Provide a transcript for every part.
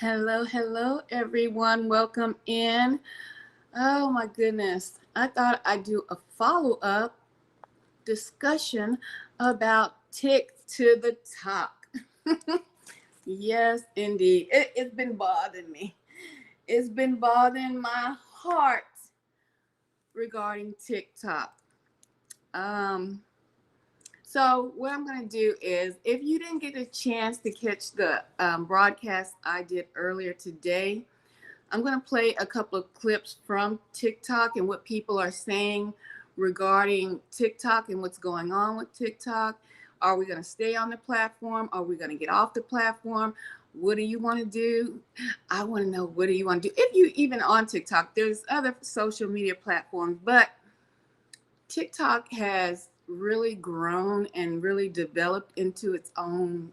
Hello, hello, everyone. Welcome in. Oh my goodness. I thought I'd do a follow-up discussion about tick to the talk. Yes, indeed. It's been bothering me. It's been bothering my heart regarding TikTok. Um, so what I'm going to do is, if you didn't get a chance to catch the broadcast I did earlier today, I'm going to play a couple of clips from TikTok and what people are saying regarding TikTok and what's going on with TikTok. Are we going to stay on the platform? Are we going to get off the platform? What do you want to do? I want to know, what do you want to do? If you even on TikTok, there's other social media platforms, but TikTok has really grown and really developed into its own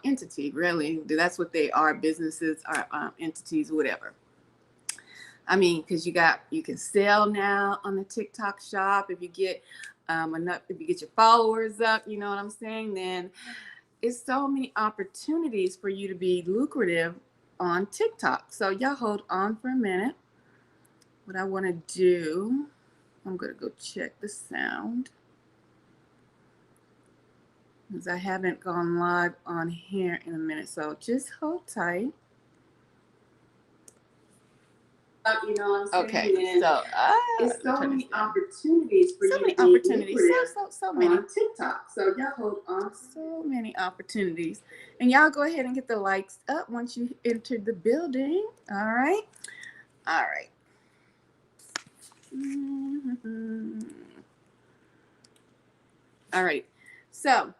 entity. Really, that's what they are. Businesses are entities, whatever. I mean, because you can sell now on the TikTok shop if you get enough, if you get your followers up, you know what I'm saying, then it's so many opportunities for you to be lucrative on TikTok. So y'all hold on for a minute. What I want to do, I'm going to go check the sound, because I haven't gone live on here in a minute. So just hold tight. You know what I'm saying? Okay, so it's so many opportunities for you to be so many on TikTok. So y'all hold on. So many opportunities, and y'all go ahead and get the likes up once you enter the building. All right, all right. Mm-hmm. All right. So,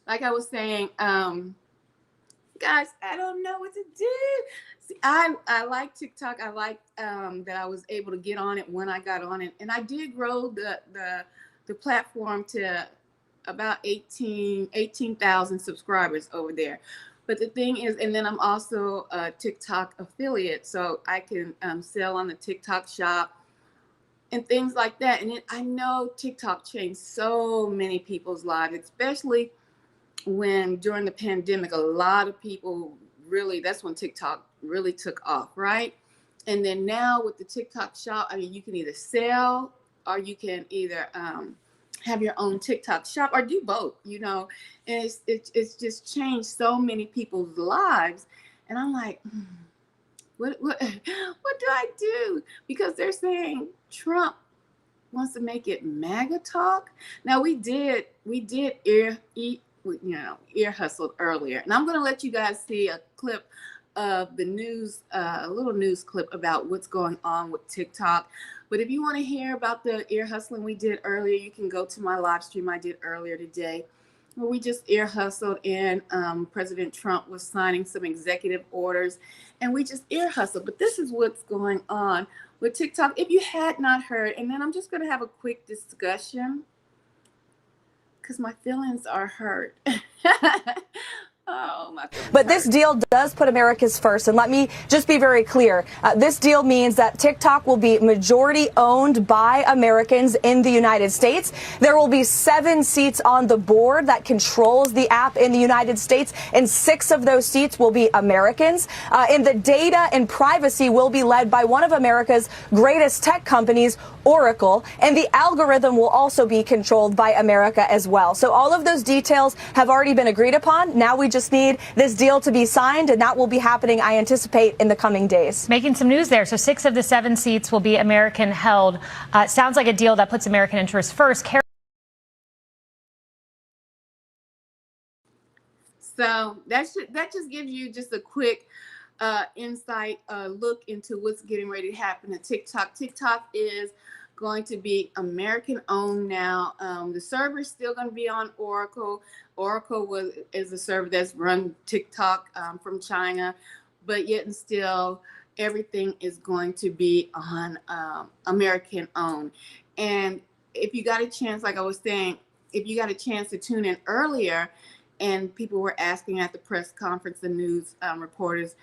like I was saying, guys, I don't know what to do. See, I like TikTok. I like that I was able to get on it when I got on it, and I did grow the platform to about 18,000 subscribers over there. But the thing is, and then I'm also a TikTok affiliate, so I can sell on the TikTok shop and things like that. And I know TikTok changed so many people's lives, especially when during the pandemic, a lot of people really, that's when TikTok really took off, right? And then now with the TikTok shop, I mean, you can either sell or you can either have your own TikTok shop or do both, and it's just changed so many people's lives. And I'm like, what do I do? Because they're saying Trump wants to make it MAGA talk. Now we did ear hustled earlier, and I'm going to let you guys see a clip of the news, a little news clip about what's going on with TikTok. But if you want to hear about the ear hustling we did earlier, you can go to my live stream I did earlier today, where we just ear hustled, and President Trump was signing some executive orders, and we just ear hustled. But this is what's going on with TikTok, if you had not heard. And then I'm just going to have a quick discussion, because my feelings are hurt. Oh, my feelings But this deal does put America's first. And let me just be very clear. This deal means that TikTok will be majority owned by Americans in the United States. There will be 7 seats on the board that controls the app in the United States, and 6 of those seats will be Americans. And the data and privacy will be led by one of America's greatest tech companies, Oracle, and the algorithm will also be controlled by America as well. So all of those details have already been agreed upon. Now we just need this deal to be signed, and that will be happening, I anticipate, in the coming days. Making some news there. So 6 of the 7 seats will be American held. Sounds like a deal that puts American interests first. So that just gives you just a quick insight, look into what's getting ready to happen to TikTok. TikTok is going to be American owned now. The server is still going to be on Oracle. Oracle is a server that's run TikTok from China, but yet and still everything is going to be on American owned. And if you got a chance, like I was saying, if you got a chance to tune in earlier, and people were asking at the press conference, the news reporters,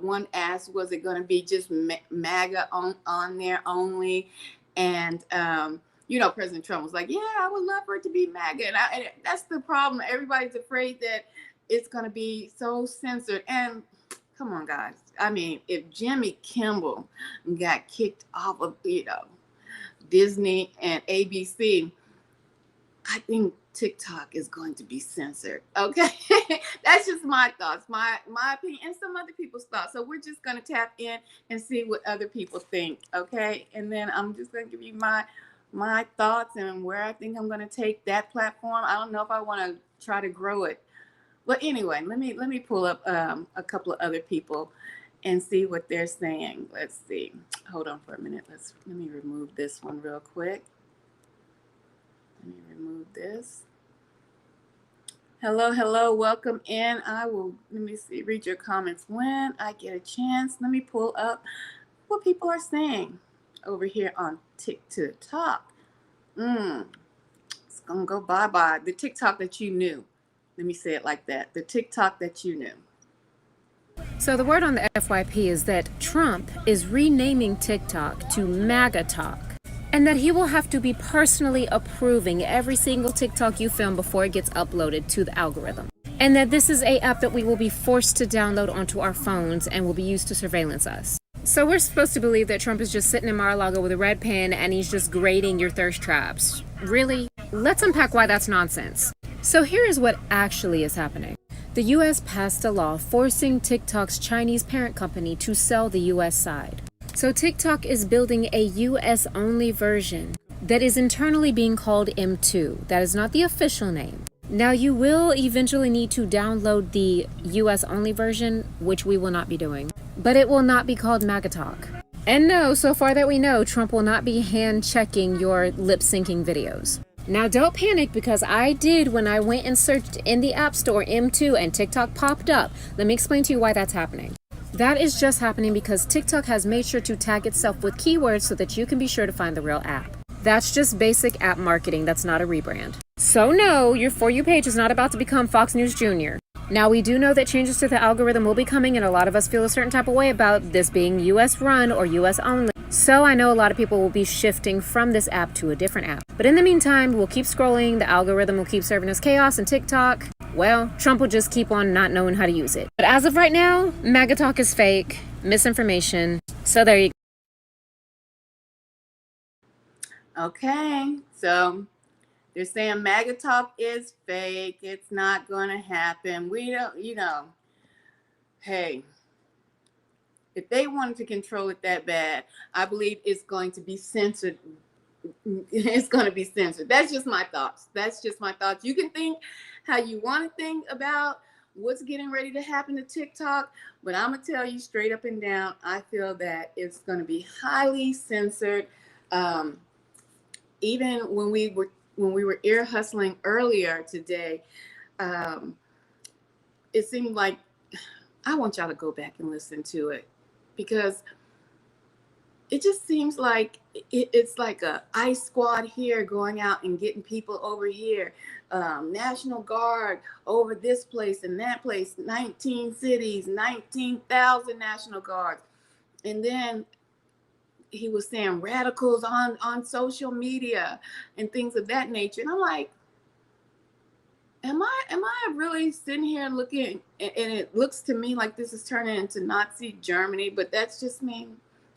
one asked, was it going to be just MAGA on there only? And, President Trump was like, yeah, I would love for it to be MAGA. And that's the problem. Everybody's afraid that it's going to be so censored. And come on, guys. I mean, if Jimmy Kimmel got kicked off of, Disney and ABC, I think TikTok is going to be censored. Okay. That's just my thoughts, my opinion, and some other people's thoughts. So we're just going to tap in and see what other people think. Okay. And then I'm just going to give you my thoughts and where I think I'm going to take that platform. I don't know if I want to try to grow it. But anyway, let me pull up a couple of other people and see what they're saying. Let's see. Hold on for a minute. Let me remove this one real quick. Let me remove this. Hello, welcome in. Let me see, read your comments when I get a chance. Let me pull up what people are saying over here on TikTok. It's gonna go bye-bye. The TikTok that you knew. Let me say it like that. The TikTok that you knew. So the word on the FYP is that Trump is renaming TikTok to MAGA Talk, and that he will have to be personally approving every single TikTok you film before it gets uploaded to the algorithm. And that this is an app that we will be forced to download onto our phones and will be used to surveillance us. So we're supposed to believe that Trump is just sitting in Mar-a-Lago with a red pen and he's just grading your thirst traps. Really? Let's unpack why that's nonsense. So here is what actually is happening. The U.S. passed a law forcing TikTok's Chinese parent company to sell the U.S. side. So TikTok is building a US-only version that is internally being called M2. That is not the official name. Now you will eventually need to download the US-only version, which we will not be doing. But it will not be called MAGA Talk. And no, so far that we know, Trump will not be hand-checking your lip-syncing videos. Now don't panic, because I did when I went and searched in the App Store M2 and TikTok popped up. Let me explain to you why that's happening. That is just happening because TikTok has made sure to tag itself with keywords so that you can be sure to find the real app. That's just basic app marketing. That's not a rebrand. So no, your For You page is not about to become Fox News Jr. Now we do know that changes to the algorithm will be coming, and a lot of us feel a certain type of way about this being US run or US only. So I know a lot of people will be shifting from this app to a different app. But in the meantime, we'll keep scrolling. The algorithm will keep serving us chaos, and TikTok, well, Trump will just keep on not knowing how to use it. But as of right now, MAGA Talk is fake, misinformation. So there you go. Okay, so they're saying MAGA Talk is fake. It's not going to happen. We don't, hey, if they wanted to control it that bad, I believe it's going to be censored. It's going to be censored. That's just my thoughts. You can think how you want to think about what's getting ready to happen to TikTok, but I'm going to tell you straight up and down, I feel that it's going to be highly censored. Even when we were ear hustling earlier today, it seemed like, I want y'all to go back and listen to it, because it just seems like it's like a ICE squad here going out and getting people over here, National Guard over this place and that place, 19 cities, 19,000 National Guards. And then he was saying radicals on social media and things of that nature. And I'm like, am I really sitting here looking, and it looks to me like this is turning into Nazi Germany, but that's just me.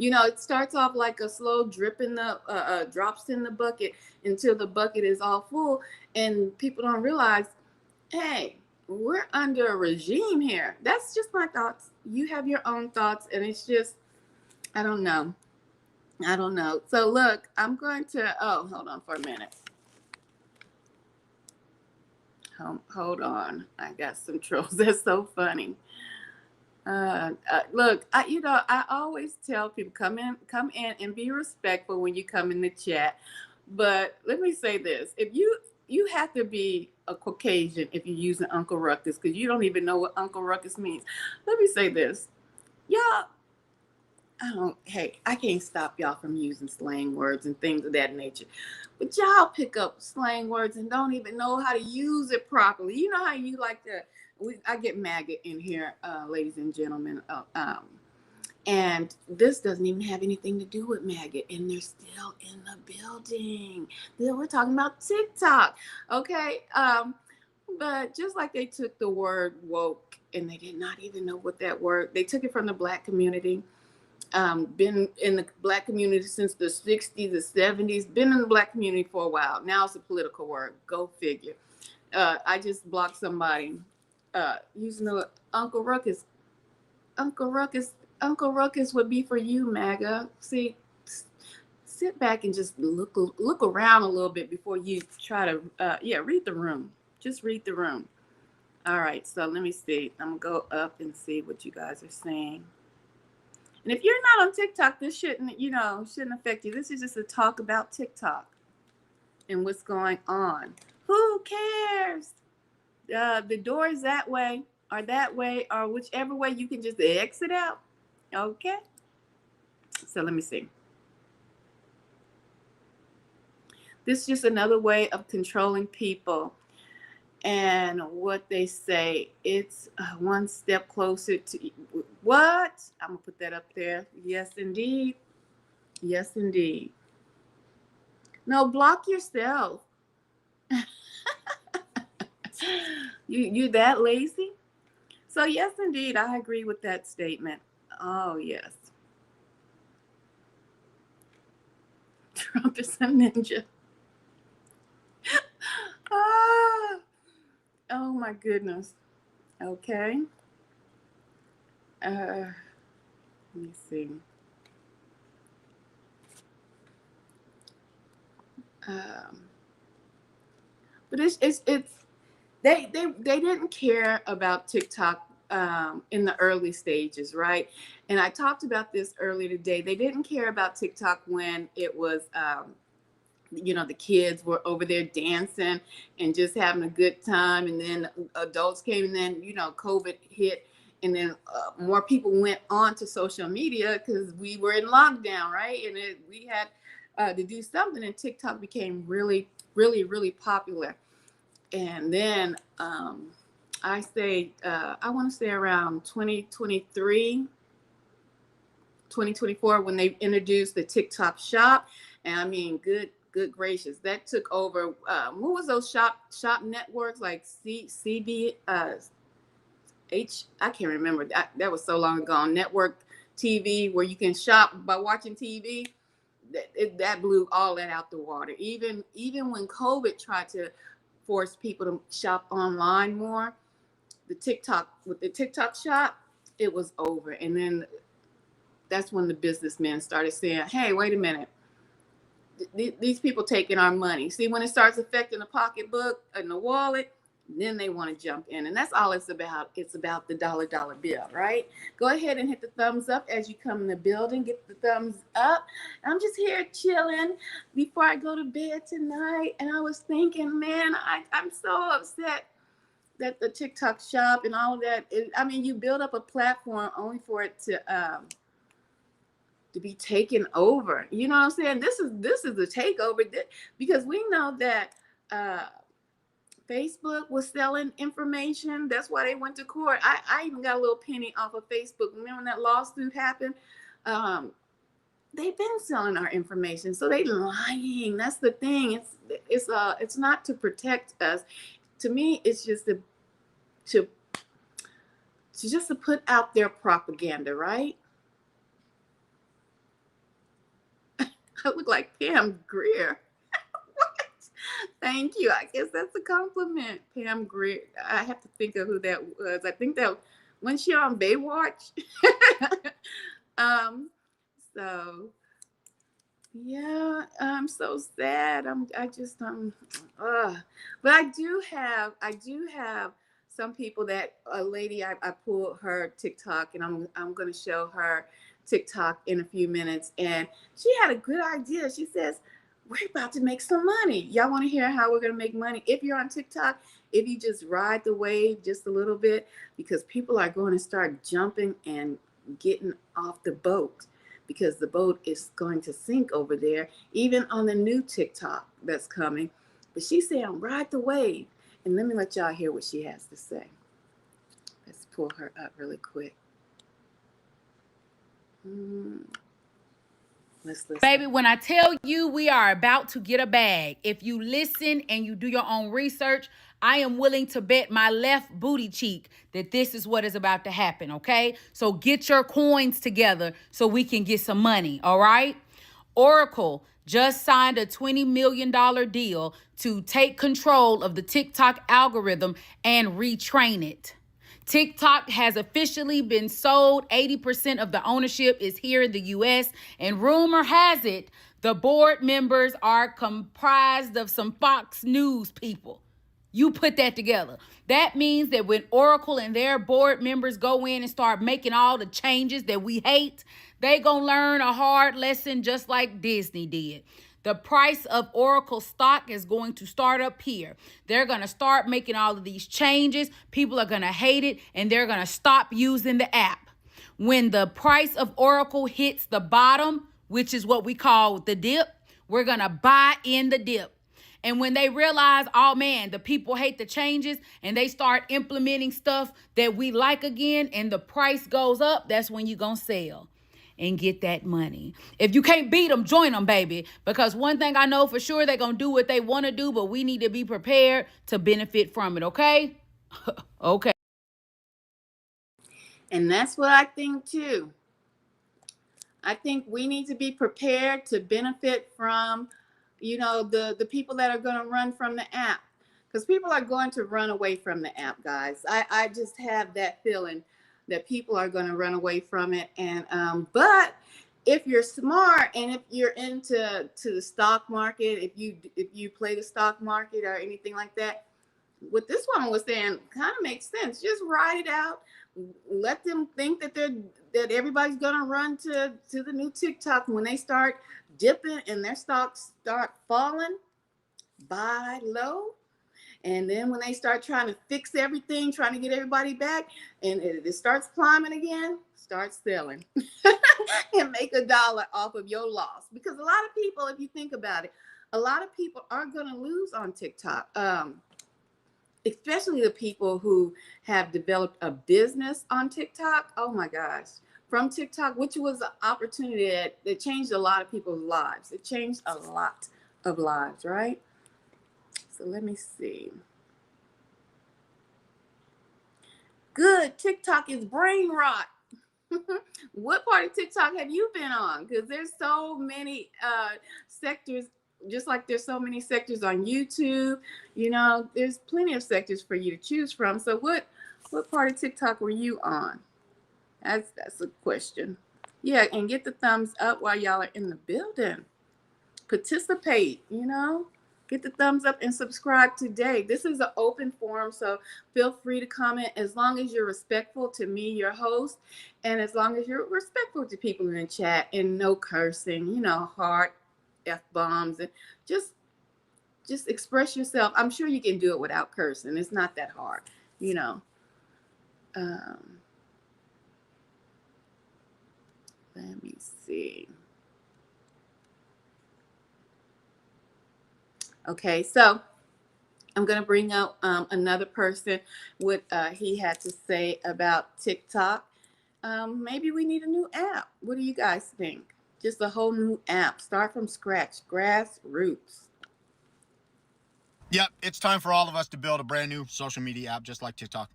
It starts off like a slow drip in the drops in the bucket until the bucket is all full, and people don't realize, hey, we're under a regime here. That's just my thoughts. You have your own thoughts, and it's just, I don't know. So look, I'm going to, hold on for a minute. Hold on. I got some trolls. That's so funny. Look, I always tell people, come in and be respectful when you come in the chat. But let me say this: if you have to be a Caucasian if you're using Uncle Ruckus, because you don't even know what Uncle Ruckus means. Let me say this, y'all. I can't stop y'all from using slang words and things of that nature. But y'all pick up slang words and don't even know how to use it properly. You know how you like to, I get MAGA in here, ladies and gentlemen. And this doesn't even have anything to do with MAGA. And they're still in the building. We're talking about TikTok. Okay. But just like they took the word woke and they did not even know what that word, they took it from the black community. Been in the black community since the 60s, the 70s, been in the black community for a while. Now it's a political word. Go figure. I just blocked somebody using the Uncle Ruckus. Uncle Ruckus. Uncle Ruckus would be for you, MAGA. See, sit back and just look around a little bit before you try to read the room. Just read the room. All right, so let me see. I'm gonna go up and see what you guys are saying. And if you're not on TikTok, this shouldn't affect you. This is just a talk about TikTok and what's going on. Who cares? The door is that way, or whichever way you can just exit out. Okay. So let me see. This is just another way of controlling people. And what they say, it's one step closer to what? I'm going to put that up there. Yes, indeed. Yes, indeed. No, block yourself. You that lazy? So yes, indeed, I agree with that statement. Oh, yes. Trump is a ninja. Ah, oh my goodness. Okay. Let me see. But it's they didn't care about TikTok in the early stages, right? And I talked about this earlier today. They didn't care about TikTok when it was the kids were over there dancing and just having a good time, and then adults came, and then COVID hit, and then more people went on to social media because we were in lockdown, right? And we had to do something, and TikTok became really, really, really popular. And then I want to say around 2023, 2024, when they introduced the TikTok shop. And I mean, good gracious, that took over. What was those shop networks like CB I can't remember. That was so long ago. Network TV, where you can shop by watching TV. That blew all that out the water. Even when COVID tried to force people to shop online more, the TikTok shop, it was over. And then that's when the businessmen started saying, hey, wait a minute, these people taking our money. See, when it starts affecting the pocketbook and the wallet, then they want to jump in. And that's all it's about. It's about the dollar bill, right? Go ahead and hit the thumbs up as you come in the building. Get the thumbs up. I'm just here chilling before I go to bed tonight. And I was thinking, man, I'm so upset that the TikTok shop and all of that. You build up a platform only for it to be taken over. You know what I'm saying? This is a takeover, because we know that Facebook was selling information. That's why they went to court. I even got a little penny off of Facebook. Remember when that lawsuit happened? They've been selling our information, so they lying. That's the thing. It's not to protect us. To me, it's just to put out their propaganda, right? I look like Pam Grier. What? Thank you. I guess that's a compliment, Pam Grier. I have to think of who that was. I think that when she on Baywatch. So yeah, I'm so sad. But I do have some people that a lady, I pulled her TikTok, and I'm going to show her TikTok in a few minutes. And she had a good idea. She says, we're about to make some money. Y'all want to hear how we're going to make money? If you're on TikTok, if you just ride the wave just a little bit, because people are going to start jumping and getting off the boat, because the boat is going to sink over there, even on the new TikTok that's coming. But she's saying, ride the wave. And let me let y'all hear what she has to say. Let's pull her up really quick. Let's listen. Baby, when I tell you we are about to get a bag, if you listen and you do your own research, I am willing to bet my left booty cheek that this is what is about to happen, okay? So get your coins together so we can get some money, all right? Oracle just signed a $20 million deal to take control of the TikTok algorithm and retrain it. TikTok has officially been sold. 80% of the ownership is here in the US, and rumor has it the board members are comprised of some Fox News people. You put that together. That means that when Oracle and their board members go in and start making all the changes that we hate, they gonna learn a hard lesson just like Disney did. The price of Oracle stock is going to start up here. They're going to start making all of these changes. People are going to hate it, and they're going to stop using the app. When the price of Oracle hits the bottom, which is what we call the dip, we're going to buy in the dip. And when they realize, oh man, the people hate the changes, and they start implementing stuff that we like again, and the price goes up, that's when you're going to sell and get that money. If you can't beat them, join them, baby. Because one thing I know for sure, they're going to do what they want to do, but we need to be prepared to benefit from it, okay? Okay. And that's what I think too. I think we need to be prepared to benefit from, the people that are going to run from the app. Because people are going to run away from the app, guys. I just have that feeling that people are going to run away from it. And but if you're smart and if you're into the stock market, if you play the stock market or anything like that, what this woman was saying kind of makes sense. Just ride it out. Let them think that everybody's gonna run to the new TikTok. When they start dipping and their stocks start falling, buy low. And then when they start trying to fix everything, trying to get everybody back, and it starts climbing again, start selling and make $1 off of your loss. Because a lot of people, if you think about it, a lot of people are going to lose on TikTok, especially the people who have developed a business on TikTok. Oh my gosh. From TikTok, which was an opportunity that changed a lot of people's lives. It changed a lot of lives, right? So let me see. Good. TikTok is brain rot. What part of TikTok have you been on? Because there's so many sectors, just like there's so many sectors on YouTube. There's plenty of sectors for you to choose from. So what part of TikTok were you on? That's a question. Yeah, and get the thumbs up while y'all are in the building. Participate, Get the thumbs up and subscribe today. This is an open forum, so feel free to comment as long as you're respectful to me, your host, and as long as you're respectful to people in the chat and no cursing, hard F-bombs, and just express yourself. I'm sure you can do it without cursing. It's not that hard, Let me see. Okay, so I'm going to bring up another person, what he had to say about TikTok. Maybe we need a new app. What do you guys think? Just a whole new app. Start from scratch. Grassroots. Yep, it's time for all of us to build a brand new social media app just like TikTok.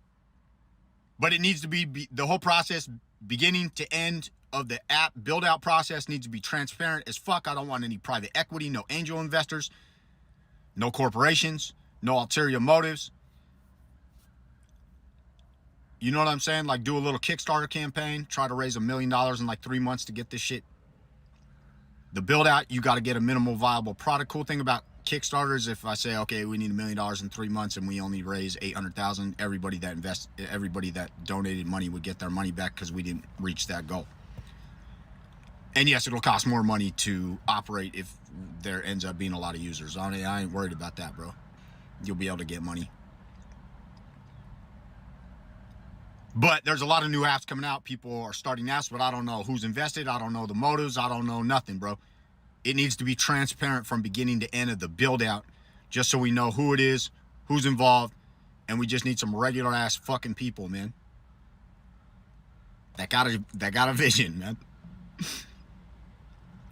But it needs to be the whole process, beginning to end of the app build out process needs to be transparent as fuck. I don't want any private equity, no angel investors, no corporations, no ulterior motives. You know what I'm saying? Like, do a little Kickstarter campaign, try to raise $1 million in like 3 months to get this shit. The build out, you got to get a minimal viable product. Cool thing about Kickstarter is if I say, okay, we need $1 million in 3 months and we only raise 800,000, everybody that donated money would get their money back because we didn't reach that goal. And yes, it'll cost more money to operate if there ends up being a lot of users. I ain't worried about that, bro. You'll be able to get money. But there's a lot of new apps coming out. People are starting apps, but I don't know who's invested. I don't know the motives. I don't know nothing, bro. It needs to be transparent from beginning to end of the build out, just so we know who it is, who's involved, and we just need some regular ass fucking people, man. That got a vision, man.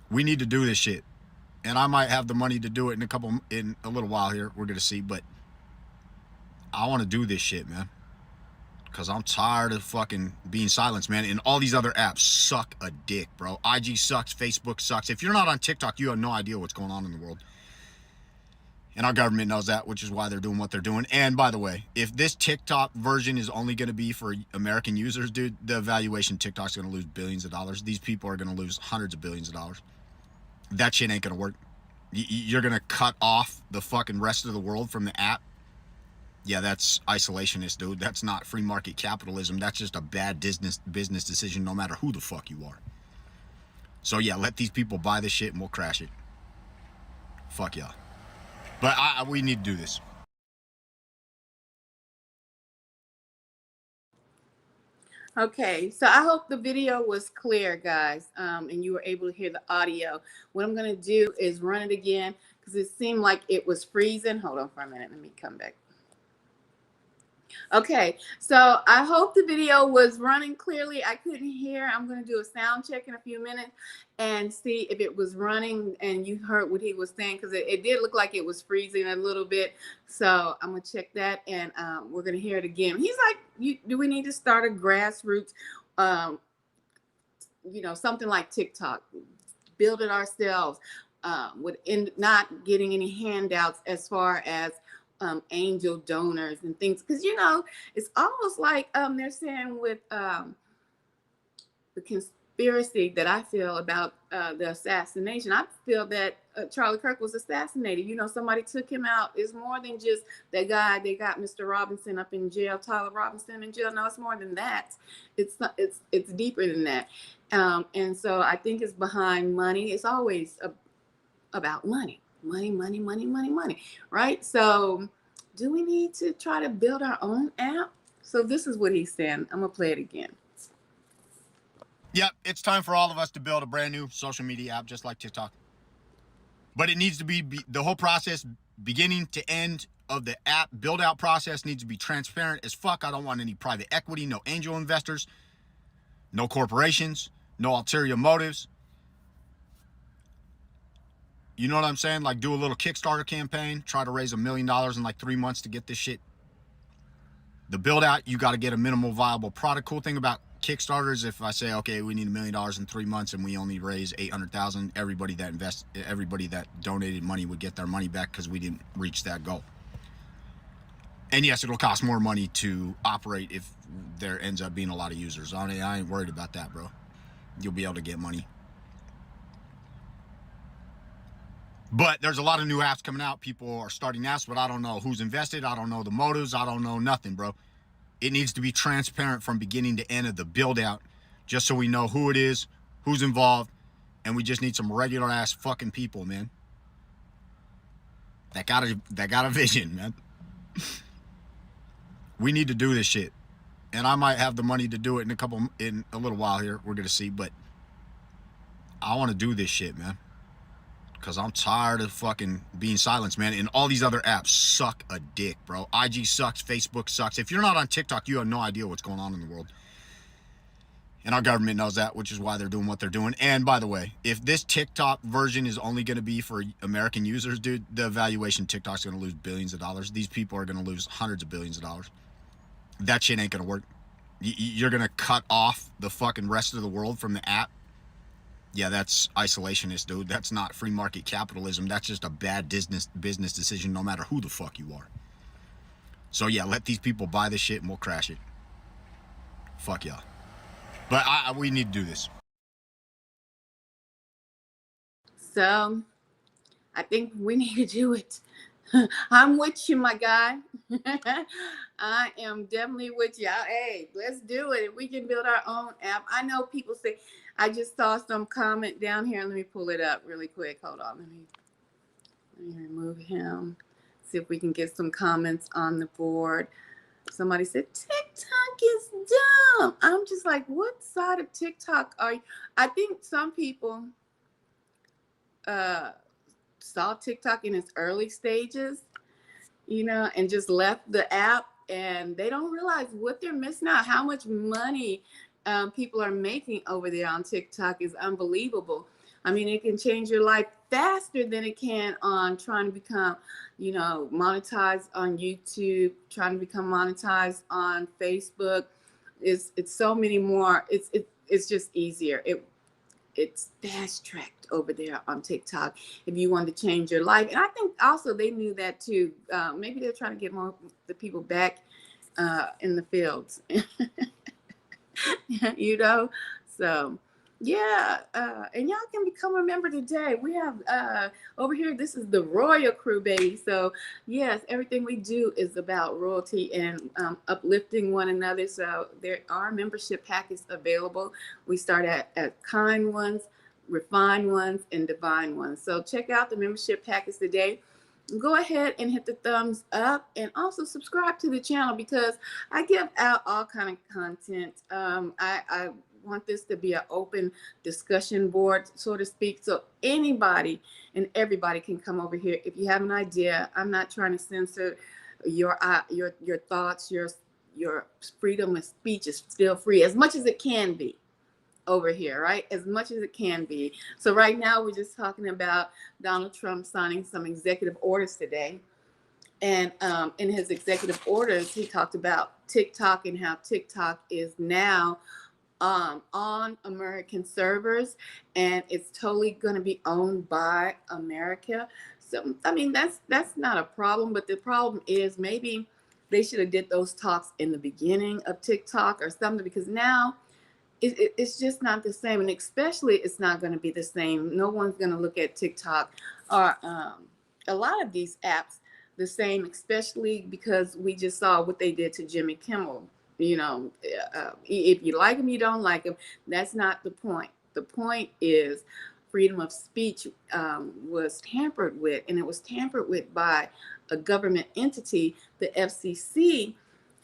We need to do this shit. And I might have the money to do it in a little while here. We're gonna see, but I want to do this shit, man. Because I'm tired of fucking being silenced, man. And all these other apps suck a dick, bro. IG sucks. Facebook sucks. If you're not on TikTok, you have no idea what's going on in the world. And our government knows that, which is why they're doing what they're doing. And by the way, if this TikTok version is only going to be for American users, dude, the valuation TikTok's going to lose billions of dollars. These people are going to lose hundreds of billions of dollars. That shit ain't going to work. You're going to cut off the fucking rest of the world from the app. Yeah, that's isolationist, dude. That's not free market capitalism. That's just a bad business decision no matter who the fuck you are. So yeah, let these people buy this shit and we'll crash it. Fuck yeah. But we need to do this. Okay, so I hope the video was clear, guys, and you were able to hear the audio. What I'm going to do is run it again because it seemed like it was freezing. Hold on for a minute. Let me come back. Okay, so I hope the video was running clearly. I couldn't hear. I'm going to do a sound check in a few minutes and see if it was running and you heard what he was saying, because it did look like it was freezing a little bit. So I'm going to check that, and we're going to hear it again. He's like, do we need to start a grassroots, something like TikTok, build it ourselves, not getting any handouts as far as angel donors and things, because it's almost like they're saying with the conspiracy that I feel about the assassination. I feel that Charlie Kirk was assassinated. Somebody took him out. It's more than just that guy. They got Mr. Robinson up in jail, Tyler Robinson in jail. No, it's more than that. It's deeper than that. And so I think it's behind money. It's always about money. Money, right? So do we need to try to build our own app? So this is what he's saying. I'm going to play it again. Yep, it's time for all of us to build a brand new social media app just like TikTok. But it needs to be the whole process, beginning to end of the app build out process, needs to be transparent as fuck. I don't want any private equity, no angel investors, no corporations, no ulterior motives. You know what I'm saying? Like, do a little Kickstarter campaign, try to raise $1 million in like 3 months to get this shit. The build out, you got to get a minimal viable product. Cool thing about Kickstarter is if I say, okay, we need $1 million in 3 months and we only raise 800,000, everybody that donated money would get their money back because we didn't reach that goal. And yes, it'll cost more money to operate if there ends up being a lot of users. I ain't worried about that, bro. You'll be able to get money. But there's a lot of new apps coming out. People are starting apps, but I don't know who's invested. I don't know the motives. I don't know nothing, bro. It needs to be transparent from beginning to end of the build out, just so we know who it is, who's involved, and we just need some regular ass fucking people, man. That got a vision, man. We need to do this shit. And I might have the money to do it in a little while here. We're gonna see, but I want to do this shit, man. Because I'm tired of fucking being silenced, man. And all these other apps suck a dick, bro. IG sucks. Facebook sucks. If you're not on TikTok, you have no idea what's going on in the world. And our government knows that, which is why they're doing what they're doing. And by the way, if this TikTok version is only going to be for American users, dude, the valuation TikTok's going to lose billions of dollars. These people are going to lose hundreds of billions of dollars. That shit ain't going to work. You're going to cut off the fucking rest of the world from the app. Yeah, that's isolationist, dude. That's not free market capitalism. That's just a bad business decision no matter who the fuck you are. So yeah, let these people buy this shit and we'll crash it. Fuck yeah. But we need to do this. So I think we need to do it. I'm with you, my guy. I am definitely with you. Hey, let's do it. If we can build our own app. I know people say, I just saw some comment down here. Let me pull it up really quick. Hold on. Let me remove him. See if we can get some comments on the board. Somebody said, TikTok is dumb. I'm just like, what side of TikTok are you? I think some people saw TikTok in its early stages, and just left the app, and they don't realize what they're missing out. How much money people are making over there on TikTok is unbelievable. I mean, it can change your life faster than it can on trying to become, monetized on YouTube, trying to become monetized on Facebook. It's so many more. It's just easier. It's fast tracked over there on TikTok if you want to change your life. And I think also they knew that too. Maybe they're trying to get more the people back in the fields, So yeah, and y'all can become a member today. We have over here, this is the Royal Crew, baby. So yes, everything we do is about royalty and uplifting one another. So there are membership packets available. We start at kind ones, refined ones, and divine ones. So check out the membership packets today. Go ahead and hit the thumbs up and also subscribe to the channel because I give out all kind of content. I want this to be an open discussion board, so to speak, so anybody and everybody can come over here. If you have an idea, I'm not trying to censor your thoughts. Your freedom of speech is still free as much as it can be over here, right? As much as it can be. So right now we're just talking about Donald Trump signing some executive orders today. And in his executive orders, he talked about TikTok and how TikTok is now on American servers, and it's totally going to be owned by America. So, I mean, that's not a problem, but the problem is maybe they should have did those talks in the beginning of TikTok or something, because now it's just not the same, and especially it's not going to be the same. No one's going to look at TikTok or a lot of these apps the same, especially because we just saw what they did to Jimmy Kimmel. If you like him, you don't like him. That's not the point. The point is freedom of speech was tampered with, and it was tampered with by a government entity, the FCC,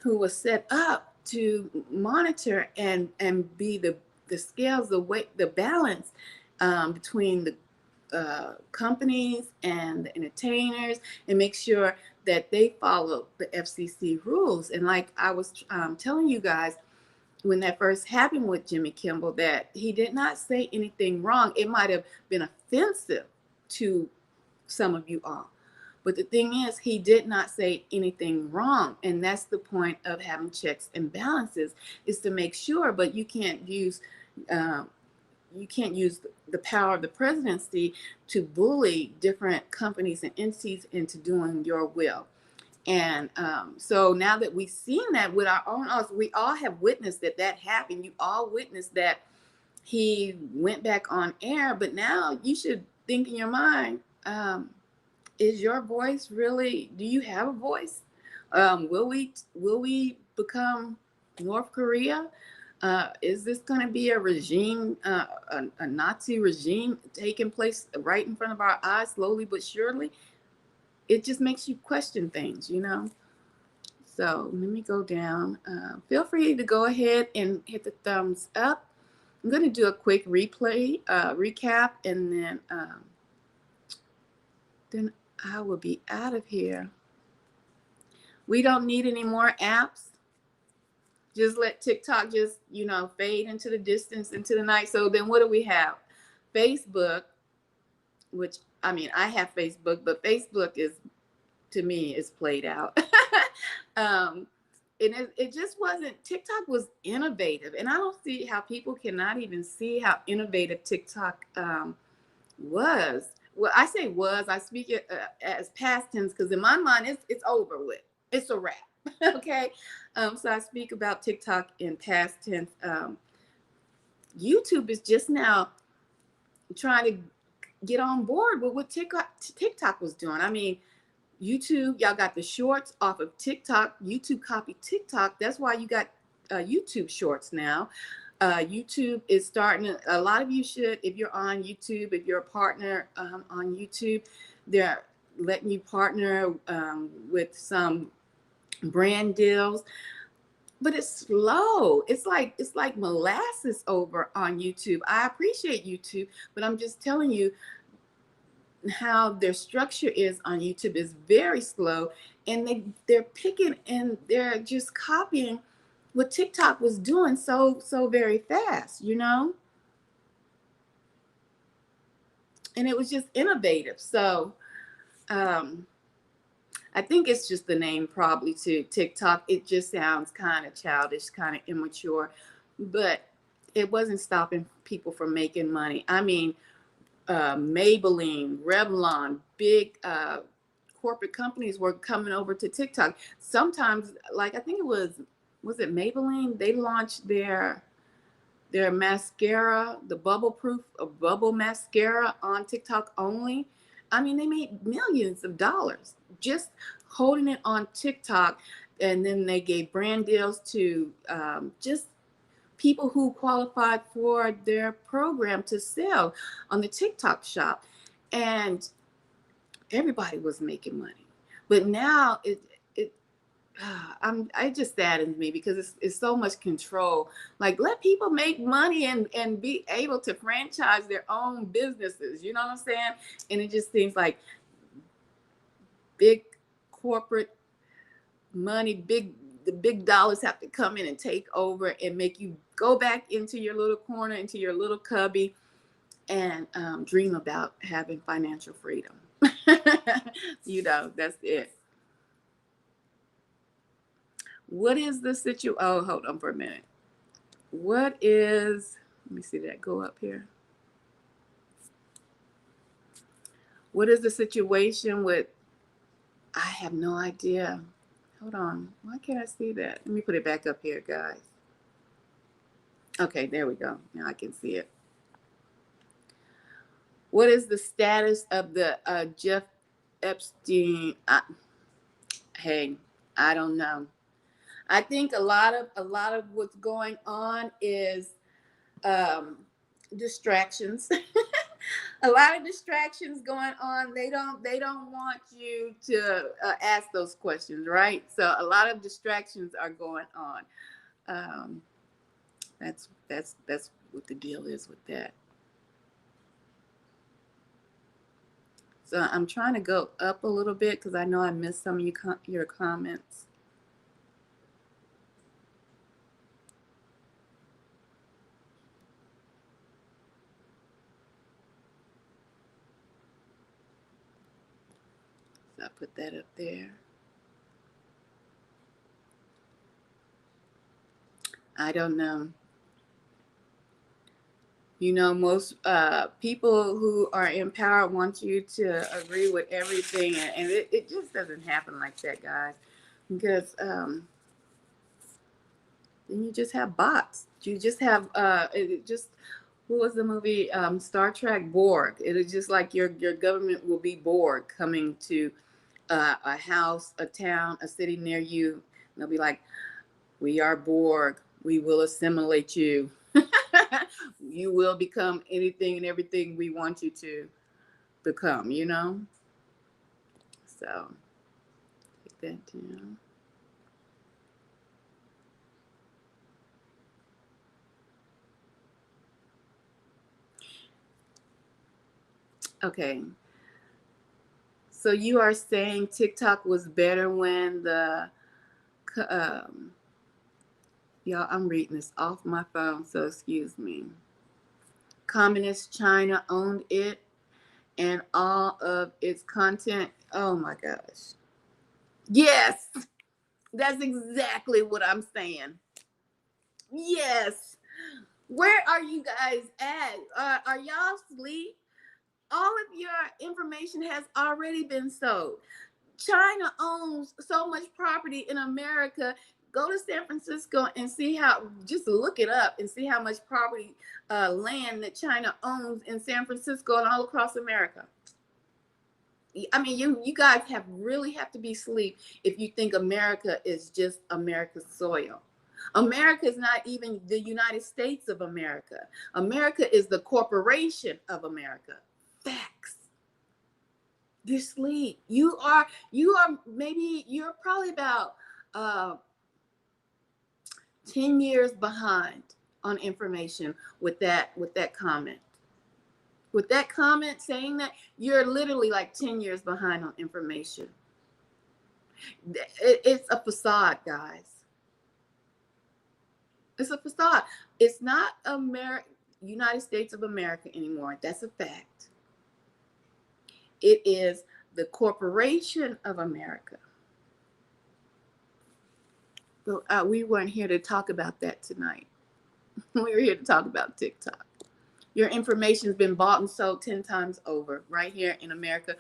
who was set up to monitor and be the scales, the weight, the balance between the companies and the entertainers, and make sure that they follow the FCC rules. And like I was telling you guys, when that first happened with Jimmy Kimmel, that he did not say anything wrong. It might have been offensive to some of you all, but the thing is, he did not say anything wrong. And that's the point of having checks and balances, is to make sure. But you can't use the power of the presidency to bully different companies and entities into doing your will. And so now that we've seen that with our own eyes, we all have witnessed that happened. You all witnessed that he went back on air. But now you should think in your mind, is your voice really, do you have a voice? Will we become North Korea? Is this going to be a regime, a Nazi regime taking place right in front of our eyes, slowly but surely? It just makes you question things, So let me go down. Feel free to go ahead and hit the thumbs up. I'm going to do a quick recap, and then I will be out of here. We don't need any more apps. Just let TikTok just, fade into the distance, into the night. So then what do we have? Facebook, which, I mean, I have Facebook, but Facebook is, to me, is played out. And it just wasn't, TikTok was innovative. And I don't see how people cannot even see how innovative TikTok was. Well, I say was, I speak it as past tense, because in my mind, it's over with. It's a wrap. Okay. So I speak about TikTok in past tense. YouTube is just now trying to get on board with what TikTok was doing. I mean, YouTube, y'all got the shorts off of TikTok. YouTube copied TikTok. That's why you got YouTube shorts now. YouTube is starting, a lot of you should, if you're on YouTube, if you're a partner on YouTube, they're letting you partner with some brand deals, but it's slow. It's like molasses over on YouTube. I appreciate YouTube, but I'm just telling you how their structure is on YouTube is very slow, and they're picking and they're just copying what TikTok was doing so very fast, and it was just innovative. So I think it's just the name probably to TikTok. It just sounds kind of childish, kind of immature, but it wasn't stopping people from making money. I mean, Maybelline, Revlon, big corporate companies were coming over to TikTok. Sometimes, like I think was it Maybelline? They launched their mascara, the bubble mascara on TikTok only. I mean, they made millions of dollars just holding it on TikTok. And then they gave brand deals to just people who qualified for their program to sell on the TikTok shop. And everybody was making money. But now it just saddens me because it's so much control. Like, let people make money and be able to franchise their own businesses. You know what I'm saying? And it just seems like big corporate money, the big dollars have to come in and take over and make you go back into your little corner, into your little cubby, and dream about having financial freedom. That's it. What is the situation? Oh, hold on for a minute. Let me see that go up here. What is the situation with, I have no idea. Hold on. Why can't I see that? Let me put it back up here, guys. Okay, there we go. Now I can see it. What is the status of the Jeff Epstein? Hey, I don't know. I think a lot of what's going on is distractions. A lot of distractions going on. They don't want you to ask those questions, right? So a lot of distractions are going on. That's what the deal is with that. So I'm trying to go up a little bit because I know I missed some of your comments. So I put that up there. I don't know. Most people who are in power want you to agree with everything, and it just doesn't happen like that, guys. Because then you just have bots. You just have what was the movie Star Trek Borg? It is just like your government will be Borg coming to a house, a town, a city near you. And they'll be like, "We are Borg. We will assimilate you." You will become anything and everything we want you to become, So, take that down. Okay. So you are saying TikTok was better when y'all, I'm reading this off my phone, so excuse me. Communist China owned it and all of its content. Oh my gosh. Yes, that's exactly what I'm saying. Yes. Where are you guys at? Are y'all asleep? All of your information has already been sold. China owns so much property in America. Go to San Francisco and just look it up and see how much property, land that China owns in San Francisco and all across America. I mean, you guys really have to be asleep if you think America is just America's soil. America is not even the United States of America. America is the corporation of America. Facts. You're asleep. You're probably about 10 years behind on information with that comment. With that comment saying that, you're literally like 10 years behind on information. It's a facade, guys. It's a facade. It's not United States of America anymore. That's a fact. It is the corporation of America. But we weren't here to talk about that tonight. We were here to talk about TikTok. Your information has been bought and sold 10 times over right here in America,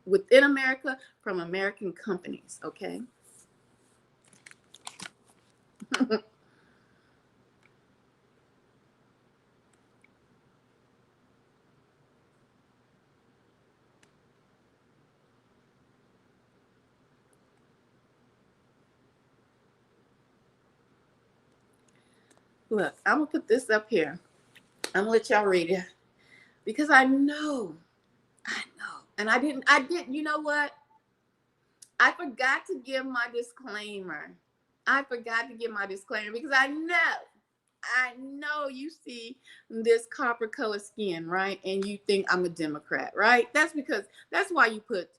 within America, from American companies, okay? Look, I'm gonna put this up here. I'm gonna let y'all read it because I know, and I didn't, you know what? I forgot to give my disclaimer. Because I know you see this copper color skin, right? And you think I'm a Democrat, right? That's why you put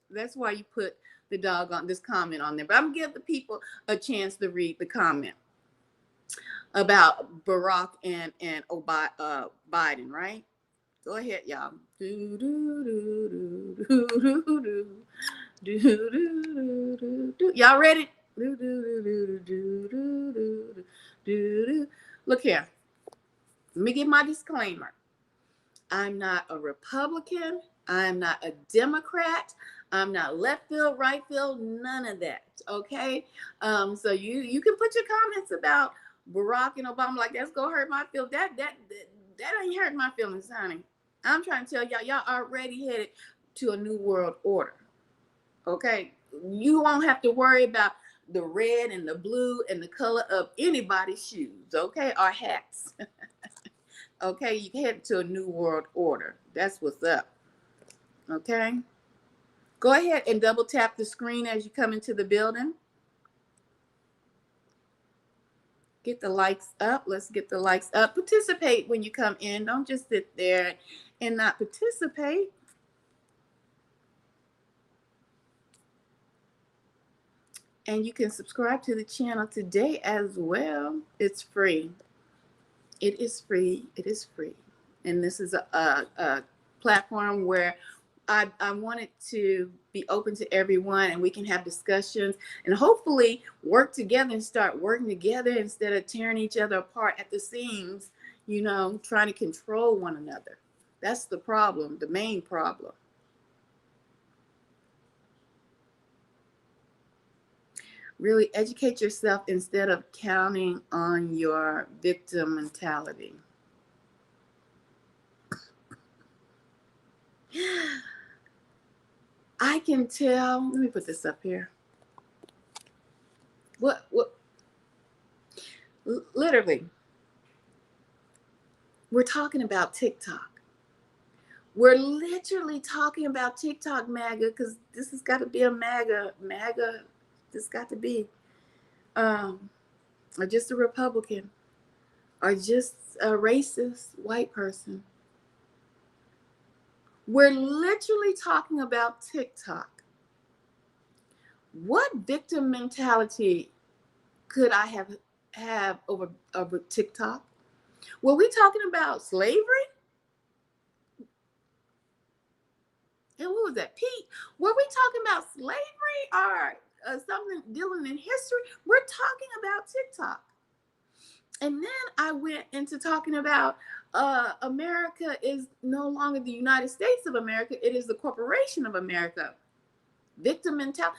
the dog on this comment on there. But I'm gonna give the people a chance to read the comment about Barack and Biden, right? Go ahead, y'all. Y'all ready? Look here. Let me give my disclaimer. I'm not a Republican. I'm not a Democrat. I'm not left field, right field, none of that. Okay. So you can put your comments about Barack and Obama like that's gonna hurt my feelings. That ain't hurting my feelings, honey. I'm trying to tell y'all already headed to a new world order. Okay. You won't have to worry about the red and the blue and the color of anybody's shoes, okay, or hats. Okay, you head to a new world order. That's what's up. Okay. Go ahead and double tap the screen as you come into the building. Get the likes up. Let's get the likes up. Participate when you come in. Don't just sit there and not participate. And you can subscribe to the channel today as well. It's free. It is free. It is free. And this is a platform where I want it to be open to everyone and we can have discussions and hopefully work together and start working together instead of tearing each other apart at the seams, trying to control one another. That's the problem, the main problem. Really educate yourself instead of counting on your victim mentality. I can tell, let me put this up here. Literally, we're talking about TikTok. We're literally talking about TikTok, MAGA, because this has got to be a MAGA, this got to be, or just a Republican, or just a racist white person. We're literally talking about TikTok. What victim mentality could I have over TikTok? Were we talking about slavery? And what was that, Pete? Were we talking about slavery or something dealing in history? We're talking about TikTok. And then I went into talking about America is no longer the United States of America. It is the corporation of America. Victim mentality.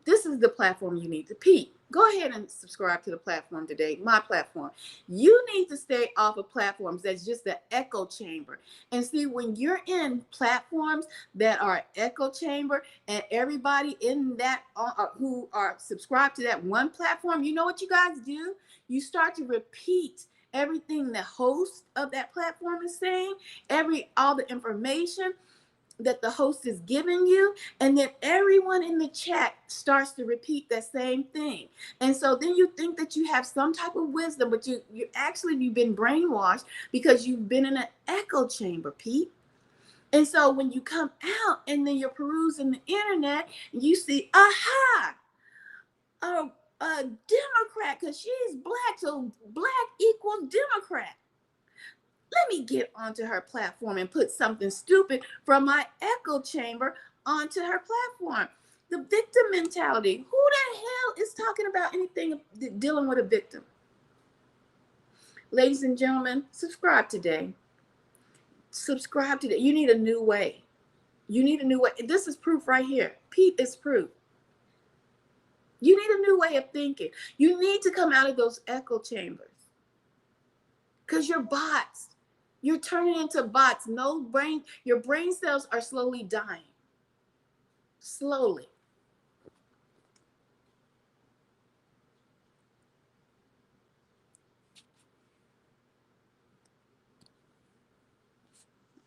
This is the platform you need to Pete. Go ahead and subscribe to the platform today, my platform. You need to stay off of platforms that's just an echo chamber. And see, when you're in platforms that are echo chamber and everybody in that who are subscribed to that one platform, you know what you guys do? You start to repeat everything the host of that platform is saying, all the information that the host is giving you, and then everyone in the chat starts to repeat that same thing. And so then you think that you have some type of wisdom, but you've been brainwashed because you've been in an echo chamber, Pete. And so when you come out and then you're perusing the internet, you see, aha, a Democrat, because she's black, so black equals Democrat. Let me get onto her platform and put something stupid from my echo chamber onto her platform. The victim mentality. Who the hell is talking about anything dealing with a victim? Ladies and gentlemen, subscribe today. Subscribe today. You need a new way. You need a new way. This is proof right here. Pete is proof. You need a new way of thinking. You need to come out of those echo chambers. Because you're bots. You're turning into bots. No brain, your brain cells are slowly dying. Slowly.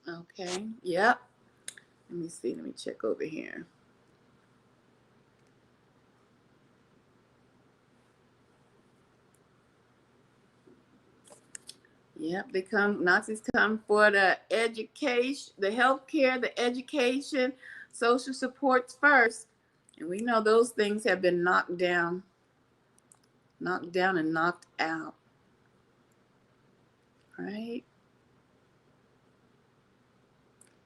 Okay. Yep. Let me see. Let me check over here. Yep, Nazis come for the education, the healthcare, the education, social supports first. And we know those things have been knocked down and knocked out. Right?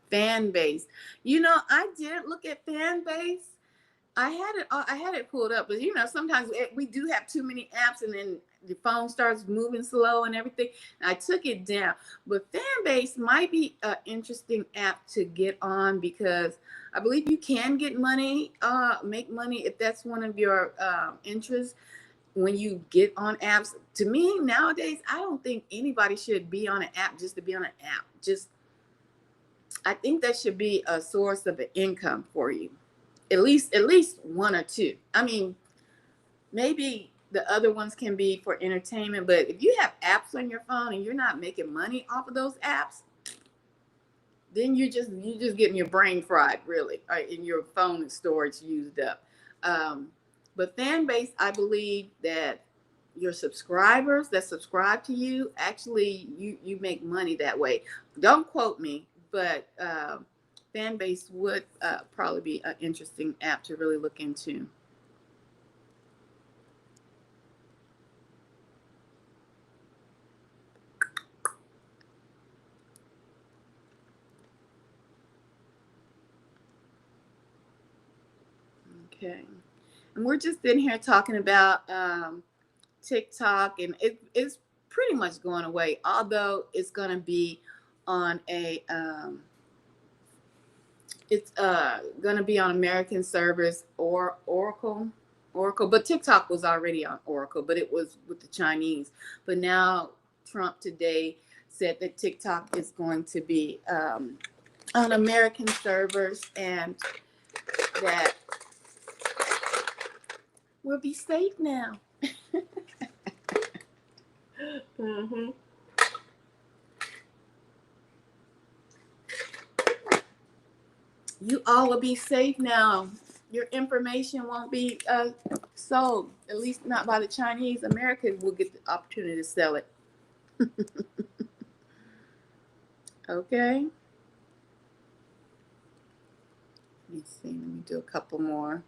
Fan base. You know, I did look at fan base. I had it pulled up, but sometimes we do have too many apps, and then the phone starts moving slow and everything. And I took it down, but Fanbase might be an interesting app to get on, because I believe you can get money, make money if that's one of your interests. When you get on apps, to me nowadays, I don't think anybody should be on an app just to be on an app. I think that should be a source of an income for you. At least one or two. I mean, maybe the other ones can be for entertainment, but if you have apps on your phone and you're not making money off of those apps, then you just getting your brain fried, really, and your phone storage used up. But fan base, I believe that your subscribers that subscribe to you, actually you make money that way. Don't quote me, but Fanbase would probably be an interesting app to really look into. Okay. And we're just in here talking about TikTok, and it's pretty much going away, although it's going to be on a it's going to be on American servers or Oracle, but TikTok was already on Oracle, but it was with the Chinese. But now Trump today said that TikTok is going to be on American servers, and that we'll be safe now. Mm-hmm. You all will be safe now. Your information won't be sold, at least not by the Chinese. America will get the opportunity to sell it. Okay. Let me see. Let me do a couple more.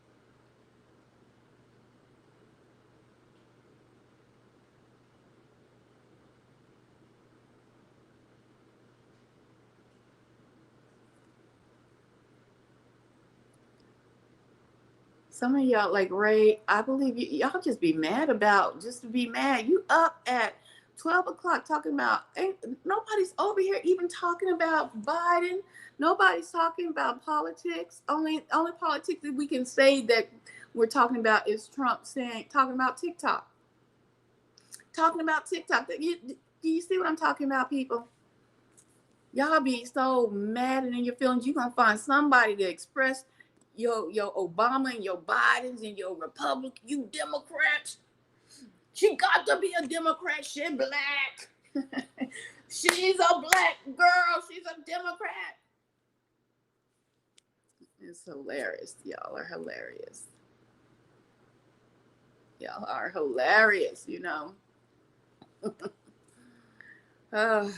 Some of y'all, like Ray, I believe y'all just be mad about, just to be mad. You up at 12 o'clock talking about, nobody's over here even talking about Biden. Nobody's talking about politics. Only politics that we can say that we're talking about is Trump talking about TikTok. Talking about TikTok. Do you see what I'm talking about, people? Y'all be so mad and in your feelings. You're going to find somebody to express your Obama and your Bidens and your Republican, you Democrats. She got to be a Democrat. She's black. She's a black girl. She's a Democrat. It's hilarious. Y'all are hilarious. Y'all are hilarious, you know. Oh.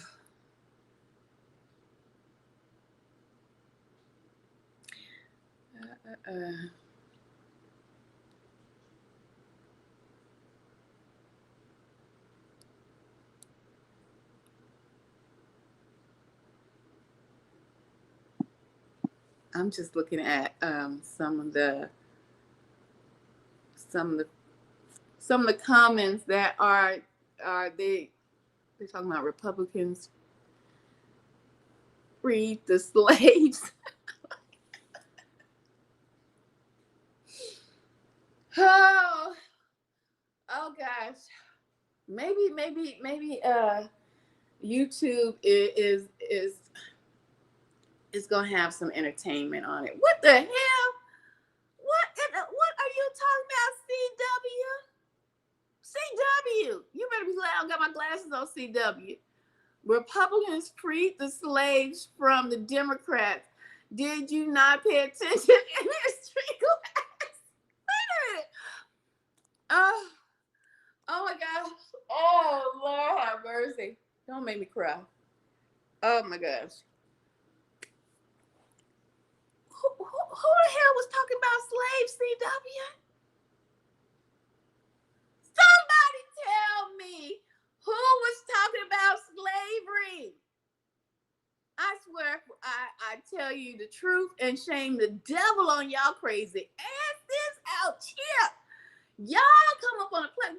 I'm just looking at some of the comments that are they're talking about Republicans freed the slaves. Oh, oh gosh. Maybe YouTube is gonna have some entertainment on it. What the hell? What are you talking about, CW? CW. You better be glad I don't got my glasses on, CW. Republicans freed the slaves from the Democrats. Did you not pay attention in history class? Wait a minute. Oh my gosh. Oh, Lord have mercy. Don't make me cry. Oh my gosh. Who the hell was talking about slaves, CW? Somebody tell me who was talking about slavery. I swear, I tell you the truth and shame the devil on y'all crazy ass this out here. Y'all come up on a play. Is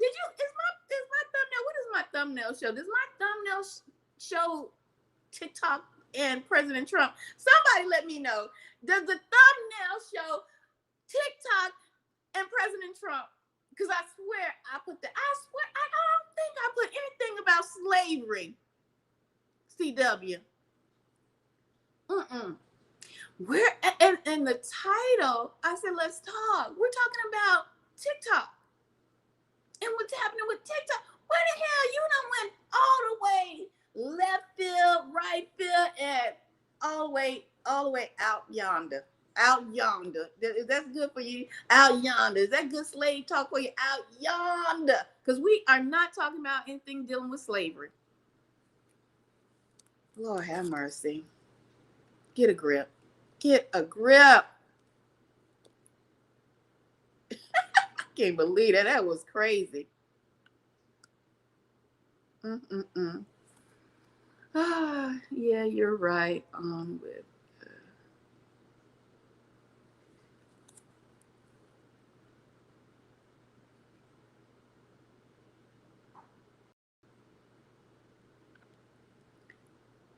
my thumbnail? What is my thumbnail show? Does my thumbnail show TikTok and President Trump? Somebody let me know. Does the thumbnail show TikTok and President Trump? Because I swear I don't think I put anything about slavery. CW. Where and the title, I said, let's talk. We're talking about TikTok. And what's happening with TikTok? Where the hell you done went all the way left field, right field, and all the way out yonder. Out yonder. That's good for you. Out yonder. Is that good slave talk for you? Out yonder. Because we are not talking about anything dealing with slavery. Lord have mercy. Get a grip. Get a grip. I can't believe that. That was crazy. Yeah, you're right. With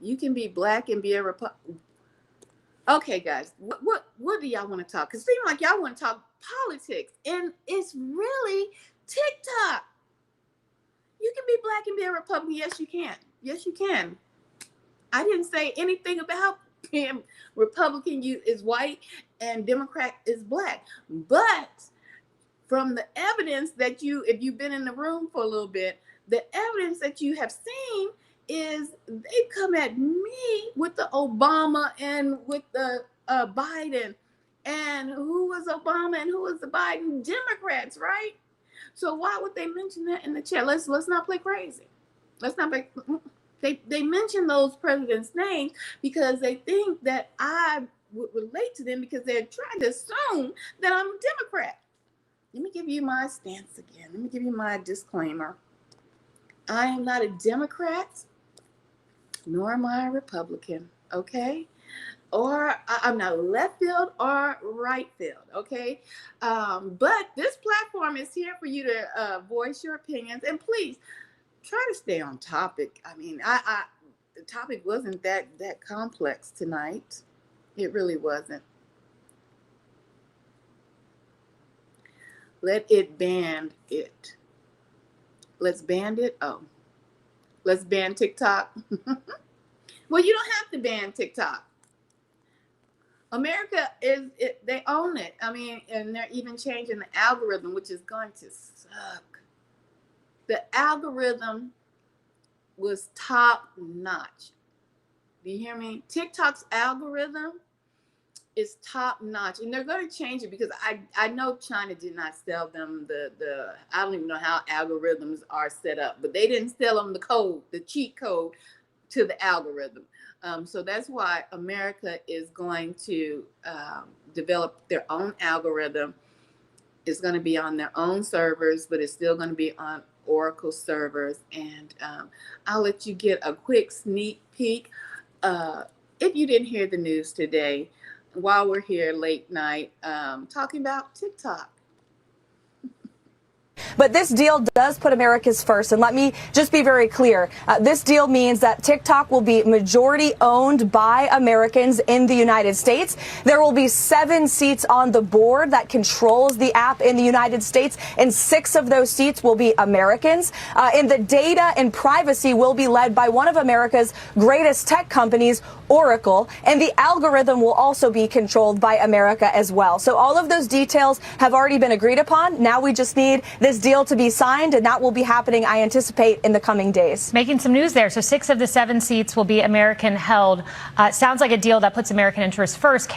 you can be black and be a Republican. Okay, guys, what do y'all want to talk? Because it seems like y'all want to talk politics, and it's really TikTok. You can be black and be a Republican. Yes, you can. Yes, you can. I didn't say anything about being Republican. You is white and Democrat is black. But from the evidence that if you've been in the room for a little bit, the evidence that you have seen is they come at me with the Obama and with the Biden. And who was Obama and who was the Biden? Democrats, right? So why would they mention that in the chat? Let's not play crazy. Let's not play. They mention those presidents' names because they think that I would relate to them because they're trying to assume that I'm a Democrat. Let me give you my stance again. Let me give you my disclaimer. I am not a Democrat, nor am I a Republican, okay? Or I'm not left field or right field, okay? But this platform is here for you to voice your opinions, and please try to stay on topic. I mean, the topic wasn't that complex tonight. It really wasn't. Let it ban it. Let's ban it. Oh, let's ban TikTok. Well, you don't have to ban TikTok. America they own it. I mean, and they're even changing the algorithm, which is going to suck. The algorithm was top notch. Do you hear me? TikTok's algorithm is top notch, and they're going to change it because I know China did not sell them the I don't even know how algorithms are set up, but they didn't sell them the code, the cheat code to the algorithm. So that's why America is going to develop their own algorithm. It's going to be on their own servers, but it's still going to be on Oracle servers. And I'll let you get a quick sneak peek. If you didn't hear the news today, while we're here late night talking about TikTok. But this deal does put America's first. And let me just be very clear. This deal means that TikTok will be majority owned by Americans in the United States. There will be 7 seats on the board that controls the app in the United States, and 6 of those seats will be Americans. And the data and privacy will be led by one of America's greatest tech companies, Oracle, and the algorithm will also be controlled by America as well. So all of those details have already been agreed upon. Now we just need this deal to be signed, and that will be happening, I anticipate, in the coming days. Making some news there. So 6 of the 7 seats will be American held. Sounds like a deal that puts American interests first.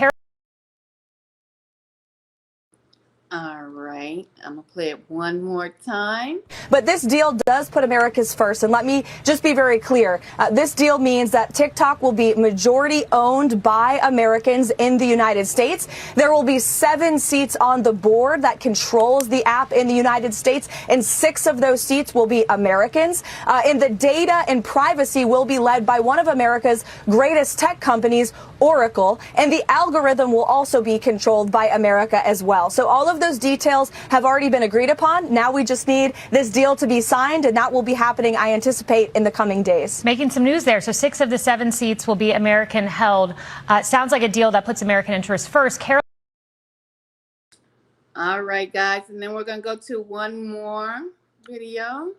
All right, I'm gonna play it one more time. But this deal does put America's first. And let me just be very clear. This deal means that TikTok will be majority owned by Americans in the United States. There will be 7 seats on the board that controls the app in the United States, and 6 of those seats will be Americans. And the data and privacy will be led by one of America's greatest tech companies, Oracle, and the algorithm will also be controlled by America as well. So all of those details have already been agreed upon. Now we just need this deal to be signed, and that will be happening, I anticipate, in the coming days. Making some news there. So 6 of the 7 seats will be American held. Sounds like a deal that puts American interests first. All right, guys, and then we're gonna go to one more video.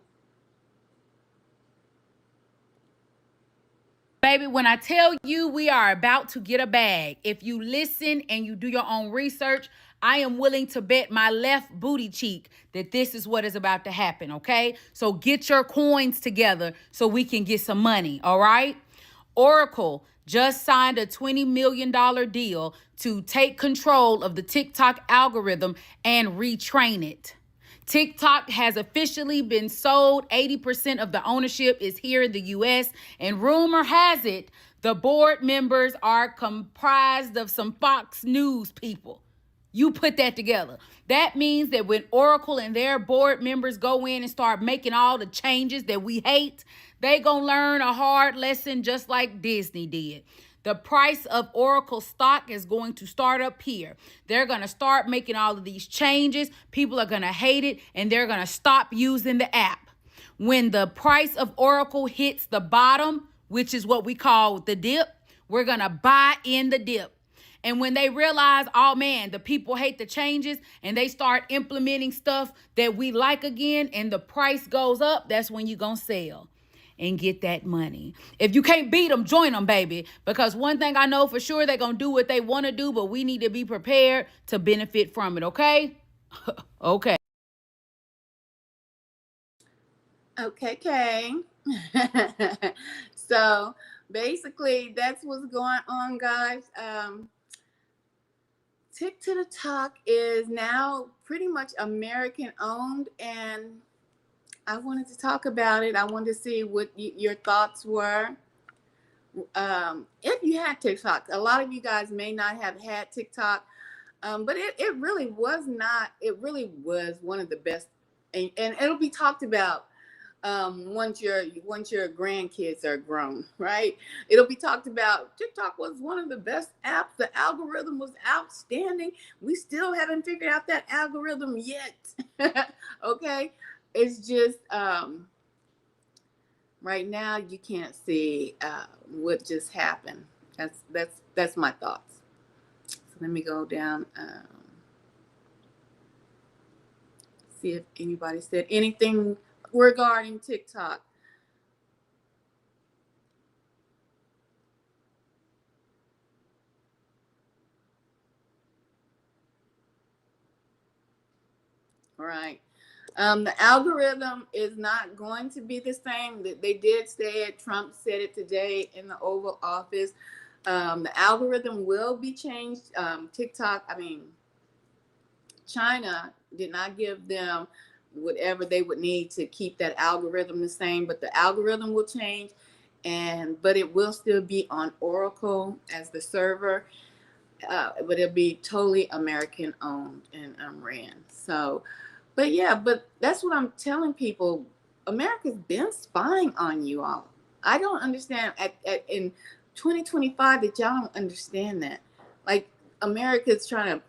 Baby, when I tell you we are about to get a bag, if you listen and you do your own research, I am willing to bet my left booty cheek that this is what is about to happen, okay? So get your coins together so we can get some money, all right? Oracle just signed a $20 million deal to take control of the TikTok algorithm and retrain it. TikTok has officially been sold. 80% of the ownership is here in the U.S. And rumor has it, the board members are comprised of some Fox News people. You put that together. That means that when Oracle and their board members go in and start making all the changes that we hate, they gonna learn a hard lesson just like Disney did. The price of Oracle stock is going to start up here. They're going to start making all of these changes. People are going to hate it, and they're going to stop using the app. When the price of Oracle hits the bottom, which is what we call the dip, we're going to buy in the dip. And when they realize, oh man, the people hate the changes, and they start implementing stuff that we like again, and the price goes up, that's when you're going to sell and get that money. If you can't beat them, join them, baby. Because one thing I know for sure, they're going to do what they want to do, but we need to be prepared to benefit from it, okay? Okay. Okay. So basically, that's what's going on, guys. TikTok is now pretty much American owned, and I wanted to talk about it. I wanted to see what your thoughts were. If you had TikTok, a lot of you guys may not have had TikTok, but it really was not. It really was one of the best, and it'll be talked about once your grandkids are grown, right? It'll be talked about. TikTok was one of the best apps. The algorithm was outstanding. We still haven't figured out that algorithm yet. Okay. It's just right now you can't see what just happened. That's my thoughts. So let me go down. See if anybody said anything regarding TikTok. All right. The algorithm is not going to be the same. They did say it. Trump said it today in the Oval Office. The algorithm will be changed. China did not give them whatever they would need to keep that algorithm the same, but the algorithm will change, but it will still be on Oracle as the server, but it'll be totally American owned and ran. So. But that's what I'm telling people. America's been spying on you all. I don't understand in 2025 that y'all don't understand that. Like, America's trying to,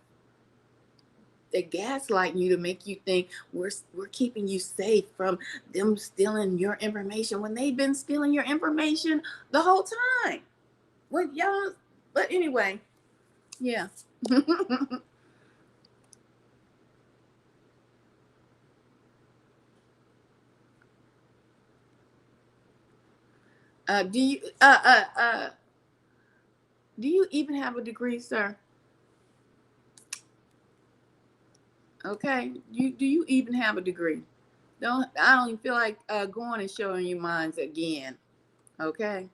they're gaslighting you to make you think we're keeping you safe from them stealing your information when they've been stealing your information the whole time. What y'all? But anyway, yeah. Do you even have a degree, sir? Okay. Do you even have a degree? I don't even feel like going and showing you mine again. Okay.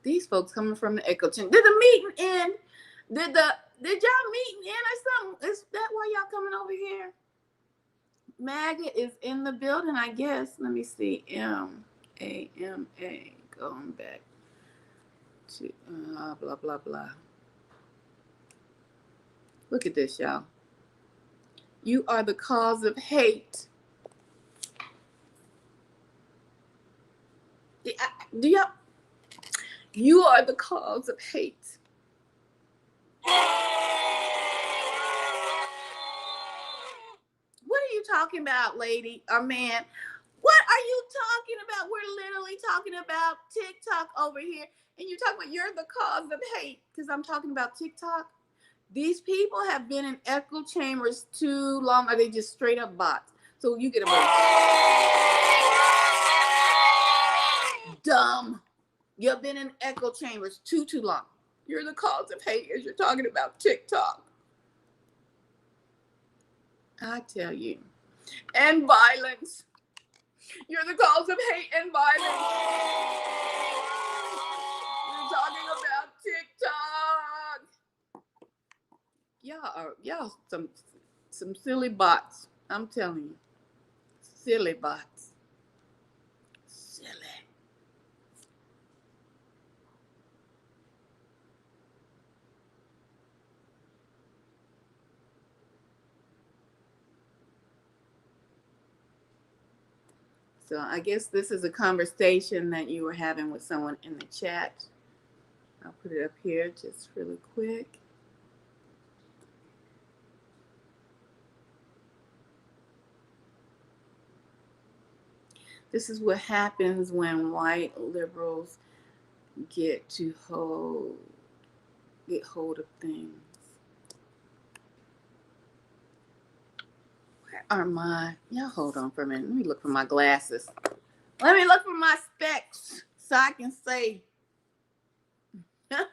These folks coming from the echo chamber. Did the meeting end? Did y'all meeting end or something? Is that why y'all coming over here? MAGA is in the building, I guess. Let me see. MAMA. Going back to blah blah blah. Look at this, y'all. You are the cause of hate. Do y'all? You are the cause of hate. What are you talking about, lady or man? What are you talking about? We're literally talking about TikTok over here. And you're talking about you're the cause of hate because I'm talking about TikTok. These people have been in echo chambers too long. Are they just straight up bots? So you get a dumb. You've been in echo chambers too long. You're the cause of hate as you're talking about TikTok. I tell you. And violence. You're the cause of hate and violence. You're talking about TikTok. Y'all some silly bots. I'm telling you. Silly bots. Silly. So I guess this is a conversation that you were having with someone in the chat. I'll put it up here just really quick. This is what happens when white liberals get hold of things. Where are y'all hold on for a minute. Let me look for my glasses. Let me look for my specs so I can say, so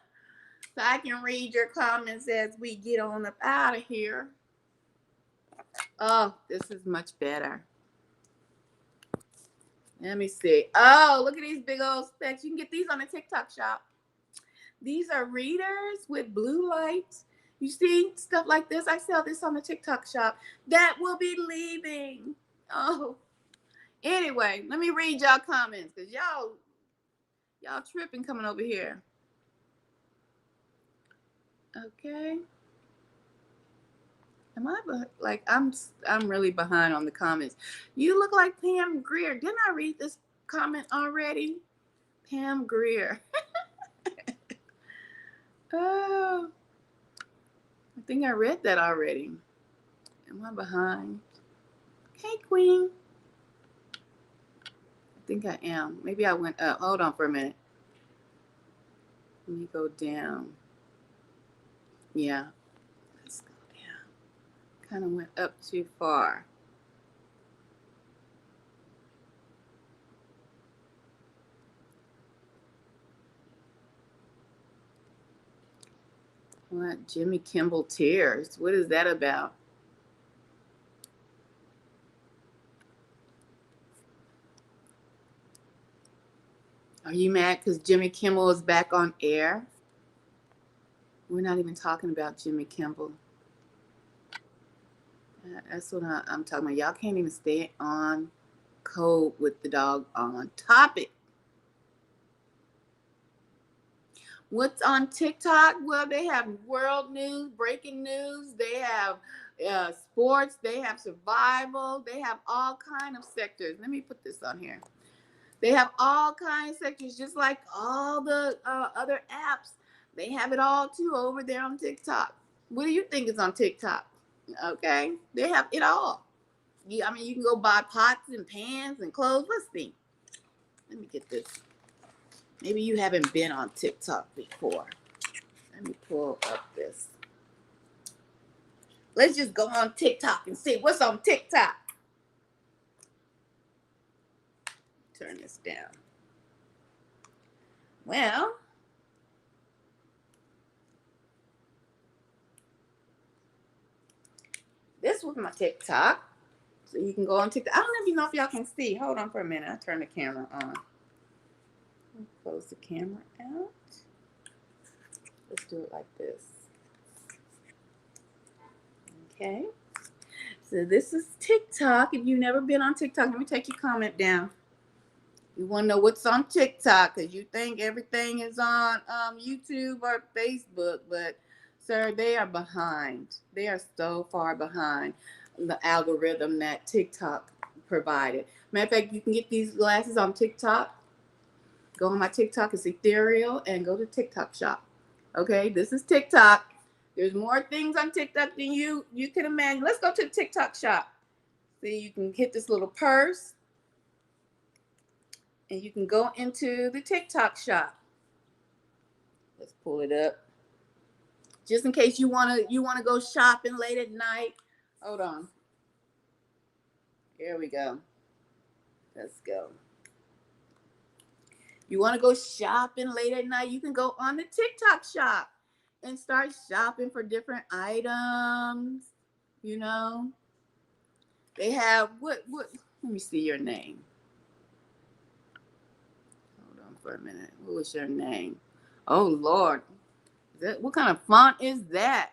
I can read your comments as we get on up out of here. Oh, this is much better. Let me see. Oh, look at these big old specs. You can get these on the TikTok shop. These are readers with blue lights. You see stuff like this? I sell this on the TikTok shop. That will be leaving. Oh. Anyway, let me read y'all comments because y'all tripping coming over here. Okay. Am I like I'm really behind on the comments. You look like Pam Grier. Didn't I read this comment already? Pam Grier. Oh, I think I read that already. Am I behind? Hey, Queen. I think I am. Maybe I went up. Hold on for a minute. Let me go down. Yeah. Let's go down. Kind of went up too far. What? Jimmy Kimmel tears. What is that about? Are you mad because Jimmy Kimmel is back on air? We're not even talking about Jimmy Kimmel. That's what I'm talking about. Y'all can't even stay on code with the dog on topic. What's on TikTok? Well, they have world news, breaking news. They have sports. They have survival. They have all kind of sectors. Let me put this on here. They have all kinds of sections, just like all the other apps. They have it all too over there on TikTok. What do you think is on TikTok? Okay, they have it all. Yeah, I mean, you can go buy pots and pans and clothes. Let's see. Let me get this. Maybe you haven't been on TikTok before. Let me pull up this. Let's just go on TikTok and see what's on TikTok. Turn this down. Well, this was my TikTok. So you can go on TikTok. I don't know if y'all can see. Hold on for a minute. I'll turn the camera on. Close the camera out. Let's do it like this. Okay. So this is TikTok. If you've never been on TikTok, let me take your comment down. You want to know what's on TikTok because you think everything is on YouTube or Facebook, but sir, they are behind. They are so far behind the algorithm that TikTok provided. Matter of fact, you can get these glasses on TikTok. Go on my TikTok, it's ethereal, and go to TikTok shop. Okay, this is TikTok. There's more things on TikTok than you can imagine. Let's go to the TikTok shop. See, you can hit this little purse, and you can go into the TikTok shop. Let's pull it up. Just in case you wanna go shopping late at night. Hold on. Here we go. Let's go. You want to go shopping late at night, you can go on the TikTok shop and start shopping for different items. You know, they have what let me see your name. Hold on for a minute. What was your name? Oh Lord. What kind of font is that?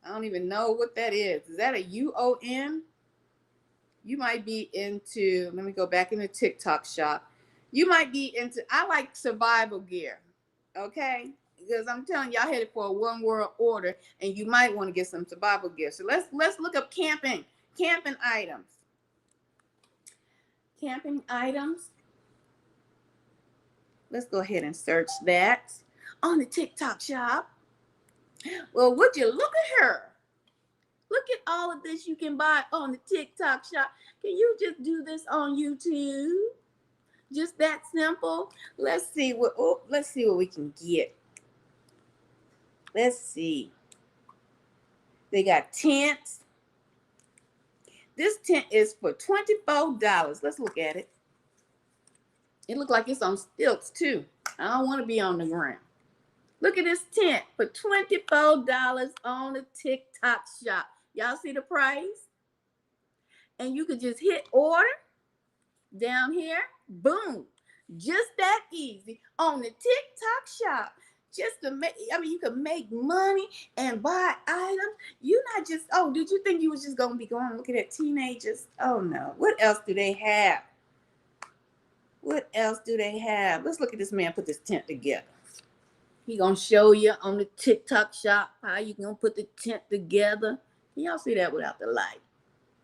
I don't even know what that is. Is that a UON? You might be into, let me go back in the TikTok shop. You might be into, I like survival gear, okay? Because I'm telling you, I headed for a one world order, and you might want to get some survival gear. So let's look up camping items. Camping items. Let's go ahead and search that on the TikTok shop. Well, would you look at her? Look at all of this you can buy on the TikTok shop. Can you just do this on YouTube? Just that simple. Let's see what we can get. Let's see. They got tents. This tent is for $24. Let's look at it. It looks like it's on stilts too. I don't want to be on the ground. Look at this tent for $24 on the TikTok shop. Y'all see the price? And you could just hit order down here. Boom. Just that easy on the TikTok shop. Just to make, I mean, you can make money and buy items. You're not just, oh, did you think you was just going to be going looking at teenagers? Oh, no. What else do they have? What else do they have? Let's look at this man put this tent together. He going to show you on the TikTok shop how you going to put the tent together. Can y'all see that without the light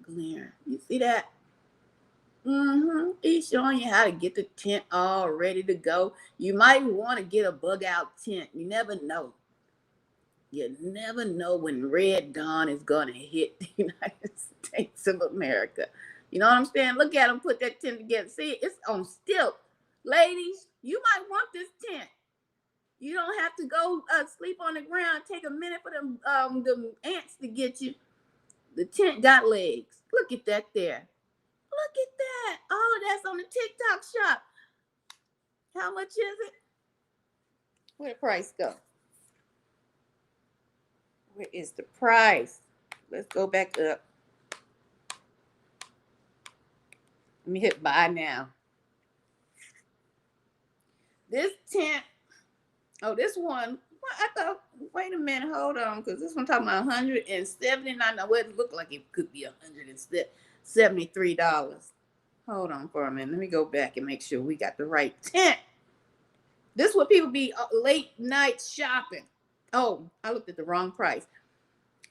glare? You see that? He's showing you how to get the tent all ready to go. You might want to get a bug out tent. You never know. You never know when Red Dawn is going to hit the United States of America. You know what I'm saying? Look at him put that tent together. See, it's on stilts. Ladies, you might want this tent. You don't have to go sleep on the ground. Take a minute for them ants to get you. The tent got legs. Look at that there. Look at that. All of that's on the TikTok shop. How much is it? Where the price go? Where is the price? Let's go back up. Let me hit buy now. This tent, oh, this one, I thought, wait a minute, hold on, because this one talking about $179. Well, it looked like it could be $173. Hold on for a minute. Let me go back and make sure we got the right tent. This is what people be late night shopping. Oh, I looked at the wrong price.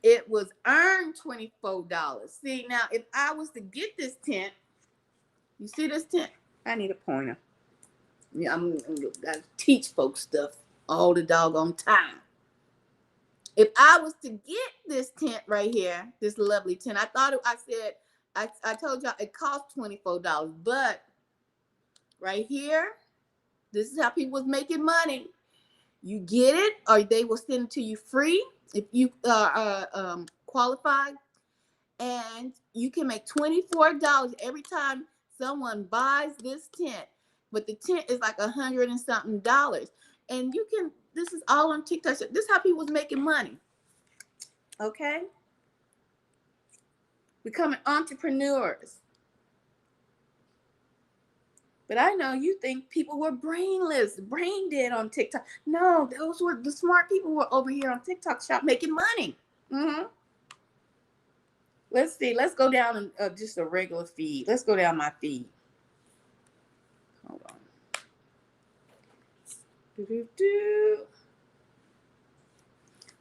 It was earned $24. See, now, if I was to get this tent, you see this tent? I need a pointer. Yeah, I teach folks stuff all the doggone time. If I was to get this tent right here, this lovely tent, I told y'all it cost $24, but right here, this is how people was making money. You get it, or they will send it to you free if you are qualified, and you can make $24 every time someone buys this tent. But the tent is like $100 and something, and you can. This is all on TikTok. This is how people was making money. Okay, becoming entrepreneurs. But I know you think people were brainless, brain dead on TikTok. No, those were the smart people who were over here on TikTok shop making money. Mm-hmm. Let's see. Let's go down just a regular feed. Let's go down my feed. Hold on.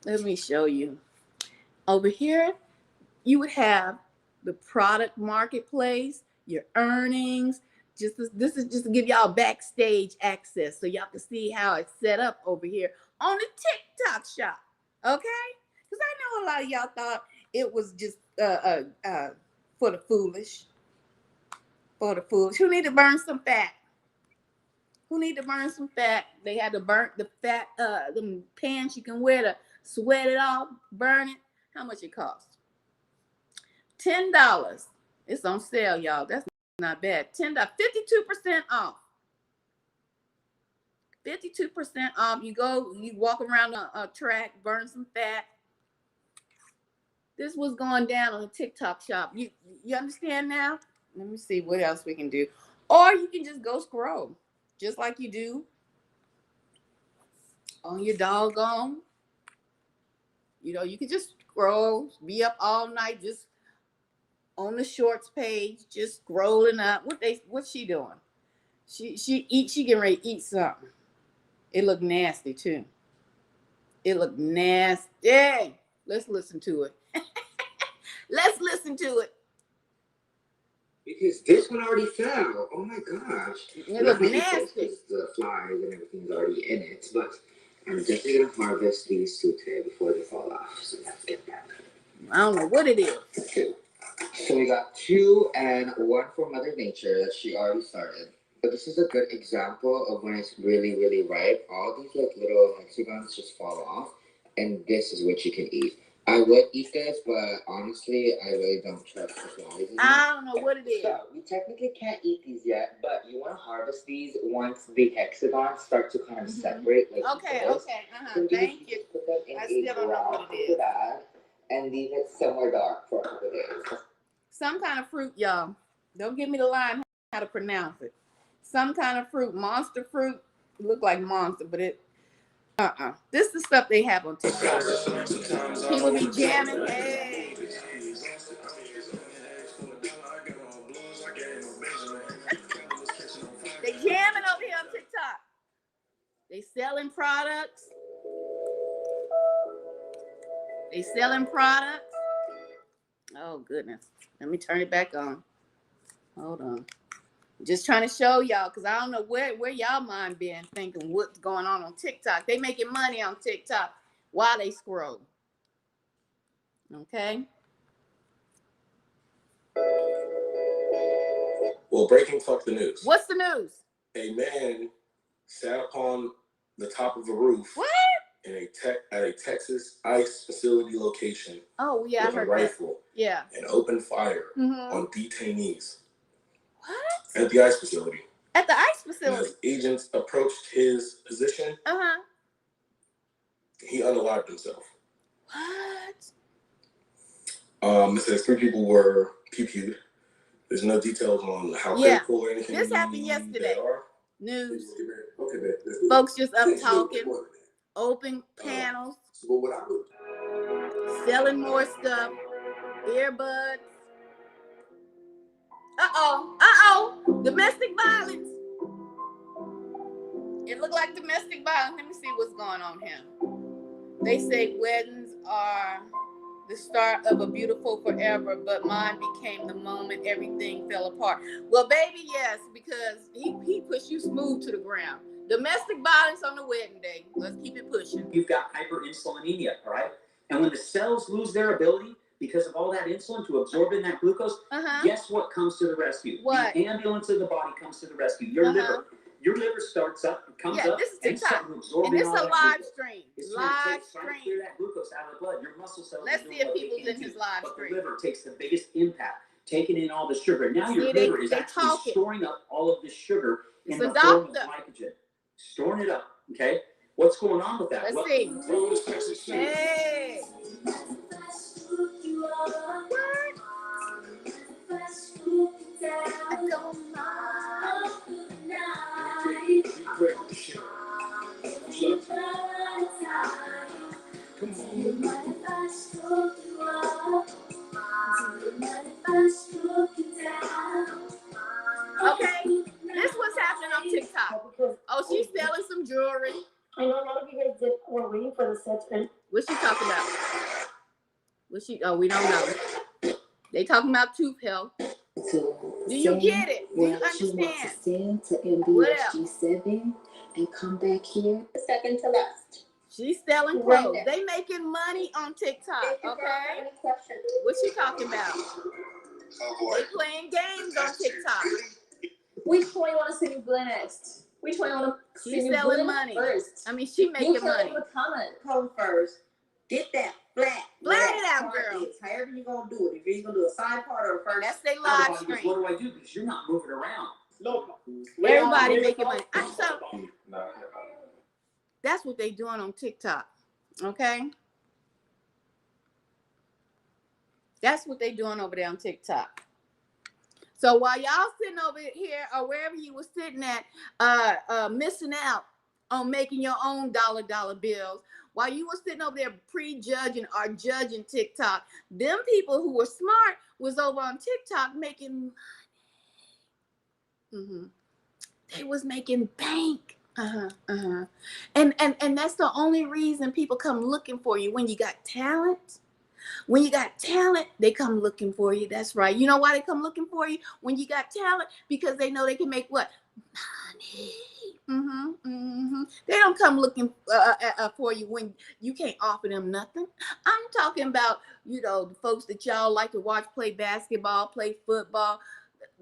Let me show you. Over here, you would have the product marketplace, your earnings. This is just to give y'all backstage access so y'all can see how it's set up over here on the TikTok shop. Okay? Because I know a lot of y'all thought it was just for the foolish. For the foolish. Who need to burn some fat? Who need to burn some fat? They had to burn the fat, them pants you can wear to sweat it off, burn it. How much it costs? $10. It's on sale, y'all. That's not bad. $10, 52% off. 52% off. You walk around a track, burn some fat. This was going down on the TikTok shop. You understand now? Let me see what else we can do. Or you can just go scroll, just like you do on your doggone. You can just scroll, be up all night, just on the shorts page, just scrolling up. What's she doing? She getting ready to eat something. It looked nasty too. It looked nasty. Let's listen to it. Let's listen to it. Because this one already fell. Oh my gosh. It looked nasty. The flies and everything's already in it. But I'm definitely going to harvest these two today before they fall off. So let's get that. I don't know what it is. Two. So we got two and one for Mother Nature that she already started. But this is a good example of when it's really, really ripe. All these like little hexagons just fall off. And this is what you can eat. I would eat this, but honestly, I really don't trust the flies. I don't know what it is. So we technically can't eat these yet, but you want to harvest these once the hexagons start to kind of separate. Like Okay. So Thank you. Put them in I still don't know what it is. And leave it somewhere dark for a couple of days. Some kind of fruit, y'all. Don't give me the line how to pronounce it. Some kind of fruit, monster fruit. It look like monster, but it. This is the stuff they have on TikTok. People be jamming. Hey. They jamming over here on TikTok. They selling products. Oh goodness. Let me turn it back on. Hold on. Just trying to show y'all, because I don't know where y'all mind been thinking what's going on TikTok. They making money on TikTok while they scroll. Okay. Well, breaking fuck the news. What's the news? A man sat upon the top of a roof. What? At a Texas ICE facility location. Oh yeah, with I heard a rifle. That. Yeah. And opened fire on detainees. What? At the ICE facility. At the ICE facility. As agents approached his position, he unalived himself. What? It says 3 people were PQ'd. There's no details on how critical or anything. This happened yesterday. News. Okay, folks just up talking. Open panels. So what I would selling more stuff. Earbuds. Domestic violence. It looked like domestic violence. Let me see what's going on here. They say weddings are the start of a beautiful forever, but mine became the moment everything fell apart. Well, baby, yes, because he pushed you smooth to the ground. Domestic violence on the wedding day. Let's keep it pushing. You've got hyperinsulinemia, all right? And when the cells lose their ability because of all that insulin to absorb in that glucose, guess what comes to the rescue? What? The ambulance of the body comes to the rescue. Your liver. Your liver starts up, comes up, this is and TikTok. absorbing And this all is a that live glucose. stream. It's Live trying to stream. clear that glucose out of the blood. Your muscle cells. Let's see if people's in his live but stream. the liver takes the biggest impact, taking in all the sugar. Now See, your liver is they actually talking. storing up all of the sugar It's in a the form of doctor. glycogen. Storing it up, okay? What's going on with that? Let's see. Hey! Okay, this what's happening on TikTok. Oh, she's selling some jewelry. I know a lot of you guys were waiting for the sets, and What's she talking about? Oh, we don't know. They talking about tooth health. Do you get it? Do you understand? To MBSG7 and come back here. Second to last. She's selling clothes. They making money on TikTok. Okay. What's she talking about? They playing games on TikTok. Which one you want to see me play next? Which one you want to see She's me selling money first? I mean, she making You money. can comment first. Get that flat it out, part girl. is. However you gonna do it. If you're gonna do a side part or a first. That's their live Everybody goes, stream. what do I do? Because you're not moving around. Everybody making money. That's what they doing on TikTok. Okay. That's what they doing over there on TikTok. So while y'all sitting over here or wherever you were sitting at, missing out on making your own dollar bills, while you were sitting over there prejudging or judging TikTok, them people who were smart was over on TikTok making money. They was making bank. And that's the only reason people come looking for you. When you got talent, they come looking for you. That's right. You know why they come looking for you when you got talent? Because they know they can make what? Money. They don't come looking for you when you can't offer them nothing. I'm talking about, the folks that y'all like to watch play basketball, play football.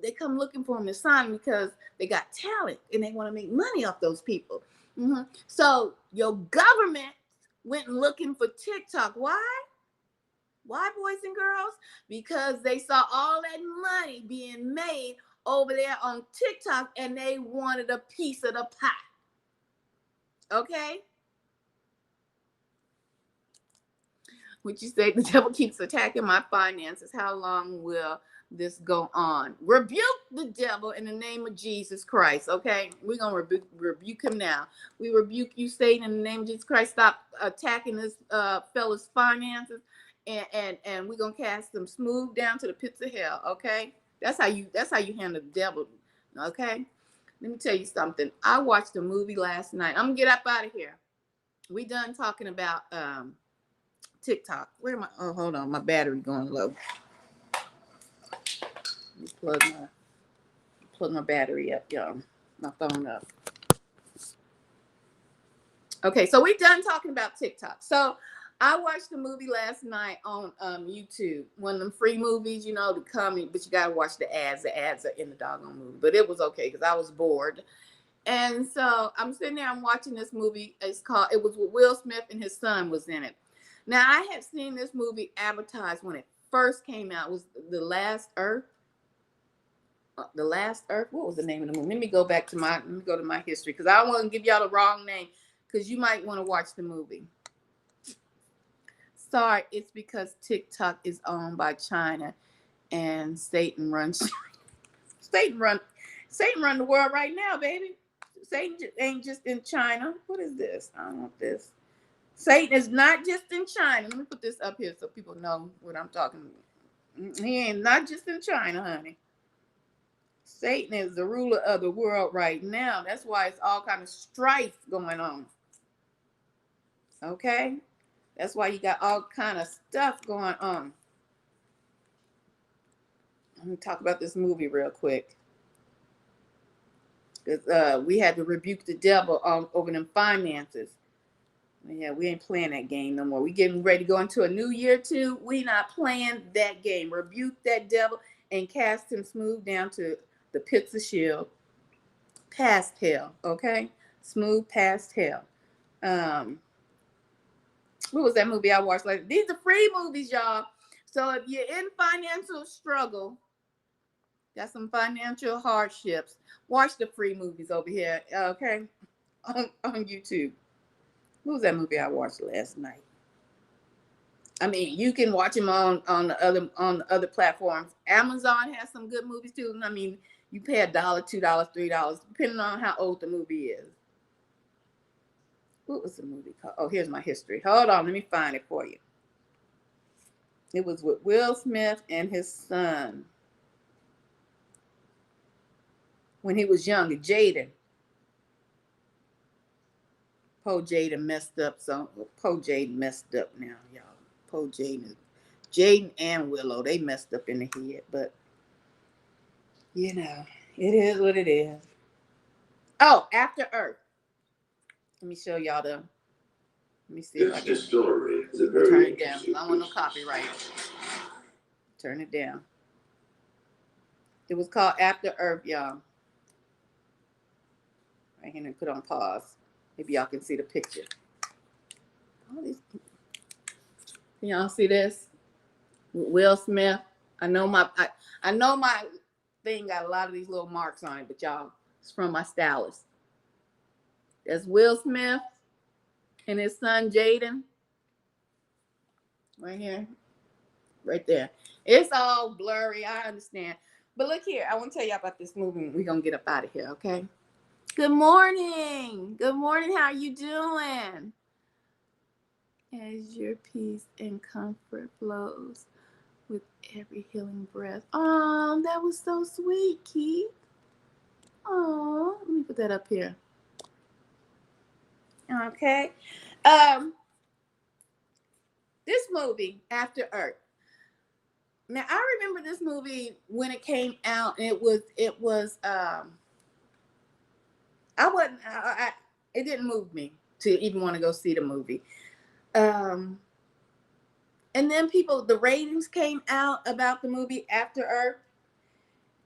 They come looking for them to sign because they got talent and they want to make money off those people. So your government went looking for TikTok. Why? Why, boys and girls? Because they saw all that money being made over there on TikTok and they wanted a piece of the pie. Okay? Would you say the devil keeps attacking my finances? How long will this go on? Rebuke the devil in the name of Jesus Christ. Okay? We're going to rebuke him now. We rebuke you, Satan, in the name of Jesus Christ. Stop attacking this fella's finances. And we're gonna cast them smooth down to the pits of hell. Okay, that's how you handle the devil. Okay, let me tell you something. I watched a movie last night. I'm gonna get up out of here. We done talking about TikTok. Where am I? Oh, hold on, my battery going low. Let me plug my battery up, y'all. My phone up. Okay, so we done talking about TikTok. So I watched the movie last night on YouTube. One of them free movies, to come, but you gotta watch the ads. The ads are in the doggone movie. But it was okay because I was bored. And so I'm sitting there, I'm watching this movie. It was with Will Smith and his son was in it. Now I had seen this movie advertised when it first came out. It was The Last Earth. The Last Earth. What was the name of the movie? Let me go to my history because I don't want to give y'all the wrong name because you might want to watch the movie. Sorry, it's because TikTok is owned by China and Satan runs Satan run the world right now, baby. Satan ain't just in China. What is this? I don't want this. Satan is not just in China. Let me put this up here so people know what I'm talking about. He ain't not just in China, honey. Satan is the ruler of the world right now. That's why it's all kind of strife going on. Okay? That's why you got all kind of stuff going on. Let me talk about this movie real quick. Because we had to rebuke the devil over them finances. Yeah, we ain't playing that game no more. We getting ready to go into a new year too. We not playing that game. Rebuke that devil and cast him smooth down to the pits of hell, past hell. Okay, smooth past hell. What was that movie I watched? Like, these are free movies, y'all. So if you're in financial struggle, got some financial hardships, watch the free movies over here. Okay, on YouTube. What was that movie I watched last night? I mean, you can watch them on the other platforms. Amazon has some good movies too. I mean, you pay $1, $2, $3, depending on how old the movie is. What was the movie called? Oh, here's my history. Hold on, let me find it for you. It was with Will Smith and his son when he was younger, Jaden. Poor Jaden messed up. So poor Jaden messed up now, y'all. Poor Jaden and Willow, they messed up in the head, but you know, it is what it is. Oh, After Earth. Let me show y'all the. Let me see if I can distillery is a very turn it down. I don't want no copyright. Turn it down. It was called After Earth, y'all. Right here, and put on pause. Maybe y'all can see the picture. All these. Can y'all see this? Will Smith. I know my thing got a lot of these little marks on it, but y'all, it's from my stylist. That's Will Smith and his son Jaden. Right here. Right there. It's all blurry. I understand. But look here. I want to tell you about this movie. We're going to get up out of here, okay? Good morning. Good morning. How you doing? As your peace and comfort flows with every healing breath. Oh, that was so sweet, Keith. Oh, let me put that up here. Okay. This movie, After Earth. Now I remember this movie when it came out, and it was it didn't move me to even want to go see the movie. And then the ratings came out about the movie After Earth,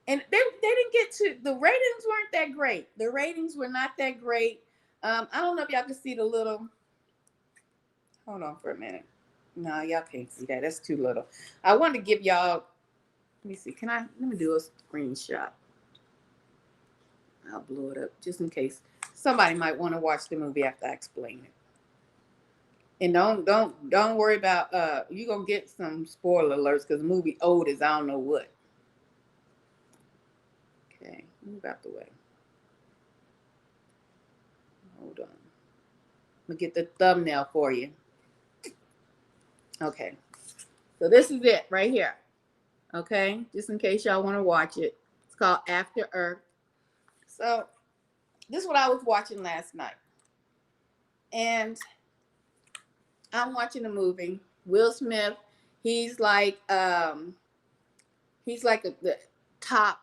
and they didn't get to, the ratings weren't that great. The ratings were not that great. I don't know if y'all can see the little, hold on for a minute. No, y'all can't see that. That's too little. I wanted to give y'all, let me see. Let me do a screenshot. I'll blow it up just in case somebody might want to watch the movie after I explain it. And don't worry about you're gonna get some spoiler alerts because the movie old as I don't know what. Okay, move out the way. Hold on. I'm gonna get the thumbnail for you. Okay. So this is it right here. Okay, just in case y'all want to watch it. It's called After Earth. So this is what I was watching last night. And I'm watching a movie. Will Smith, he's like the top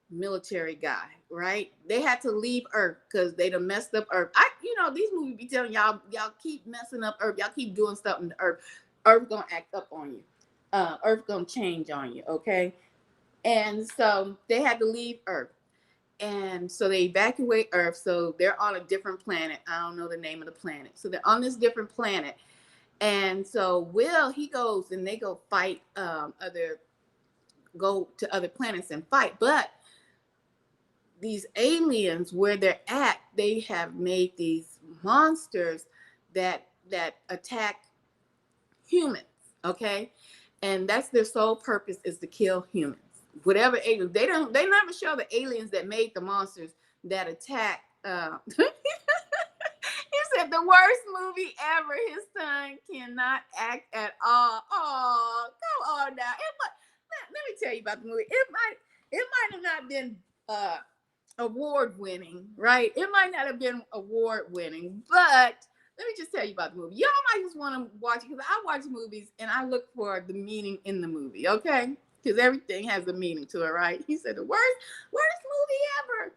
military guy, right? They had to leave Earth because they done messed up Earth. These movies be telling y'all keep messing up Earth. Y'all keep doing stuff in the Earth. Earth gonna act up on you. Earth gonna change on you, okay? And so they had to leave Earth. And so they evacuate Earth. So they're on a different planet. I don't know the name of the planet. So they're on this different planet. And so Will, he goes and they go fight go to other planets and fight. But these aliens, where they're at, they have made these monsters that attack humans, okay? And that's their sole purpose, is to kill humans. Whatever aliens, they never show the aliens that made the monsters that attack. He said the worst movie ever. His son cannot act at all. Oh, come on now. Let me tell you about the movie. It might have not been award winning, right? It might not have been award winning, but let me just tell you about the movie. Y'all might just want to watch it because I watch movies and I look for the meaning in the movie, okay? Because everything has a meaning to it, right? He said the worst movie ever.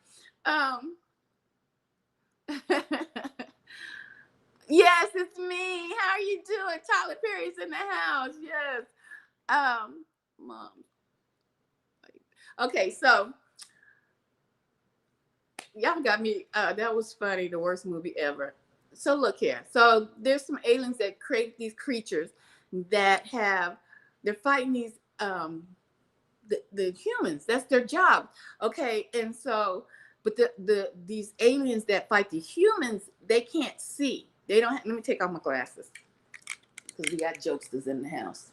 Yes, it's me. How are you doing? Tyler Perry's in the house. Yes. Mom. Okay, so y'all got me. That was funny. The worst movie ever. So look here. So there's some aliens that create these creatures that they're fighting these the humans. That's their job. Okay, and so but these aliens that fight the humans, they can't see. They don't. Let me take off my glasses because we got jokesters in the house.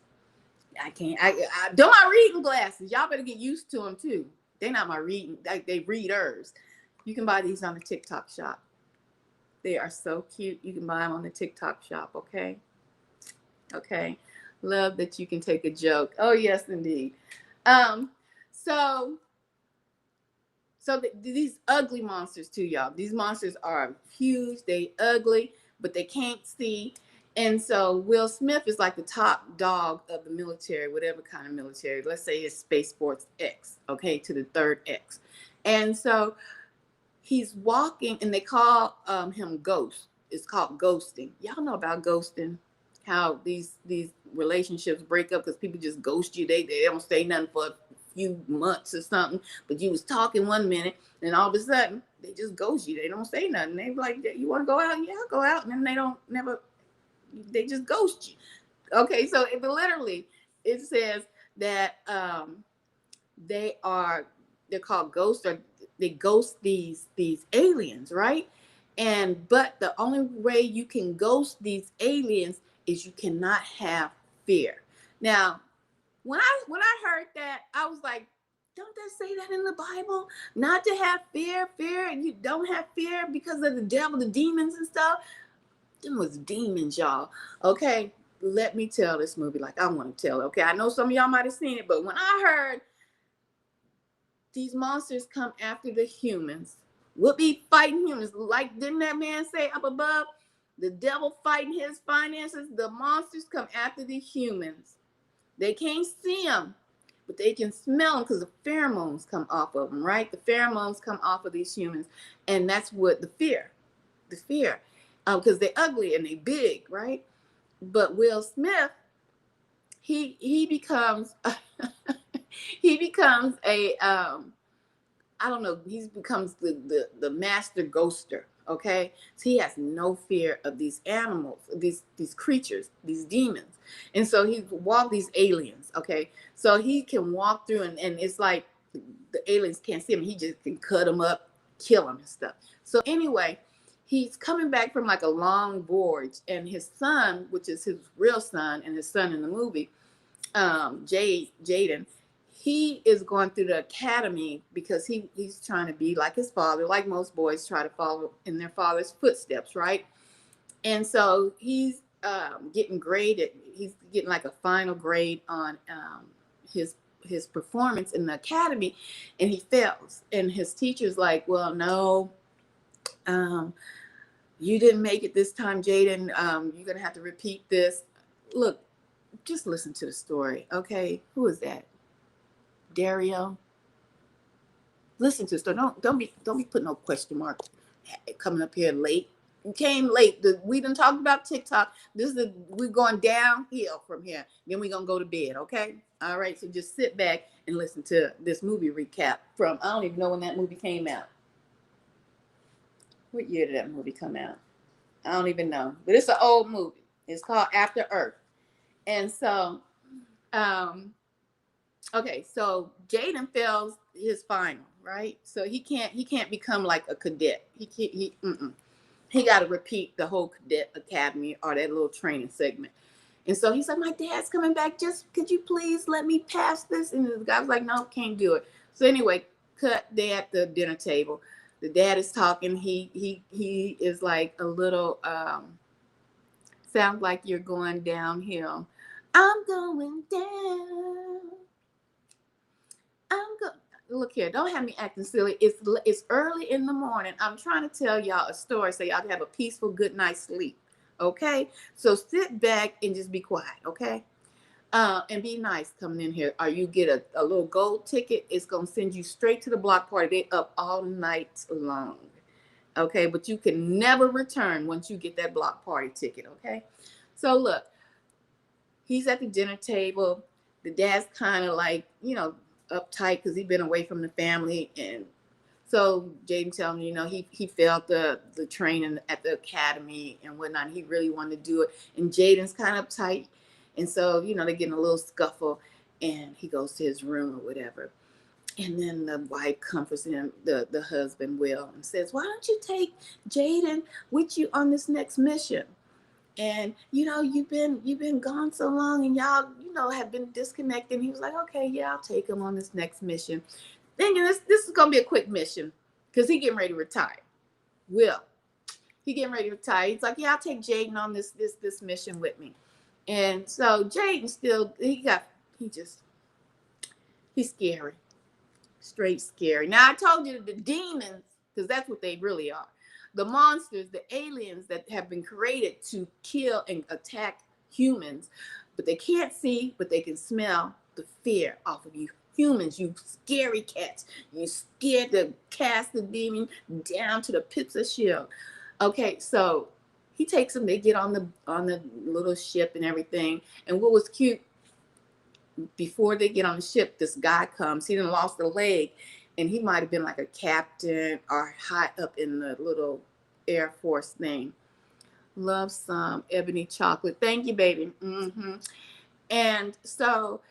I can't. I don't my reading glasses. Y'all better get used to them too. They're not my reading. They readers. You can buy these on the TikTok shop. They are so cute. You can buy them on the TikTok shop. Okay. Okay. Love that you can take a joke. Oh yes, indeed. So these ugly monsters too, y'all. These monsters are huge. They ugly, but they can't see. And so Will Smith is like the top dog of the military, whatever kind of military. Let's say it's Space Force X, okay, to the third X. And so he's walking, and they call him Ghost. It's called ghosting. Y'all know about ghosting, how these relationships break up because people just ghost you. They don't say nothing for a few months or something, but you was talking one minute, and all of a sudden they just ghost you. They don't say nothing. They like, you want to go out? Yeah, go out. And then they just ghost you. Okay, so literally it says that they're called ghosts, or they ghost these aliens, right? But the only way you can ghost these aliens is you cannot have fear. Now, when I heard that, I was like, don't that say that in the Bible? Not to have fear, and you don't have fear because of the devil, the demons and stuff. Them was demons, y'all. Okay, let me tell this movie like I want to tell it. Okay, I know some of y'all might have seen it, but when I heard these monsters come after the humans, we'll be fighting humans. Like, didn't that man say up above? The devil fighting his finances. The monsters come after the humans. They can't see them, but they can smell them because the pheromones come off of them, right? The pheromones come off of these humans. And that's what the fear, because they're ugly and they big, right? But Will Smith, he becomes he becomes a I don't know, he becomes the master ghoster. Okay, so he has no fear of these animals, these creatures, these demons. And so he walk these aliens. Okay, so he can walk through, and it's like the aliens can't see him. He just can cut them up, kill them and stuff. So anyway, he's coming back from like a long voyage, and his son, which is his real son and his son in the movie, Jaden, he is going through the academy because he's trying to be like his father, like most boys try to follow in their father's footsteps, right? And so he's getting graded. He's getting like a final grade on his performance in the academy, and he fails. And his teacher's like, well, no, you didn't make it this time, Jaden. You're going to have to repeat this. Look, just listen to the story, okay? Who is that? Dario? Listen to the story. Don't be putting no question marks coming up here late. You came late. We done talked about TikTok. We're going downhill from here. Then we're gonna go to bed, okay? All right, so just sit back and listen to this movie recap from, I don't even know when that movie came out. What year did that movie come out? I don't even know. But it's an old movie. It's called After Earth. And so, okay, so Jaden fails his final, right? So he can't become like a cadet. He got to repeat the whole cadet academy or that little training segment. And so he's like, my dad's coming back. Just could you please let me pass this? And the guy was like, no, can't do it. So anyway, they at the dinner table. The dad is talking. He is like a little sounds like you're going downhill. I'm going down. Look here, don't have me acting silly. It's early in the morning. I'm trying to tell y'all a story so y'all can have a peaceful good night's sleep. Okay, so sit back and just be quiet. Okay, and be nice coming in here. Or you get a little gold ticket. It's gonna send you straight to the block party. They up all night long. Okay, but you can never return once you get that block party ticket. Okay, so look, he's at the dinner table. The dad's kind of like, uptight because he's been away from the family. And so Jaden telling me, he failed the training at the academy and whatnot. He really wanted to do it. And Jaden's kind of uptight. And so, they're getting a little scuffle, and he goes to his room or whatever. And then the wife comforts him, the husband will, and says, why don't you take Jaden with you on this next mission? And you've been gone so long, and y'all have been disconnected. He was like, okay, yeah, I'll take him on this next mission, thinking this is gonna be a quick mission because he getting ready to retire. He getting ready to retire. He's like, yeah, I'll take Jaden on this mission with me. And so Jaden still he's scary, straight scary. Now I told you the demons, because that's what they really are. The monsters, the aliens that have been created to kill and attack humans, but they can't see, but they can smell the fear off of you humans, you scary cats. You scared to cast the demon down to the pits of shell. Okay, so he takes them, they get on the little ship and everything. And what was cute, before they get on the ship, this guy comes. He done lost a leg, and he might have been like a captain or high up in the little Air Force thing. Love some ebony chocolate. Thank you, baby. And so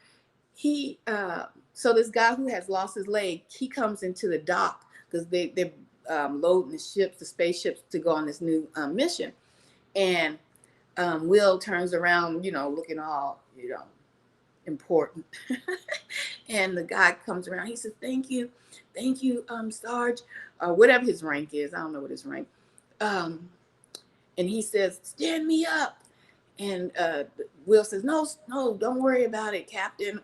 so this guy who has lost his leg, he comes into the dock because they're loading the spaceships to go on this new mission. And Will turns around, looking all, important. And the guy comes around. He says, thank you, Sarge, or whatever his rank is. I don't know what his rank. And he says, stand me up. And Will says, no, don't worry about it, Captain.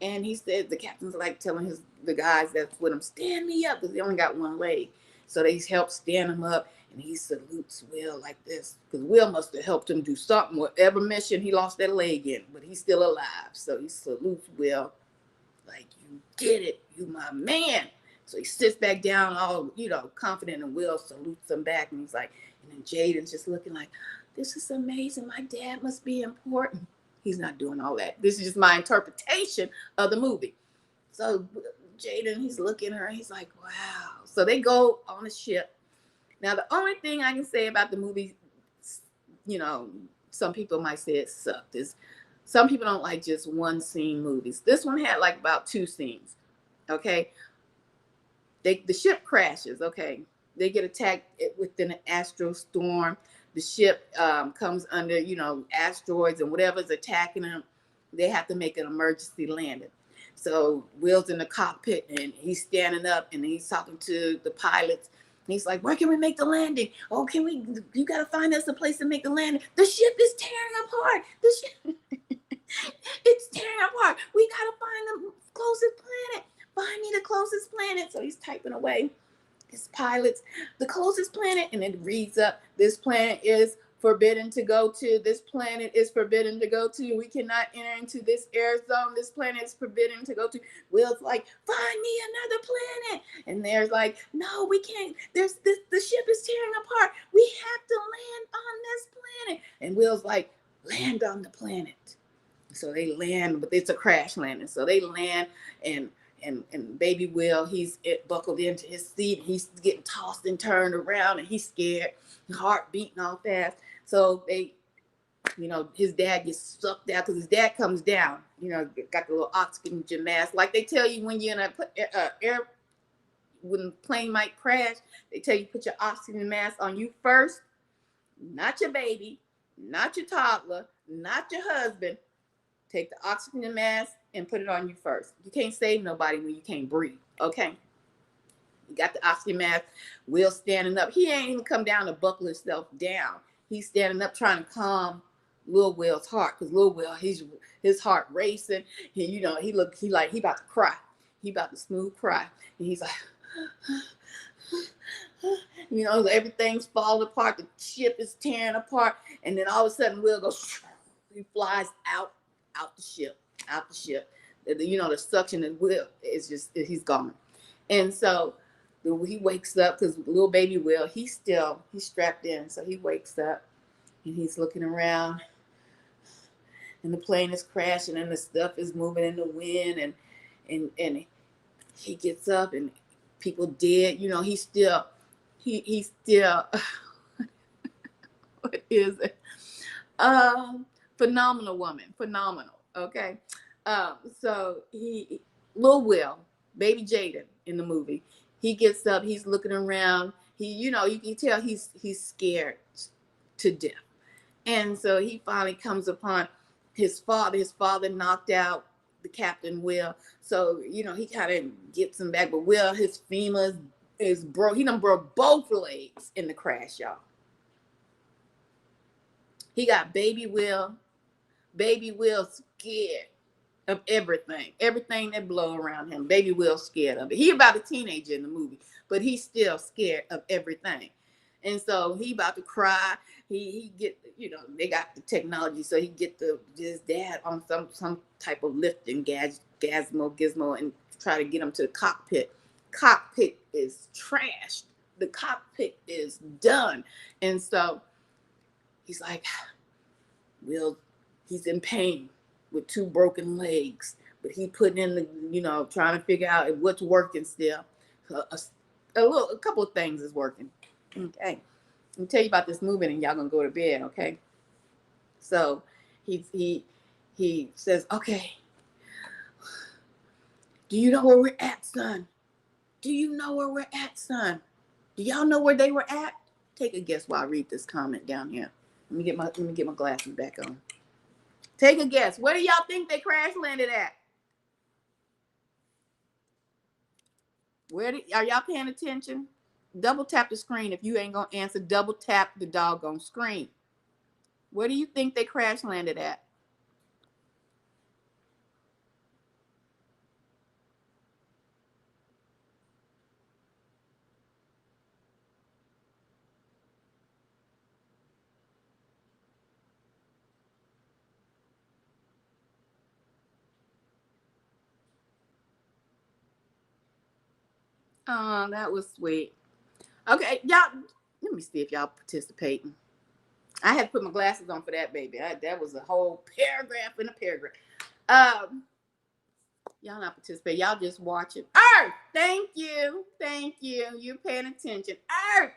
And he said, the captain's like telling the guys that's with him, stand me up, because he only got one leg. So they help stand him up, and he salutes Will like this, because Will must have helped him do something, whatever mission he lost that leg in, but he's still alive. So he salutes Will like, you did it, you my man. So he sits back down all, confident, and Will salutes him back, and he's like, and then Jaden's just looking like, this is amazing, my dad must be important. He's not doing all that. This is just my interpretation of the movie. So Jaden, he's looking at her, he's like, wow. So they go on a ship. Now, the only thing I can say about the movie, some people might say it sucked, is some people don't like just one scene movies. This one had like about 2 scenes. Okay. The ship crashes. Okay. They get attacked within an astral storm. The ship comes under, asteroids and whatever's attacking them. They have to make an emergency landing. So Will's in the cockpit, and he's standing up, and he's talking to the pilots. And he's like, where can we make the landing? Oh, you got to find us a place to make the landing. The ship is tearing apart. It's tearing apart. We got to find the closest planet. Find me the closest planet. So he's typing away. His pilots, the closest planet, and it reads up, this planet is forbidden to go to. This planet is forbidden to go to. We cannot enter into this air zone. This planet is forbidden to go to. Will's like, find me another planet. And they're like, no, we can't. The ship is tearing apart. We have to land on this planet. And Will's like, land on the planet. So they land, but it's a crash landing. So they land, and baby Will, he's buckled into his seat. He's getting tossed and turned around, and he's scared, heart beating all fast. So they, his dad gets sucked out, because his dad comes down, got the little oxygen mask. Like they tell you when you're in when the plane might crash, they tell you put your oxygen mask on you first, not your baby, not your toddler, not your husband. Take the oxygen mask and put it on you first. You can't save nobody when you can't breathe, okay? You got the oxygen mask. Will standing up. He ain't even come down to buckle himself down. He's standing up trying to calm Lil Will's heart, because Lil Will, his heart racing. And, he like he about to cry. He about to smooth cry. And he's like, You know, everything's falling apart. The ship is tearing apart. And then all of a sudden, Will goes, he flies out the ship, out the ship. You know, the suction and Will is just, he's gone. And so he wakes up because little baby Will, he's strapped in. So he wakes up and he's looking around and the plane is crashing and the stuff is moving in the wind. And he gets up and people dead. You know, he's still, what is it? Phenomenal woman, phenomenal. Okay. So Lil Will, baby Jaden in the movie, he gets up, he's looking around. You know, you can tell he's scared to death. And so he finally comes upon his father. His father knocked out the Captain Will. So, you know, he kind of gets him back. But Will, his femur is broke. He done broke both legs in the crash, y'all. He got baby Will scared of everything that blow around him. Baby Will scared of it. He about a teenager in the movie, but he's still scared of everything. And so he about to cry. He get, you know, they got the technology, so he get his dad on some type of lifting gizmo and try to get him to the cockpit. Cockpit is trashed. The cockpit is done. And so he's like, Will, he's in pain with 2 broken legs, but he putting in the, you know, trying to figure out what's working still. A couple of things is working. Okay, let me tell you about this movie, and y'all gonna go to bed. Okay, so he says, okay, do you know where we're at, son? Do you know where we're at, son? Do y'all know where they were at? Take a guess while I read this comment down here. Let me get my glasses back on. Take a guess. Where do y'all think they crash landed at? Are y'all paying attention? Double tap the screen. If you ain't gonna answer, double tap the doggone screen. Where do you think they crash landed at? Oh, that was sweet. Okay, y'all, let me see if y'all participating. I had to put my glasses on for that, baby. That was a whole paragraph in a paragraph. Y'all not participating. Y'all just watching. Earth, thank you. Thank you. You're paying attention. Earth.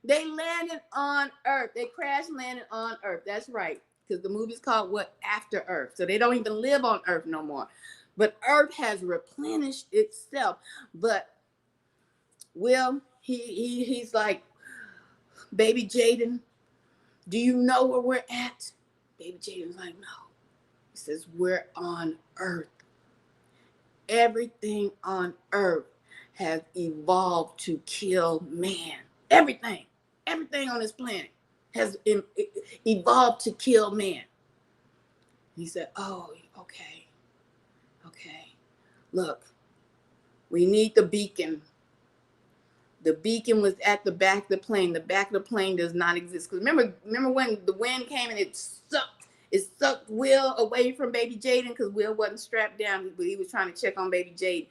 They landed on Earth. They crash landed on Earth. That's right. Because the movie's called what? After Earth. So they don't even live on Earth no more. But Earth has replenished itself. But Will, he's like, baby Jaden, do you know where we're at? Baby Jaden's like, no. He says, we're on Earth. Everything on Earth has evolved to kill man. Everything on this planet has evolved to kill man. He said, oh, okay. Look, we need the beacon. The beacon was at the back of the plane. The back of the plane does not exist. Because remember when the wind came and it sucked Will away from baby Jaden because Will wasn't strapped down, but he was trying to check on baby Jaden.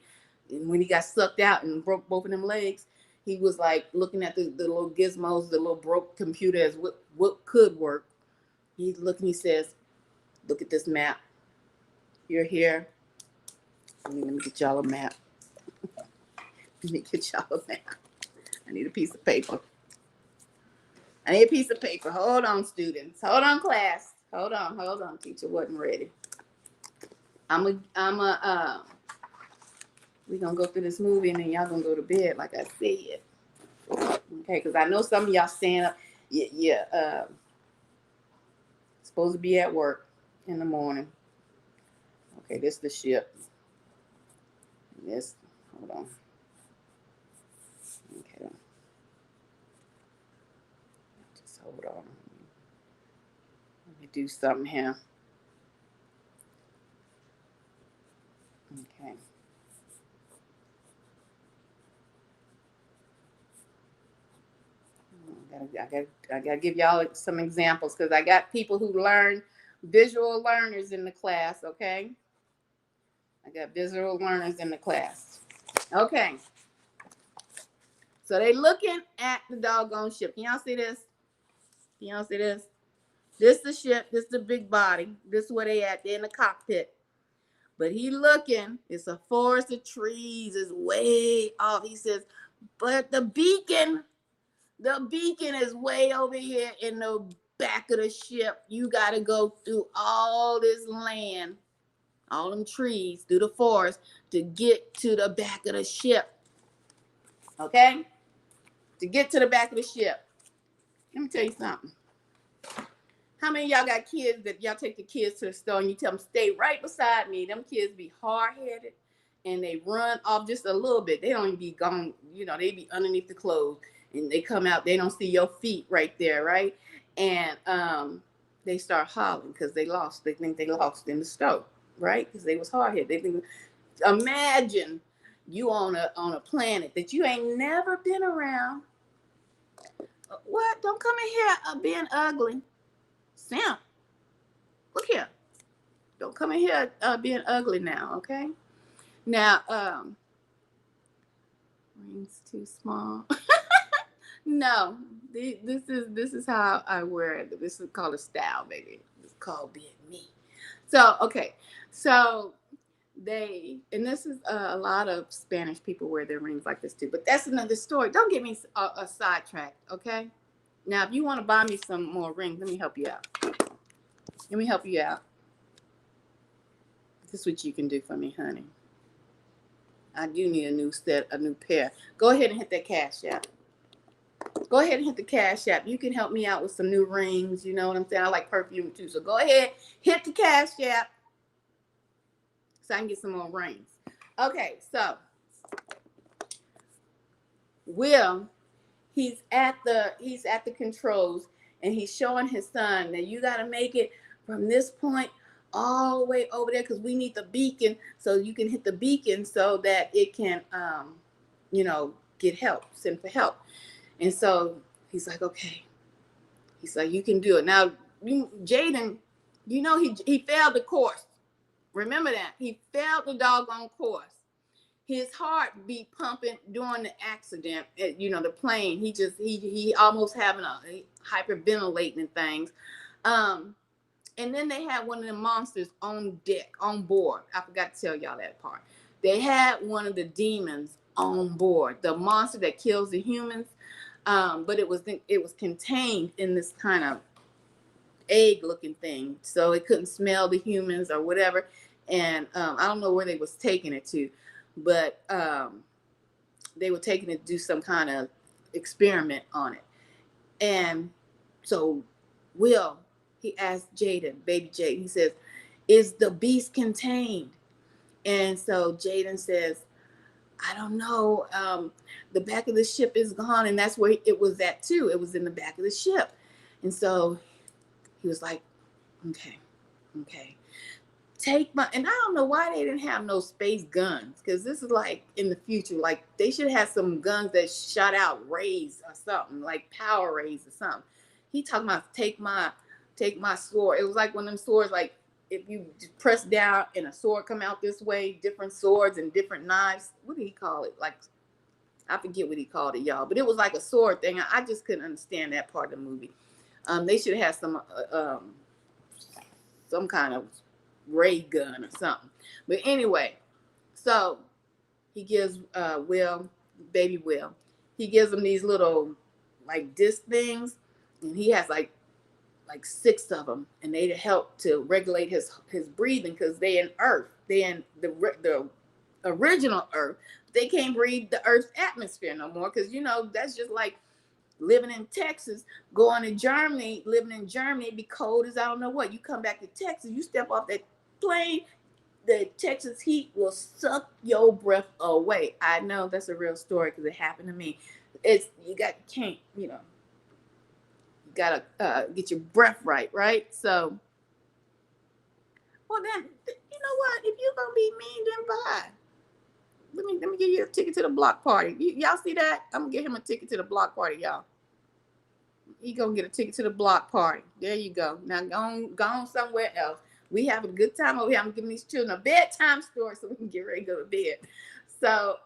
And when he got sucked out and broke both of them legs, he was like looking at the little gizmos, the little broke computer as what could work. He's looking, he says, look at this map. You're here. Let me get y'all a map. Let me get y'all a map. I need a piece of paper. Hold on, students. Hold on, class. Hold on. Teacher wasn't ready. We're gonna go through this movie and then y'all gonna go to bed, like I said. Okay, because I know some of y'all staying up. Supposed to be at work in the morning. Okay, this is the ship. Hold on. Okay. Just hold on. Let me do something here. Okay. I gotta give y'all some examples because I got people who learn, visual learners in the class, okay? I got visual learners in the class. Okay. So they looking at the doggone ship. Can y'all see this? Can y'all see this? This the ship. This the big body. This is where they at. They're in the cockpit. But he looking. It's a forest of trees. It's way off. He says, but the beacon is way over here in the back of the ship. You got to go through all this land, all them trees, through the forest to get to the back of the ship. Okay? To get to the back of the ship. Let me tell you something. How many of y'all got kids that y'all take the kids to the store and you tell them, stay right beside me? Them kids be hard-headed and they run off just a little bit. They don't even be gone, they be underneath the clothes and they come out, they don't see your feet right there, right? And they start hollering because they lost. They think they lost in the store, right? Because they was hard-headed. They think, imagine you on a planet that you ain't never been around. What? Don't come in here being ugly. Sam, look here. Don't come in here being ugly now, okay? Now, rings too small. No, this is how I wear it. This is called a style, baby. It's called being me. So, okay. So and this is a lot of Spanish people wear their rings like this too, but that's another story. Don't get me a sidetracked, okay? Now, if you want to buy me some more rings, let me help you out. Let me help you out. This is what you can do for me, honey. I do need a new pair. Go ahead and hit that Cash App. Go ahead and hit the Cash App. You can help me out with some new rings. You know what I'm saying? I like perfume too. So go ahead, hit the Cash App so I can get some more rings. Okay, so Will, he's at the controls and he's showing his son that you got to make it from this point all the way over there because we need the beacon, so you can hit the beacon so that it can get help, send for help. And so he's like, okay. He's like, you can do it. Now, Jaden, he failed the course. Remember that. He failed the doggone course. His heart be pumping during the accident, the plane. He almost having hyperventilating and things. And then they had one of the monsters on deck, on board. I forgot to tell y'all that part. They had one of the demons on board, the monster that kills the humans. But it was contained in this kind of egg-looking thing, so it couldn't smell the humans or whatever. And I don't know where they was taking it to, but they were taking it to do some kind of experiment on it. And so he asked Jaden, baby Jaden, he says, is the beast contained? And so Jaden says, I don't know. The back of the ship is gone. And that's where it was at too. It was in the back of the ship. And so he was like, okay. And I don't know why they didn't have no space guns. Because this is like in the future. Like they should have some guns that shot out rays or something. Like power rays or something. He talking about take my sword. It was like one of them swords, like if you press down and a sword come out this way, different swords and different knives. What did he call it? Like, I forget what he called it, y'all. But it was like a sword thing. I just couldn't understand that part of the movie. They should have some kind of ray gun or something. But anyway, so he gives baby Will, he gives him these little like disc things, and he has like 6 of them, and they help to regulate his breathing because they in Earth, they in the original Earth. They can't breathe the Earth's atmosphere no more because that's just like living in Texas, going to Germany, living in Germany, it'd be cold as I don't know what. You come back to Texas, you step off that plane, the Texas heat will suck your breath away. I know that's a real story because it happened to me. You gotta get your breath right. So, well then, you know what? If you're gonna be mean, then bye. Let me give you a ticket to the block party. Y'all see that? I'm gonna get him a ticket to the block party, y'all. he gonna get a ticket to the block party. There you go. Now go on somewhere else. We have a good time over here. I'm giving these children a bedtime story so we can get ready to go to bed. So,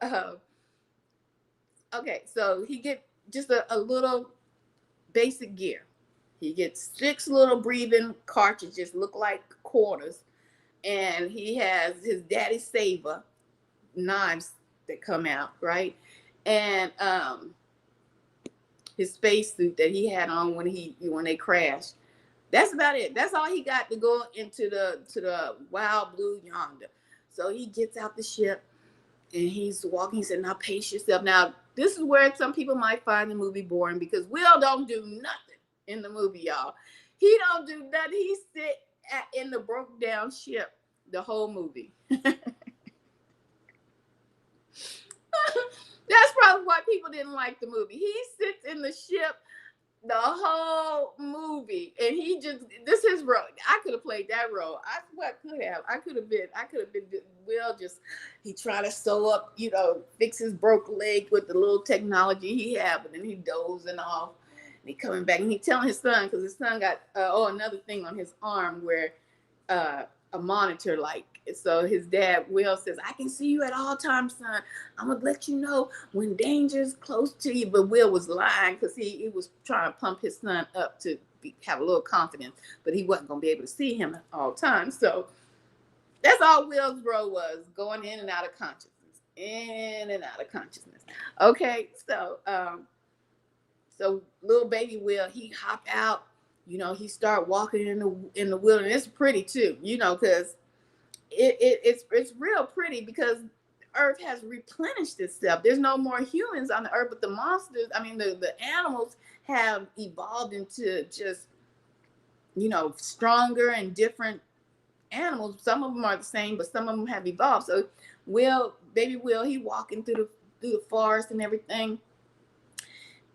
okay, so he get just a little basic gear. He gets 6 little breathing cartridges, look like quarters, and he has his daddy saber knives that come out, right? And his spacesuit that he had on when they crashed. That's about it. That's all he got to go into the wild blue yonder. So he gets out the ship and he's walking. He said, "Now pace yourself." Now this is where some people might find the movie boring because Will don't do nothing in the movie, y'all. He don't do nothing. He sit in the broke down ship the whole movie. That's probably why people didn't like the movie. He sits in the ship the whole movie, and this is his role. I could have played that role. I could have been Will. Just he trying to sew up, fix his broke leg with the little technology he had, but then he dozing off, and he coming back, and he telling his son, because his son got another thing on his arm where a monitor, like, so his dad Will says, "I can see you at all times, son. I'm gonna let you know when danger's close to you." But Will was lying because he was trying to pump his son up to have a little confidence, but he wasn't gonna be able to see him at all times. So that's all Will's role was, going in and out of consciousness, in and out of consciousness. Okay, so little baby Will, he hop out, he start walking in the wilderness. It's pretty too, because it's real pretty because Earth has replenished itself. There's no more humans on the Earth, but the monsters, the animals have evolved into just, stronger and different animals. Some of them are the same, but some of them have evolved. So baby Will, he walking through the forest and everything.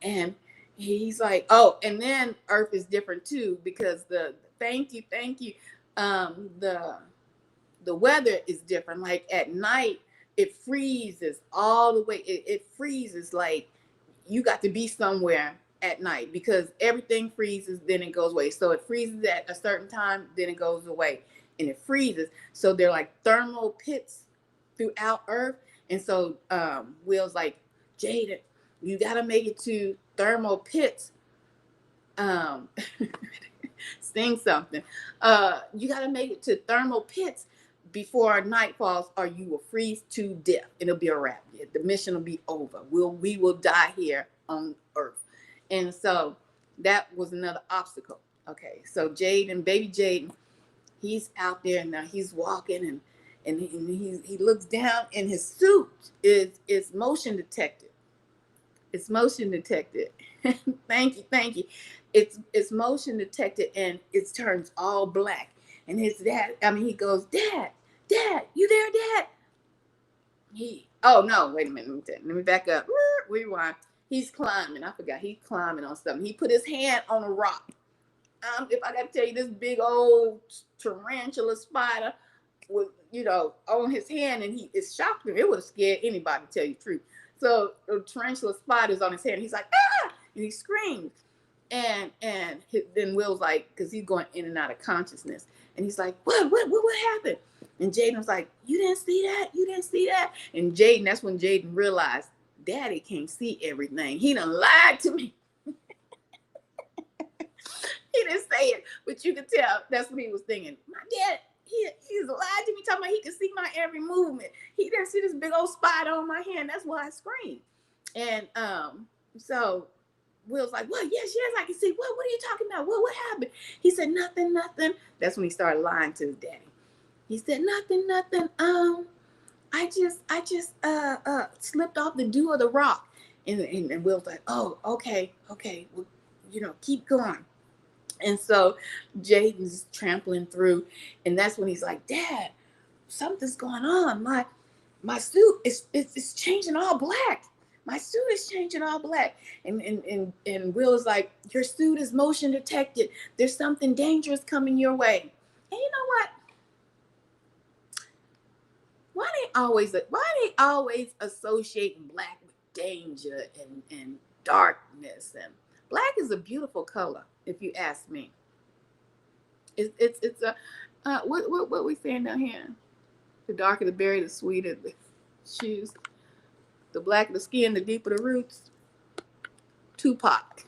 And he's like, oh, and then Earth is different too, because thank you. The weather is different. Like at night, it freezes all the way. It freezes, like you got to be somewhere at night because everything freezes, then it goes away. So it freezes at a certain time, then it goes away, and it freezes. So they're like thermal pits throughout Earth. And so Will's like, "Jaden, you got to make it to thermal pits." Sing something. You got to make it to thermal pits before night falls, or you will freeze to death. It'll be a wrap. The mission will be over. We will die here on Earth. And so that was another obstacle. Okay, so baby Jaden, he's out there now. He's walking and he looks down, and his suit is motion detected. It's motion detected. Thank you. It's motion detected, and it turns all black. And his dad, he goes, Dad, you there, Dad? Oh no, wait a minute. Let me back up. Rewind. He's climbing. I forgot. He's climbing on something. He put his hand on a rock. If I got to tell you, this big old tarantula spider was, on his hand, and it shocked him. It would have scared anybody, to tell you the truth. So the tarantula spider's on his hand. He's like, "Ah!" And he screams. And then Will's like, because he's going in and out of consciousness. And he's like, what happened? And Jaden was like, you didn't see that? And that's when Jaden realized, Daddy can't see everything. He done lied to me. He didn't say it, but you could tell that's what he was thinking. My dad, he's lied to me, talking about he could see my every movement. He didn't see this big old spider on my hand. That's why I screamed. And so Will's like, well, yes, I can see. What are you talking about? What happened? He said, nothing. That's when he started lying to his daddy. He said, nothing. I just slipped off the dew of the rock. And Will's like, oh, okay. Well, keep going. And so Jaden's trampling through, and that's when he's like, Dad, something's going on. My suit is changing all black. My suit is changing all black. And Will is like, your suit is motion detected. There's something dangerous coming your way. And you know what? Why they always associating black with danger and darkness? And Black is a beautiful color, if you ask me. It's a what we saying down here? The darker the berry, the sweeter the shoes. The blacker the skin, the deeper the roots. Tupac.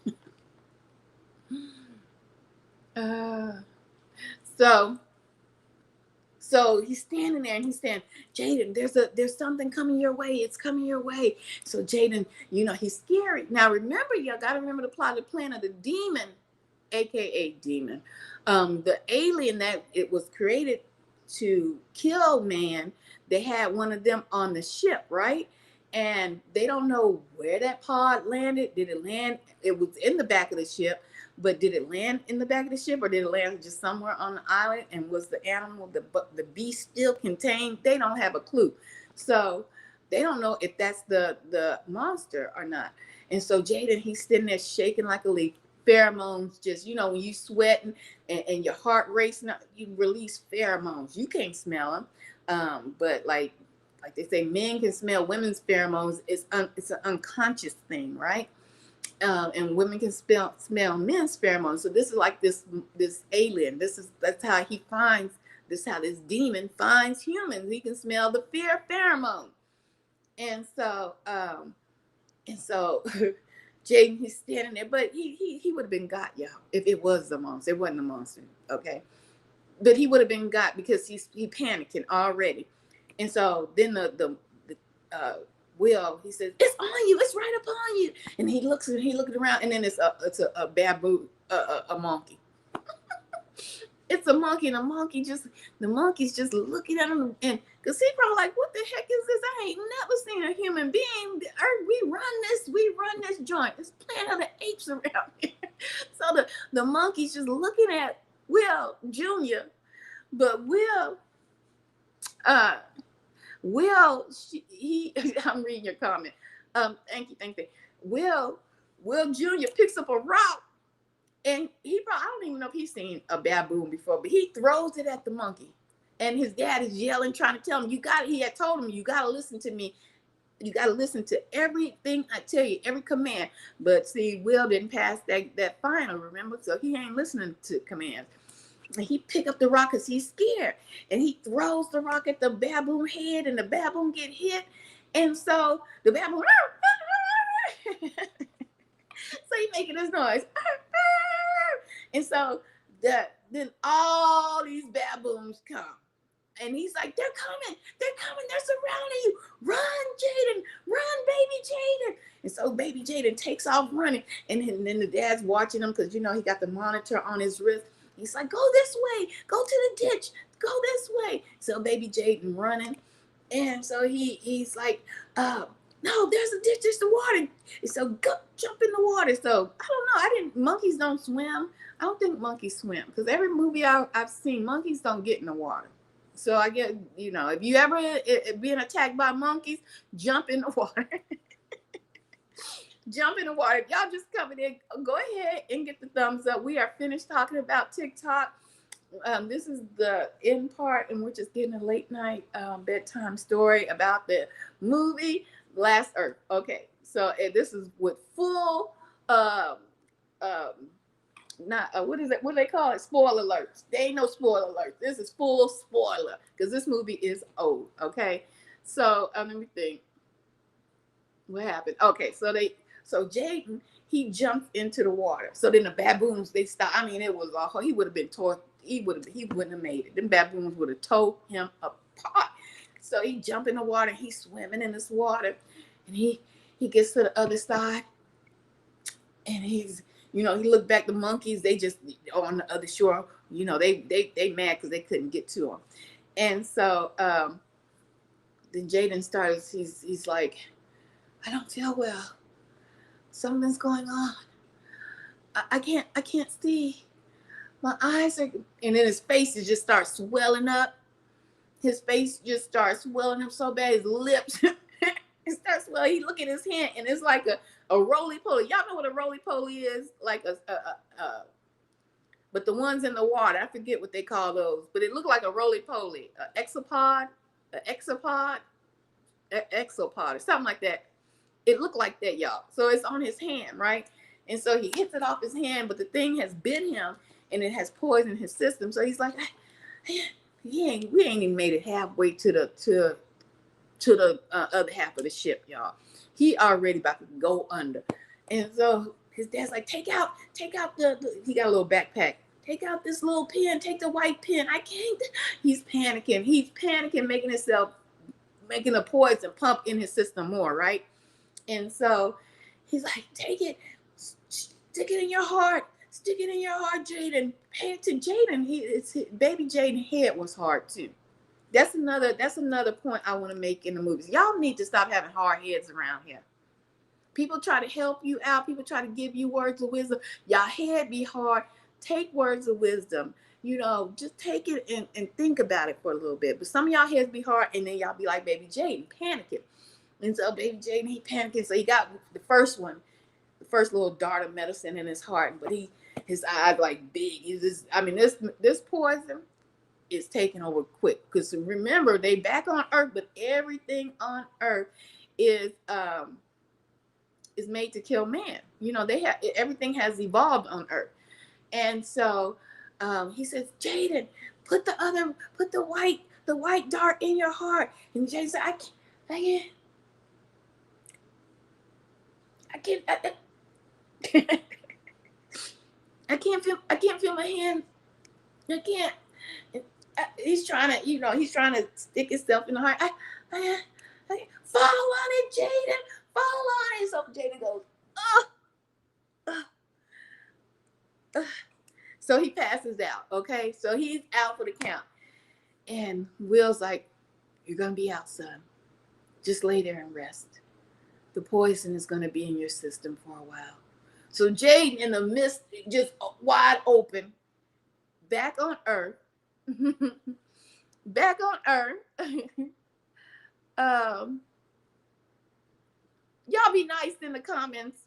uh, so he's standing there and he's saying, Jaden, there's something coming your way. It's coming your way. So Jaden, he's scary. Now remember, y'all gotta remember the plot, the plan of the demon, aka demon, the alien that it was created to kill man. They had one of them on the ship, right? And they don't know where that pod landed. Did it land? It was in the back of the ship. But did it land in the back of the ship, or did it land just somewhere on the island? And was the animal, the beast still contained? They don't have a clue. So they don't know if that's the monster or not. And so Jaden, he's sitting there shaking like a leaf. Pheromones, just, when you sweating and your heart racing, you release pheromones. You can't smell them. But like they say, men can smell women's pheromones. It's an unconscious thing, right? And women can smell men's pheromones. So this is like this alien. That's how he finds. This is how this demon finds humans. He can smell the fear pheromone. And so Jaden, he's standing there, but he would have been got, y'all, if it was the monster. It wasn't a monster, okay? But he would have been got because he panicking already. And so then the Will, he says, it's on you, it's right upon you. And he looks around, and then it's a baboon, a monkey. It's a monkey, and the monkey's just looking at him, and because he probably like, what the heck is this? I ain't never seen a human being. We run this joint. It's Planet of the Apes around here. So the monkey's just looking at Will Jr., but Will, I'm reading your comment. Thank you. Will Jr. picks up a rock, and I don't even know if he's seen a baboon before, but he throws it at the monkey. And his dad is yelling, trying to tell him, he had told him, you got to listen to me. You got to listen to everything I tell you, every command. But see, Will didn't pass that final, remember? So he ain't listening to commands. And he pick up the rock because he's scared. And he throws the rock at the baboon head, and the baboon get hit. And so the baboon, so he making this noise. And so then all these baboons come. And he's like, they're coming, they're surrounding you. Run, Jaden, run, baby Jaden. And so baby Jaden takes off running. And then the dad's watching him because, he got the monitor on his wrist. He's like, go this way, go to the ditch, go this way. So baby Jaden running. And so he's like, no, there's a ditch, there's the water. And so go jump in the water. So I don't know, monkeys don't swim. I don't think monkeys swim, because every movie I've seen, monkeys don't get in the water. So I get, if you ever being attacked by monkeys, jump in the water. Jump in the water. If y'all just coming in, go ahead and get the thumbs up. We are finished talking about TikTok. This is the end part in which is getting a late night bedtime story about the movie Last Earth. Okay, so this is with full what is it? What do they call it? Spoiler alerts. They ain't no spoiler alerts. This is full spoiler because this movie is old. Okay, so let me think. What happened? Okay, so Jaden, he jumped into the water. So then the baboons, they stopped. I mean, it was awful. He would have been tore. He wouldn't have made it. Them baboons would have tore him apart. So he jumped in the water. He's swimming in this water, and he gets to the other side, and he looked back. The monkeys, they just on the other shore. They mad because they couldn't get to him, and so then Jaden started. He's like, I don't feel well. Something's going on. I can't see. My eyes are, and then his face just starts swelling up. His face just starts swelling up so bad. His lips it starts swelling. He look at his hand, and it's like a roly-poly. Y'all know what a roly-poly is? Like but the ones in the water, I forget what they call those, but it looked like a roly-poly, exopod, or something like that. It looked like that, y'all. So it's on his hand, right? And so he gets it off his hand, but the thing has bit him and it has poisoned his system. So he's like, we ain't even made it halfway to the other half of the ship, y'all. He already about to go under. And so his dad's like, take out the he got a little backpack. Take out this little pen, take the white pen. I can't. He's panicking, making the poison pump in his system more, right? And so he's like, take it, stick it in your heart, Jaden. Pay it to Jaden. Baby Jaden head was hard too. That's another point I want to make in the movies. Y'all need to stop having hard heads around here. People try to help you out. People try to give you words of wisdom. Y'all head be hard. Take words of wisdom. Just take it and think about it for a little bit. But some of y'all heads be hard, and then y'all be like Baby Jaden, panicking. And so Baby Jaden, he panicking. So he got the first little dart of medicine in his heart, but his eyes like big. This poison is taking over quick. Because remember, they back on Earth, but everything on Earth is made to kill man. Everything has evolved on Earth. And so he says, Jaden, put the white dart in your heart. And Jaden said, I can't feel my hand. I can't. He's trying to stick himself in the heart. I fall on it, Jaden. Fall on it. So Jaden goes, So he passes out. Okay, so he's out for the count. And Will's like, you're gonna be out, son. Just lay there and rest. The poison is gonna be in your system for a while. So Jaden, in the midst, just wide open, back on Earth. Y'all be nice in the comments.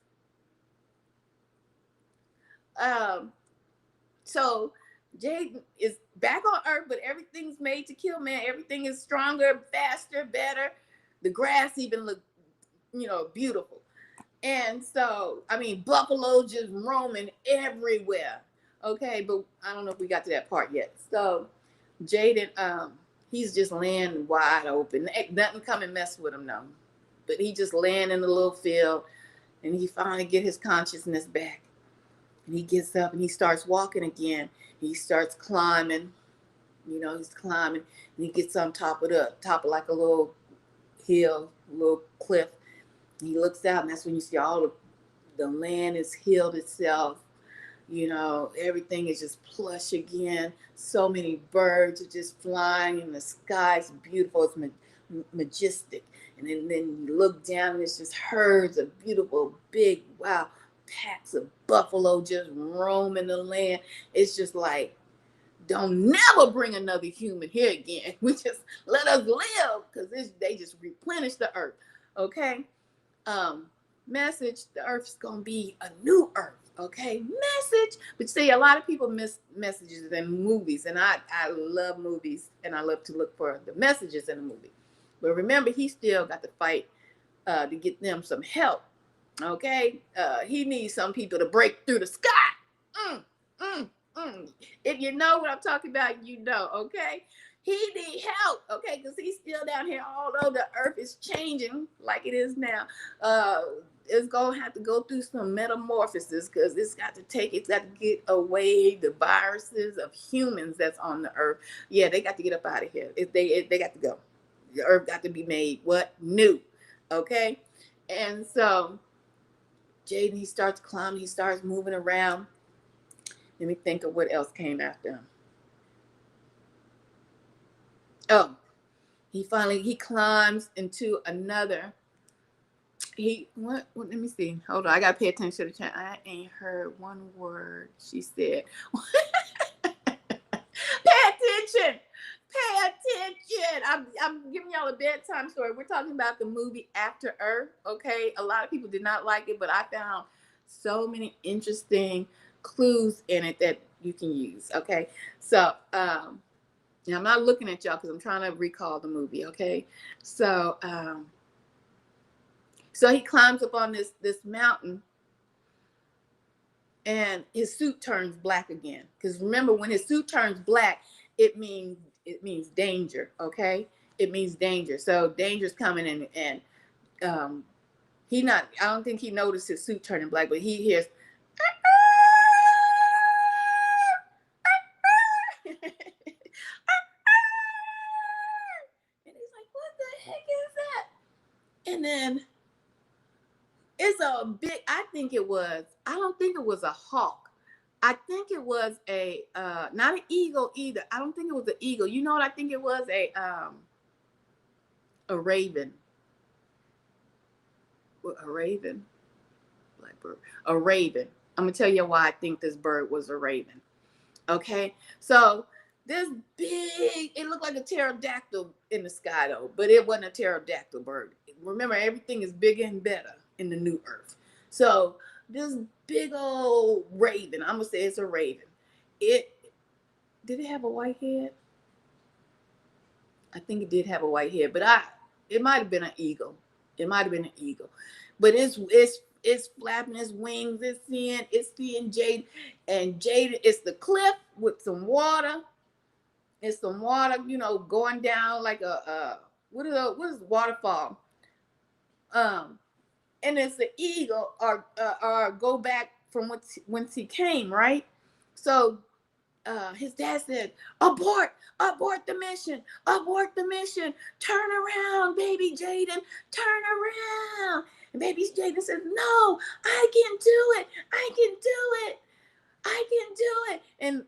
So Jaden is back on Earth, but everything's made to kill man. Everything is stronger, faster, better. The grass even look, beautiful. And so, buffalo just roaming everywhere. Okay, but I don't know if we got to that part yet. So Jaden, he's just laying wide open. Nothing come and mess with him, no. But he just laying in the little field, and he finally get his consciousness back. And he gets up and he starts walking again. He starts climbing. He's climbing, and he gets on top of like a little hill, a little cliff. And he looks out, and that's when you see all the land has healed itself. Everything is just plush again. So many birds are just flying in the sky. It's beautiful. It's majestic. And then you look down, and it's just herds of beautiful, big, wow, packs of buffalo just roaming the land. It's just like, don't never bring another human here again. We just let us live, because they just replenish the earth. Okay? Message, the earth's gonna be a new earth. Okay, message. But see, a lot of people miss messages in movies, and I love movies, and I love to look for the messages in the movie. But remember, he still got to fight to get them some help. Okay, he needs some people to break through the sky. If you know what I'm talking about, okay? He needs help, okay? Because he's still down here, although the earth is changing like it is now. It's going to have to go through some metamorphosis, because it's got to get away the viruses of humans that's on the earth. Yeah, they got to get up out of here. They got to go. The earth got to be made new, okay? And so Jaden, he starts climbing, he starts moving around. Let me think of what else came after him. Oh, he climbs into another. Let me see. Hold on, I gotta pay attention to the chat. I ain't heard one word she said. Pay attention. I'm giving y'all a bedtime story. We're talking about the movie After Earth. Okay, a lot of people did not like it, but I found so many interesting clues in it that you can use. Okay, so now I'm not looking at y'all because I'm trying to recall the movie. Okay, so he climbs up on this mountain, and his suit turns black again. Because remember, when his suit turns black, it means danger. Okay, it means danger. So danger's coming in, and I don't think he noticed his suit turning black, but he hears. And he's like, what the heck is that? And then it's a big, I don't think it was a hawk. I think it was not an eagle either. I don't think it was an eagle. You know what I think it was? A raven. A raven? Blackbird. A raven. I'm going to tell you why I think this bird was a raven. Okay? So this big, it looked like a pterodactyl in the sky though, but it wasn't a pterodactyl bird. Remember, everything is bigger and better in the new earth. So this big old raven, I'm gonna say it's a raven. Did it have a white head? I think it did have a white head, but it might have been an eagle. It might have been an eagle, but it's flapping its wings. It's seeing Jade, and Jade, it's the cliff with some water. It's some water, going down like what is waterfall? And it's the eagle or go back from whence he came, right? So his dad said, abort the mission, turn around, baby Jaden, turn around. And baby Jaden says, no, I can do it. And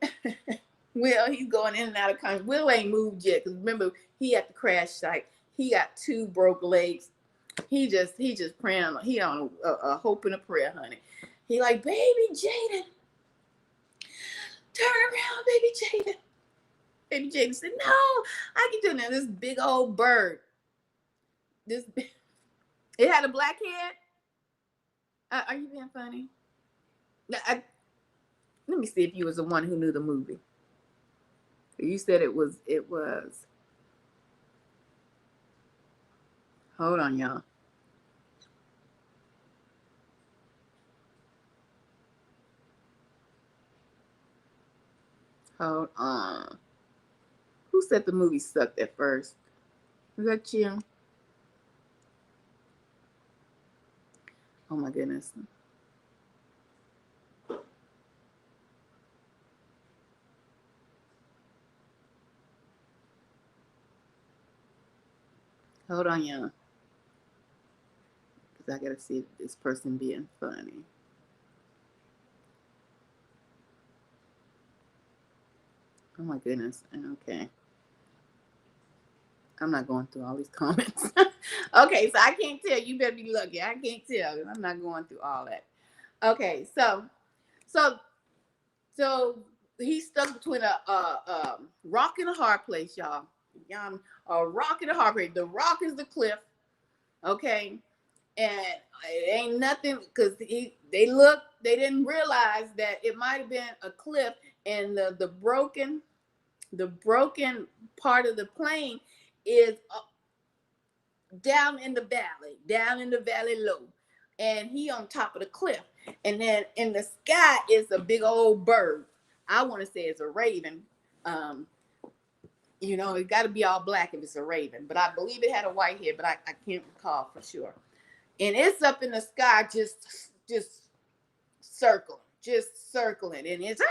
Will, he's going in and out of country. Will ain't moved yet, because remember, he at the crash site. He got 2 broke legs. He just praying. He on a hope and a prayer, honey. He like, baby Jaden, turn around, baby Jaden. Baby Jaden said, no, I can do it. Now this big old bird. It had a black head. Are you being funny? Let me see if you was the one who knew the movie. You said it was. Hold on, y'all. Hold on. Who said the movie sucked at first? Was that you? Oh my goodness. Hold on, y'all. Because I got to see this person being funny. Oh my goodness. Okay. I'm not going through all these comments. Okay, so I can't tell. You better be lucky. I can't tell. I'm not going through all that. Okay, so he's stuck between a rock and a hard place, y'all. A rock and a hard place. The rock is the cliff. Okay. And it ain't nothing, because they didn't realize that it might have been a cliff, and the broken part of the plane is down in the valley low, and he on top of the cliff, and then in the sky is a big old bird. I want to say it's a raven. It got to be all black if it's a raven, but I believe it had a white head, but I can't recall for sure. And it's up in the sky, just circling, and it's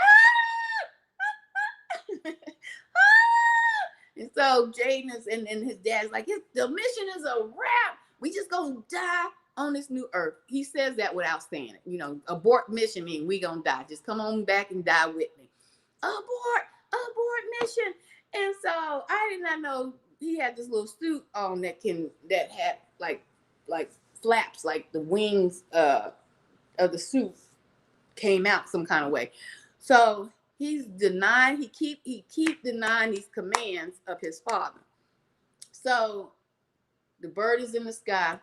and so Jaden and his dad's like, the mission is a wrap. We just gonna die on this new earth. He says that without saying it. Abort mission means we gonna die. Just come on back and die with me. Abort mission. And so I did not know he had this little suit on that had like flaps, like the wings of the suit came out some kind of way. So he's denying, he keep denying these commands of his father. So the bird is in the sky.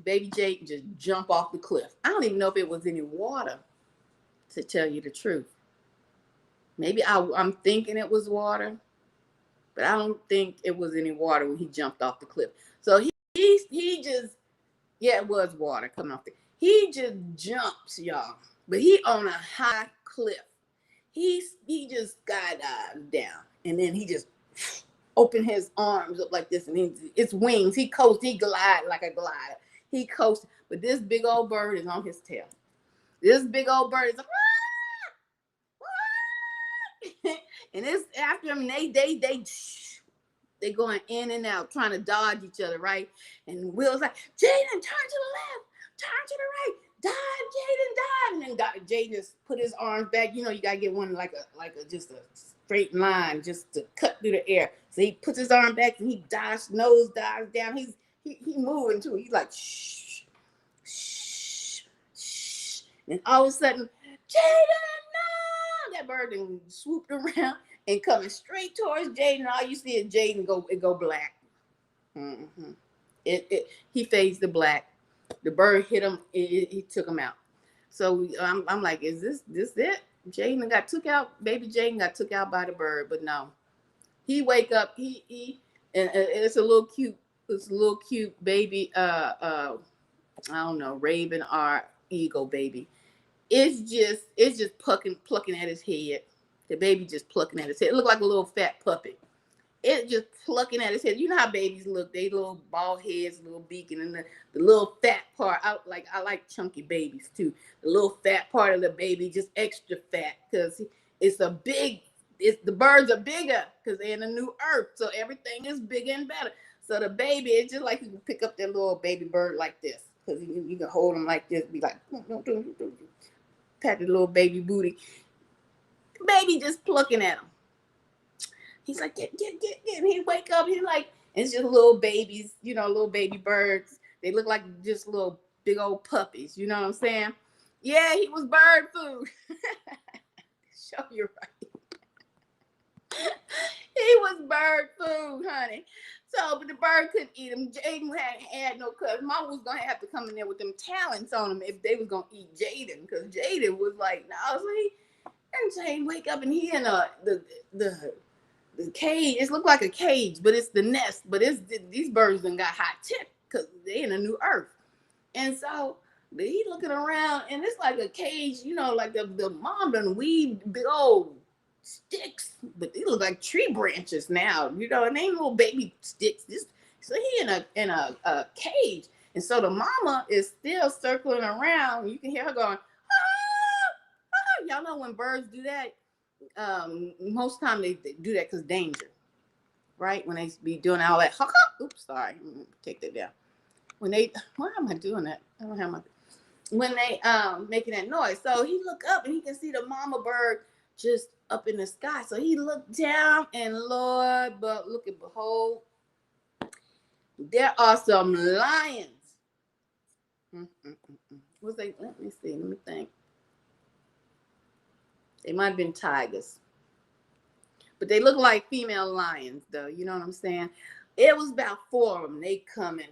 Baby Jake just jump off the cliff. I don't even know if it was any water, to tell you the truth. Maybe I'm thinking it was water, but I don't think it was any water when he jumped off the cliff. So he just, yeah, it was water coming off he just jumps, y'all, but he on a high cliff. He just skydived down, and then he just opened his arms up like this, and it's wings. He coasted, he glide like a glider. He coasted, but this big old bird is on his tail. This big old bird is like, and it's after him. They going in and out, trying to dodge each other, right? And Will's like, Jaden, turn to the left, turn to the right, dive, Jaden, dive. And then Jaden just put his arms back. You know, you gotta get one like a just a straight line, just to cut through the air. So he puts his arm back and he nose dives down. He moving too. He's like, shh, shh, shh. And all of a sudden, Jaden, no! That bird then swooped around and coming straight towards Jaden. All you see is Jaden go black. Mm-hmm. He fades to black. The bird hit him. He took him out. So I'm like, is this it? Jaden got took out. Baby Jaden got took out by the bird, but no. He wake up. He and it's a little cute. It's a little cute baby. I don't know, raven or eagle baby. It's just plucking at his head. The baby just plucking at his head. It looked like a little fat puppet. It just plucking at his head. You know how babies look. They little bald heads, little beak, and then the little fat part. I like chunky babies too. The little fat part of the baby just extra fat because the birds are bigger because they're in a new earth. So everything is bigger and better. So the baby, it's just like you can pick up that little baby bird like this. Because you can hold them like this, be like, pat the little baby booty. Baby just plucking at him. He's like, get. And he wake up, he's like, it's just little babies, little baby birds. They look like just little big old puppies. You know what I'm saying? Yeah, he was bird food. Show you right. He was bird food, honey. So, but the bird couldn't eat him. Jaden had no cuz. Mama was going to have to come in there with them talents on him if they was going to eat Jaden. Because Jaden was like, no, and Jaden wake up and he in the cage. It looked like a cage, but it's the nest. But these birds done got high tech because they in a new earth. And so he looking around and it's like a cage, like the mom done weaved big old sticks, but they look like tree branches now, and they ain't little baby sticks. So he in a cage, and so the mama is still circling around. You can hear her going, ah! Y'all know when birds do that, most time they do that because danger, right? When they be doing all that, oops, sorry, take that down. Why am I doing that? I don't have my. When they making that noise, so he look up and he can see the mama bird just up in the sky. So he looked down and Lord, but look and behold, there are some lions. What's they? Let me see. Let me think. They might have been tigers, but they look like female lions, though. You know what I'm saying? It was about 4 of them. They climbing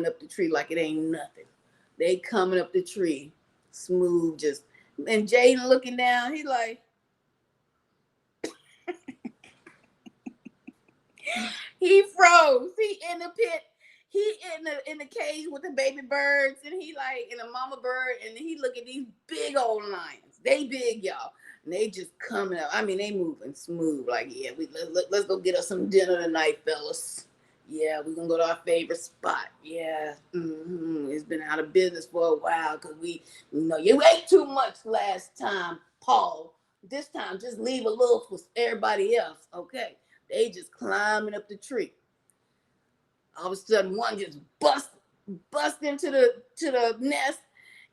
up the tree like it ain't nothing. They coming up the tree, smooth, just. And Jaden looking down, he like. He froze. He in the pit. He in the cage with the baby birds, and he like in a mama bird, and he look at these big old lions. They big, y'all, and they just coming up. I mean, they moving smooth. Like, yeah, let's go get us some dinner tonight, fellas. Yeah, we're gonna go to our favorite spot. Yeah, it's been out of business for a while because you ate too much last time, Paul. This time, just leave a little for everybody else, okay? They just climbing up the tree. All of a sudden, one just bust into the nest,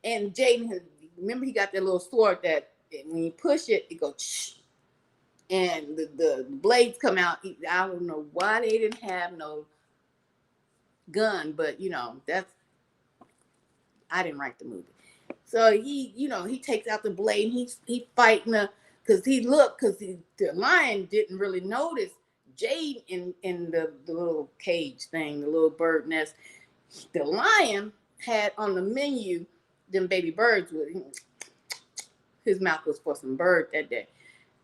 and Jaden, remember he got that little sword that when you push it, it goes, shh, and the blades come out. I don't know why they didn't have no gun, but I didn't write the movie. So he takes out the blade and he fighting because the lion didn't really notice Jade in the little cage thing, the little bird nest. The lion had on the menu them baby birds with him. His mouth was for some bird that day.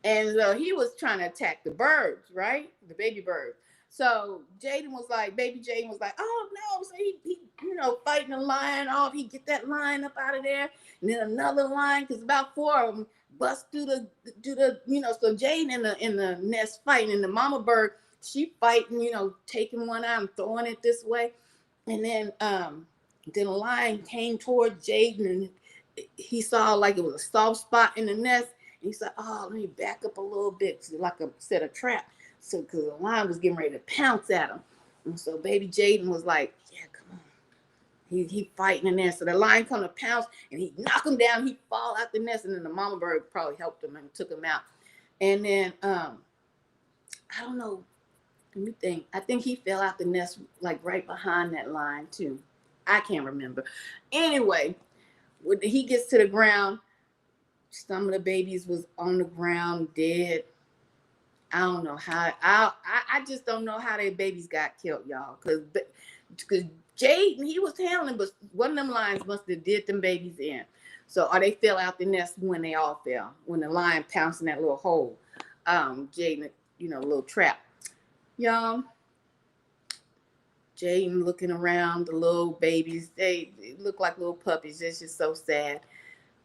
And he was trying to attack the birds, right? The baby birds. So Jaden was like, baby Jaden was like, oh no. So he fighting the lion off. He get that lion up out of there. And then another lion, because about 4 of them bust through the, so Jaden in the nest fighting. And the mama bird, she fighting, taking one out and throwing it this way. And then the lion came toward Jaden, and he saw like it was a soft spot in the nest. And he said, oh, let me back up a little bit, like a set of trap. So, because the lion was getting ready to pounce at him. And so baby Jaden was like, yeah, come on. He fighting in there. So the lion come to pounce, and he knock him down. He fall out the nest, and then the mama bird probably helped him and took him out. And then, I don't know. Let me think. I think he fell out the nest like right behind that lion too. I can't remember. Anyway, when he gets to the ground, some of the babies was on the ground dead. I don't know how. I just don't know how their babies got killed, y'all. Because Jaden, he was handling, but one of them lions must have did them babies in. So, or they fell out the nest when they all fell. When the lion pounced in that little hole. Jaden, little trap. Y'all, Jaden looking around, the little babies, they look like little puppies. It's just so sad.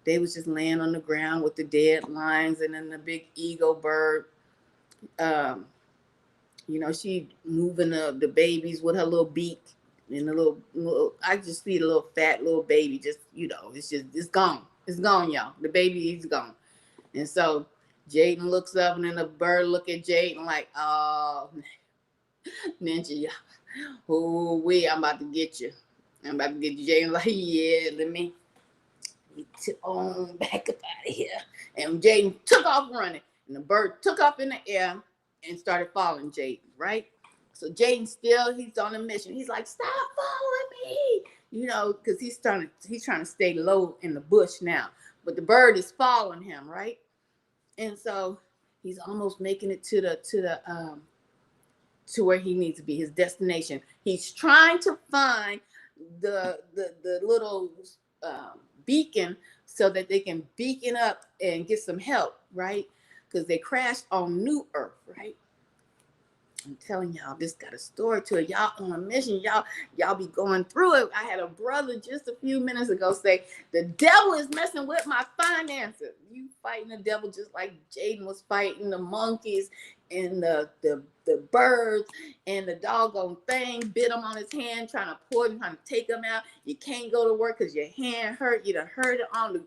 They was just laying on the ground with the dead lions, and then the big eagle bird. She moving the babies with her little beak, and the little I just see the little fat little baby, just, it's gone. It's gone, y'all. The baby is gone. And so Jaden looks up, and then the bird look at Jaden like, oh, Ninja, oh, I'm about to get you. I'm about to get you. Jaden like, yeah, let me tip on back up out of here. And Jaden took off running, and the bird took off in the air and started following Jaden, right? So Jaden he's on a mission. He's like, stop following me, because he's trying to stay low in the bush now. But the bird is following him, right? And so he's almost making it to where he needs to be, his destination. He's trying to find the little beacon so that they can beacon up and get some help, right? Because they crashed on New Earth, right? I'm telling y'all, this got a story to it. Y'all on a mission. Y'all be going through it. I had a brother just a few minutes ago say, the devil is messing with my finances. You fighting the devil just like Jaden was fighting the monkeys and the birds, and the doggone thing bit him on his hand, trying to poison, trying to take him out. You can't go to work because your hand hurt. You done hurt it on the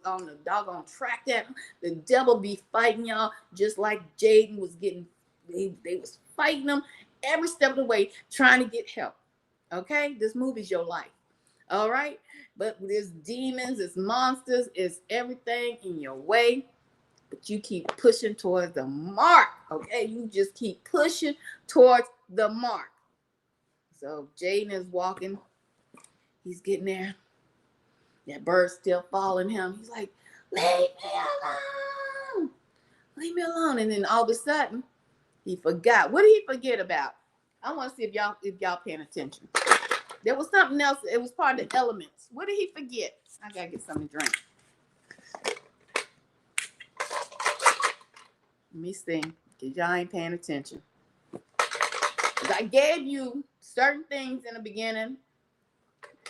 doggone track. That the devil be fighting y'all just like Jaden was getting. They was fighting them every step of the way, trying to get help. Okay, this movie's your life. All right, but there's demons, it's monsters, it's everything in your way. But you keep pushing towards the mark. Okay, you just keep pushing towards the mark. So Jaden is walking. He's getting there. That bird's still following him. He's like, leave me alone. Leave me alone. And then all of a sudden, he forgot. What did he forget about? I want to see if y'all paying attention. There was something else. It was part of the elements. What did he forget? I gotta get something to drink. Let me see, because y'all ain't paying attention. I gave you certain things in the beginning,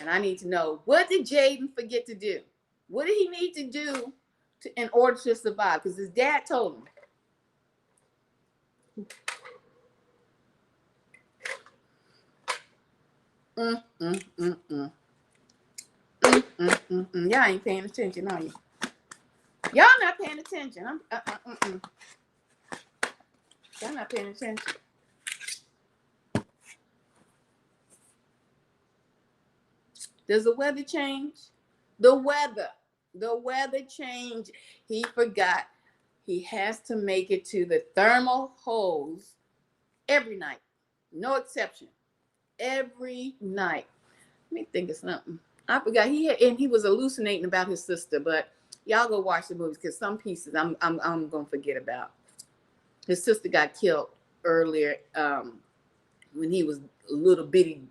and I need to know, what did Jaden forget to do? What did he need to do in order to survive? Because his dad told him. Y'all ain't paying attention, are you? Y'all not paying attention. Y'all not paying attention. Does the weather change? The weather change. He forgot. He has to make it to the thermal holes every night. No exception. Every night. Let me think of something. I forgot. He was hallucinating about his sister, but y'all go watch the movies, because some pieces I'm gonna forget about. His sister got killed earlier when he was a little bitty,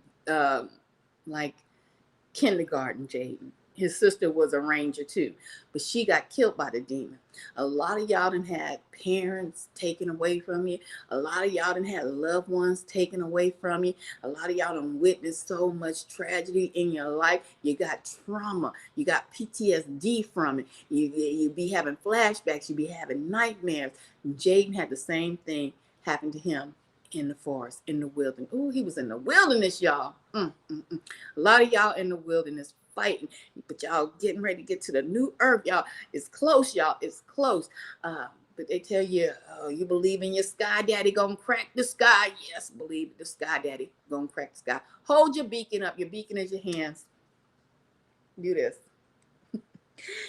like kindergarten Jaden. his sister was a ranger too, but she got killed by the demon. A lot of y'all done had parents taken away from you. A lot of y'all done had loved ones taken away from you. A lot of y'all done witnessed so much tragedy in your life. You got trauma. You got PTSD from it. You be having flashbacks. You be having nightmares. Jaden had the same thing happen to him in the forest, in the wilderness. Oh, he was in the wilderness, y'all. A lot of y'all in the wilderness fighting, but y'all getting ready to get to the new earth, y'all. It's close, y'all. It's close. But they tell you, you believe in your sky daddy gonna crack the sky. Yes, believe the sky daddy gonna crack the sky. Hold your beacon up. Your beacon is your hands. Do this.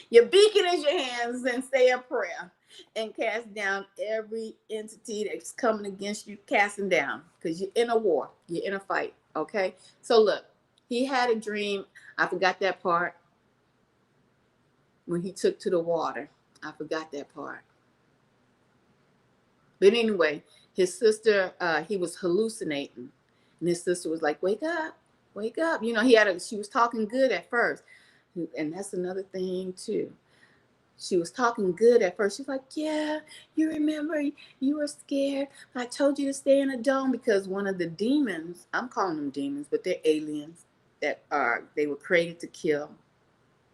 Your beacon is your hands, and say a prayer and cast down every entity that's coming against you. Casting down, because you're in a war. You're in a fight. Okay. So look, he had a dream. I forgot that part. When he took to the water, I forgot that part. But anyway, his sister, he was hallucinating, and his sister was like, "Wake up, wake up!" You know, she was talking good at first, and that's another thing too. She was talking good at first. She's like, "Yeah, you remember you were scared. I told you to stay in a dome because one of the demons, I'm calling them demons, but they're aliens they were created to kill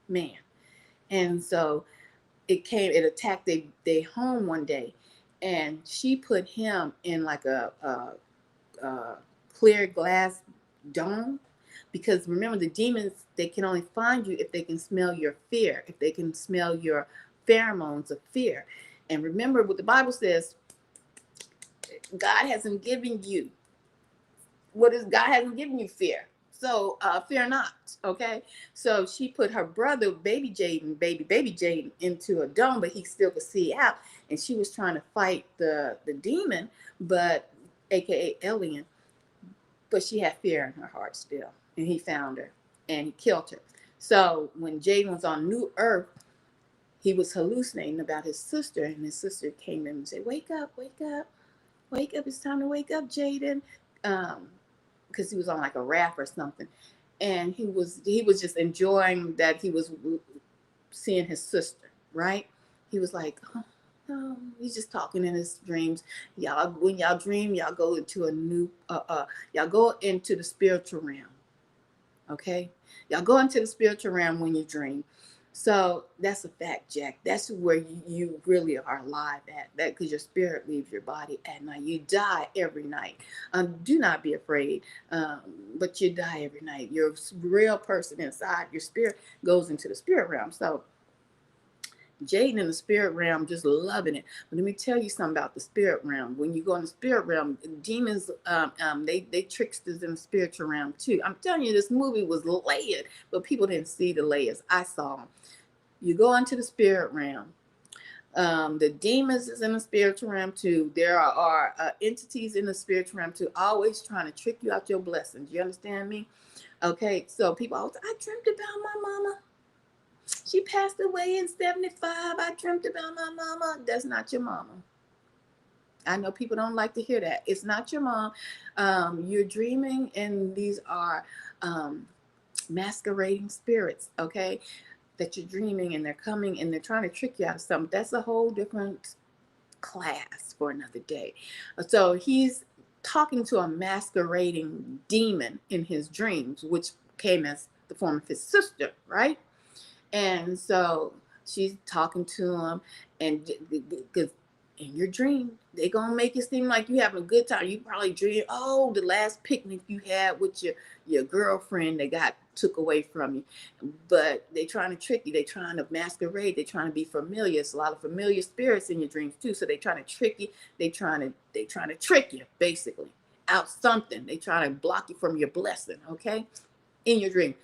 man." And so it attacked their home one day, and she put him in like a clear glass dome, because remember, the demons, they can only find you if they can smell your fear, if they can smell your pheromones of fear. And remember what the Bible says, God hasn't given you God hasn't given you fear. So fear not. Okay. So she put her brother, baby Jaden, into a dome, but he still could see out. And she was trying to fight the demon, but aka alien, but she had fear in her heart still. And he found her and he killed her. So when Jaden was on New Earth, he was hallucinating about his sister, and his sister came in and said, "Wake up, wake up, wake up. It's time to wake up, Jaden." Because he was on like a raft or something. And he was just enjoying that he was seeing his sister, right? He was like, "Oh, no," he's just talking in his dreams. Y'all, when y'all dream, y'all go into a new, y'all go into the spiritual realm. Okay? Y'all go into the spiritual realm when you dream. So that's a fact, Jack. That's where you really are alive at. That because your spirit leaves your body at night. You die every night. Do not be afraid. But you die every night. Your real person inside, your spirit goes into the spirit realm. So Jaden in the spirit realm, just loving it. But let me tell you something about the spirit realm. When you go in the spirit realm, demons, they tricksters in the spiritual realm too. I'm telling you, this movie was layered, but people didn't see the layers. I saw them. You go into the spirit realm. The demons is in the spiritual realm too. There are entities in the spiritual realm too, always trying to trick you out your blessings. You understand me? Okay, so people always, I dreamt about my mama. She passed away in 75. I dreamt about my mama. That's not your mama. I know people don't like to hear that. It's not your mom. You're dreaming, and these are masquerading spirits, okay? That you're dreaming, and they're coming, and they're trying to trick you out of something. That's a whole different class for another day. So he's talking to a masquerading demon in his dreams, which came as the form of his sister, right? And so she's talking to him, and because in your dream, they're going to make it seem like you having a good time. You probably dream, oh, the last picnic you had with your girlfriend that took away from you. But they're trying to trick you. They're trying to masquerade. They're trying to be familiar. It's a lot of familiar spirits in your dreams too. So they're trying to trick you. They're trying to trick you, basically, out something. They're trying to block you from your blessing, okay, in your dream.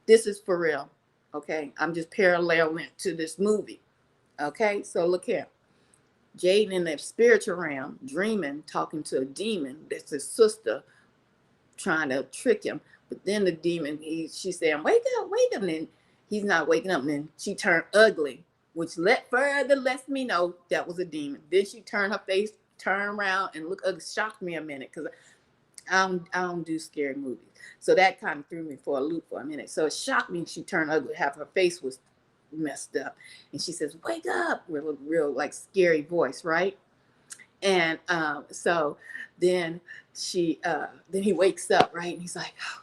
This is for real. Okay, I'm just paralleling to this movie. Okay, so look here. Jaden in the spiritual realm, dreaming, talking to a demon. That's his sister trying to trick him. But then the demon, she's saying, "Wake up, wake up." And then he's not waking up. And then she turned ugly, which further lets me know that was a demon. Then she turned her face, turned around, and looked ugly. Shocked me a minute because I don't do scary movies. So that kind of threw me for a loop for a minute. So it shocked me. She turned ugly. Half her face was messed up. And she says, "Wake up," with a real like scary voice, right? And so then then he wakes up, right? And he's like, oh,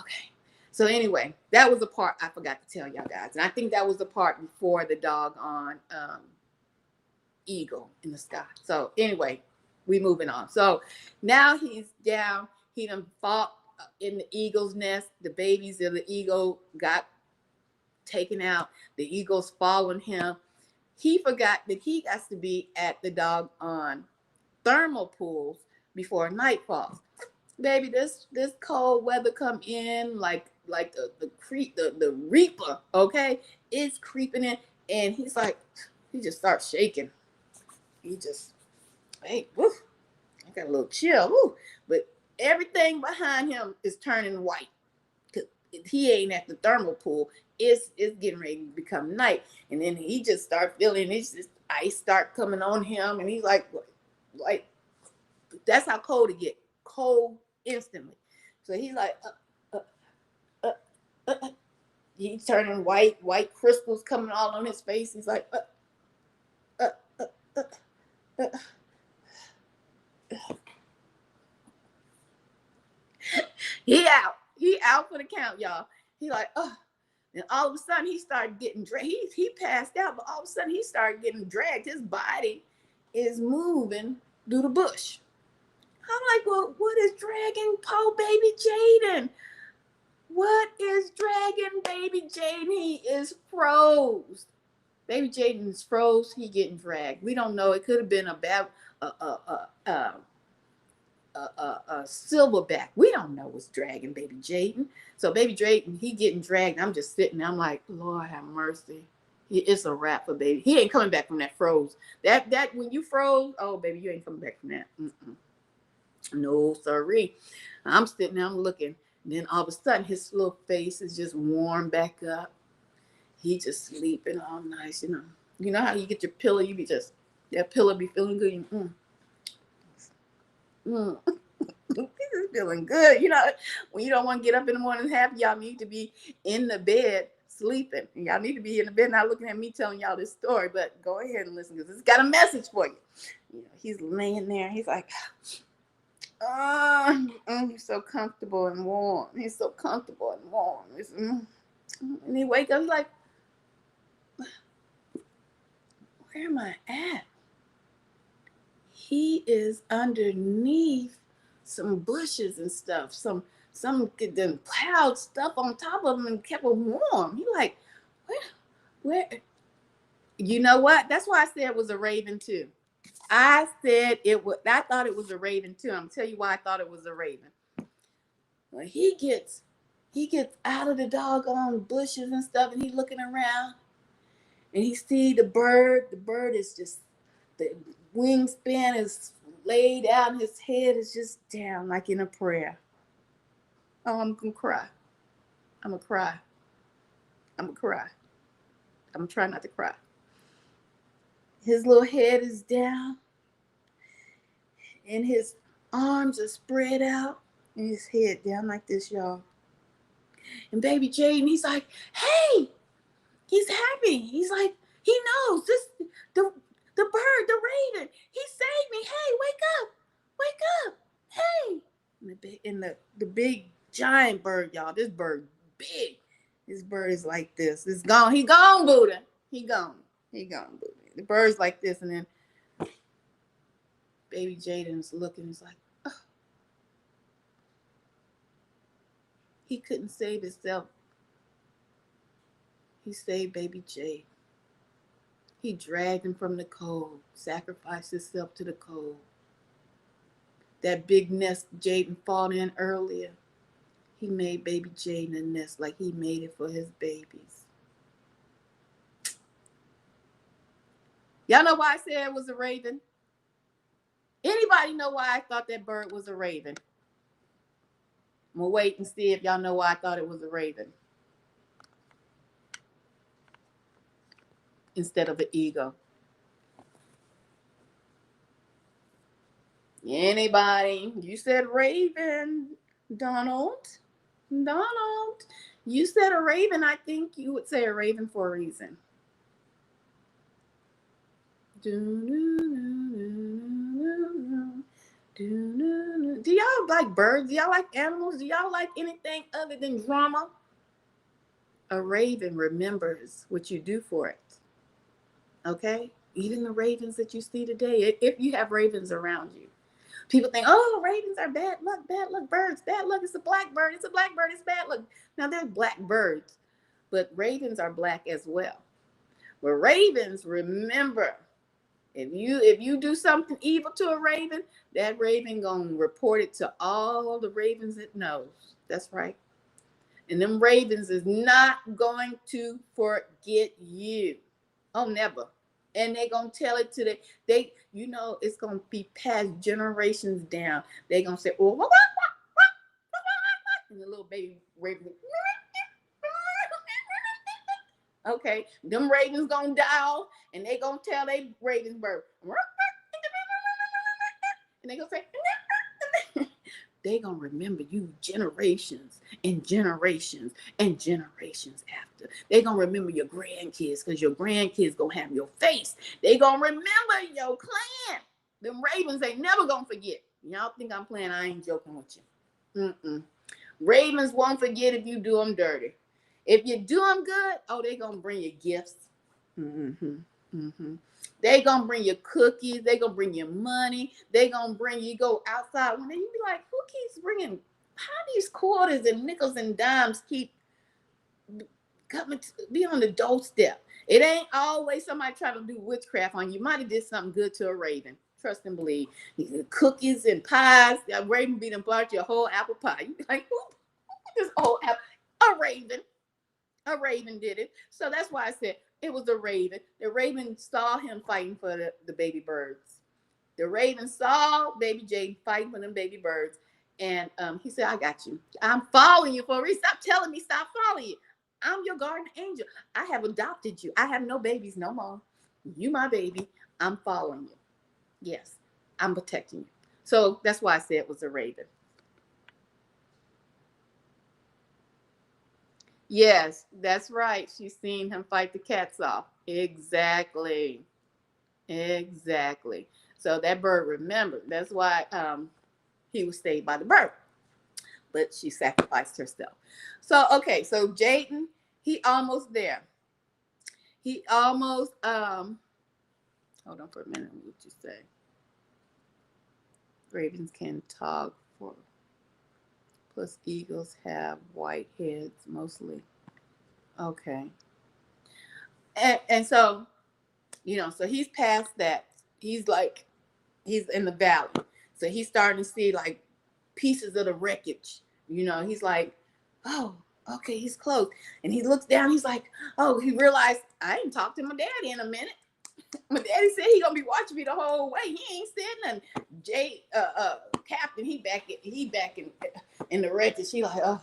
okay. So anyway, that was the part I forgot to tell y'all guys. And I think that was the part before the doggone eagle in the sky. So anyway, we moving on. So now he's down. He done fought in the eagle's nest. The babies of the eagle got taken out. The eagle's following him. He forgot that he has to be at the doggone thermal pools before night falls. Baby, this cold weather come in like the reaper, okay? It's creeping in, and he's like, he just starts shaking. He just, hey, woof, I got a little chill, woo. But everything behind him is turning white. Cause he ain't at the thermal pool. It's getting ready to become night, and then he just start feeling it's just ice start coming on him, and he's like that's how cold it get. Cold instantly. So he's like, he's turning white crystals coming all on his face. He's like, he out for the count, y'all. He like, and all of a sudden he started getting dragged. He passed out, but all of a sudden he started getting dragged. His body is moving through the bush. I'm like, well, what is dragging poor baby Jaden? What is dragging baby Jaden? He is froze. Baby Jaden is froze. He getting dragged. We don't know. It could have been a silverback. We don't know what's dragging baby Jaden. So baby Jaden, he getting dragged. I'm just sitting there. I'm like, Lord have mercy. It's a wrap for baby. He ain't coming back from that froze. That when you froze, oh baby, you ain't coming back from that. No, sorry. I'm sitting there, I'm looking. And then all of a sudden, his little face is just warm back up. He just sleeping all nice, you know. You know how you get your pillow, you be just, that pillow be feeling good. This is feeling good. You know, when you don't want to get up in the morning, half y'all need to be in the bed sleeping. And y'all need to be in the bed, not looking at me telling y'all this story, but go ahead and listen because it's got a message for you. You know, he's laying there. He's like, he's so comfortable and warm. He's so comfortable and warm. And he wake up, he's like, where am I at? He is underneath some bushes and stuff, some then piled stuff on top of him and kept him warm. He like, where? You know what? That's why I said it was a raven too. I said it was. I thought it was a raven too. I'm gonna tell you why I thought it was a raven. When he gets out of the doggone bushes and stuff, and he looking around, and he see the bird. The bird is just, the wingspan is laid out, and his head is just down like in a prayer. Oh, I'm gonna cry. I'm gonna cry. I'm gonna cry. I'm gonna try not to cry. His little head is down, and his arms are spread out, and his head down like this, y'all. And baby Jaden, he's like, hey, he's happy. He's like, he knows this, the bird, the raven, he saved me. Hey, wake up, hey. And the big giant bird, y'all, this bird big. This bird is like this. It's gone. He gone, Buddha. He gone, Buddha. The bird's like this, and then baby Jaden's looking. He's like, oh. He couldn't save himself. He saved baby Jaden. He dragged him from the cold, sacrificed himself to the cold. That big nest Jaden fought in earlier, he made baby Jaden a nest like he made it for his babies. Y'all know why I said it was a raven? Anybody know why I thought that bird was a raven? I'm gonna wait and see if y'all know why I thought it was a raven instead of an eagle. Anybody? You said raven, Donald. Donald. You said a raven. I think you would say a raven for a reason. Do y'all like birds? Do y'all like animals? Do y'all like anything other than drama? A raven remembers what you do for it. Okay? Even the ravens that you see today, if you have ravens around you. People think, oh, ravens are bad luck birds. Bad luck, it's a black bird. It's a black bird, it's bad luck. Now, they're black birds, but ravens are black as well. But ravens remember, if you do something evil to a raven, that raven gonna report it to all the ravens it knows. That's right. And them ravens is not going to forget you. Oh, never. And they gonna tell it to they it's gonna be passed generations down. They gonna say, oh, and the little baby raven. Okay, them ravens gonna die off, and they gonna tell they ravens bird. And they gonna say, they gonna remember you generations and generations and generations after. They gonna remember your grandkids, because your grandkids gonna have your face. They gonna remember your clan. Them ravens ain't never gonna forget. Y'all think I'm playing? I ain't joking with you. Ravens won't forget if you do them dirty. If you do them good, oh, they gonna bring you gifts. They gonna bring you cookies. They gonna bring you money. They gonna bring you, go outside one day, you be like, who keeps bringing, how these quarters and nickels and dimes keep coming to be on the doorstep? It ain't always somebody trying to do witchcraft on you. Might have did something good to a raven. Trust and believe. Cookies and pies. That raven be done bought you a whole apple pie. You be like, who this whole apple? A raven. A raven did it. So that's why I said it was a raven. The raven saw him fighting for the baby birds. The raven saw baby Jade fighting for them baby birds. And he said, I got you. I'm following you for a reason. Stop telling me, stop following you. I'm your guardian angel. I have adopted you. I have no babies no more. You my baby. I'm following you. Yes, I'm protecting you. So that's why I said it was a raven. Yes, that's right. She's seen him fight the cats off. Exactly. Exactly. So that bird remembered. That's why he was stayed by the bird. But she sacrificed herself. So, okay. So Jaden, he almost there. He almost, hold on for a minute. What did you say? Ravens can talk for, plus eagles have white heads mostly. Okay. And so, so he's past that. He's in the valley. So he's starting to see like pieces of the wreckage. He's like, oh, okay, he's close. And he looks down, he's like, oh, he realized I ain't talked to my daddy in a minute. My daddy said he gonna be watching me the whole way. He ain't said nothing. Captain, he back in the wreckage. She like, oh,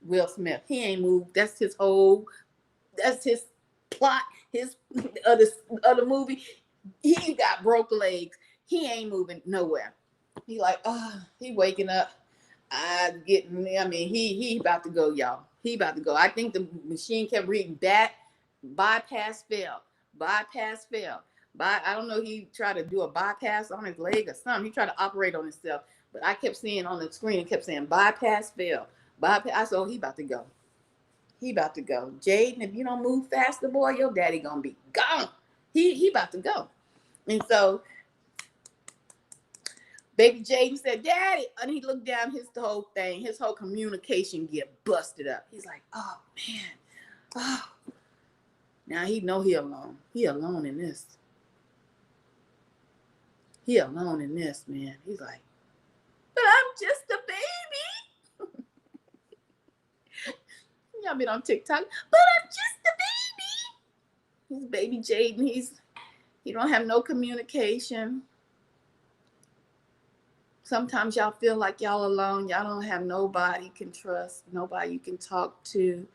Will Smith, he ain't moved. That's his plot, his other movie. He got broke legs. He ain't moving nowhere. He like, he waking up. He about to go, y'all. He about to go. I think the machine kept reading bypass fail. I don't know, he tried to do a bypass on his leg or something. He tried to operate on himself. But I kept seeing on the screen, it kept saying bypass fail. I said, oh, he about to go. He about to go. Jaden, if you don't move faster, boy, your daddy gonna be gone. He about to go. And so baby Jaden said, Daddy, and he looked down, his whole communication get busted up. He's like, oh man. Oh. Now he know he alone. He alone in this. He alone in this, man. He's like, but I'm just a baby. Y'all been on TikTok, but I'm just a baby. He's baby Jaden. He don't have no communication. Sometimes y'all feel like y'all alone. Y'all don't have nobody you can trust, nobody you can talk to.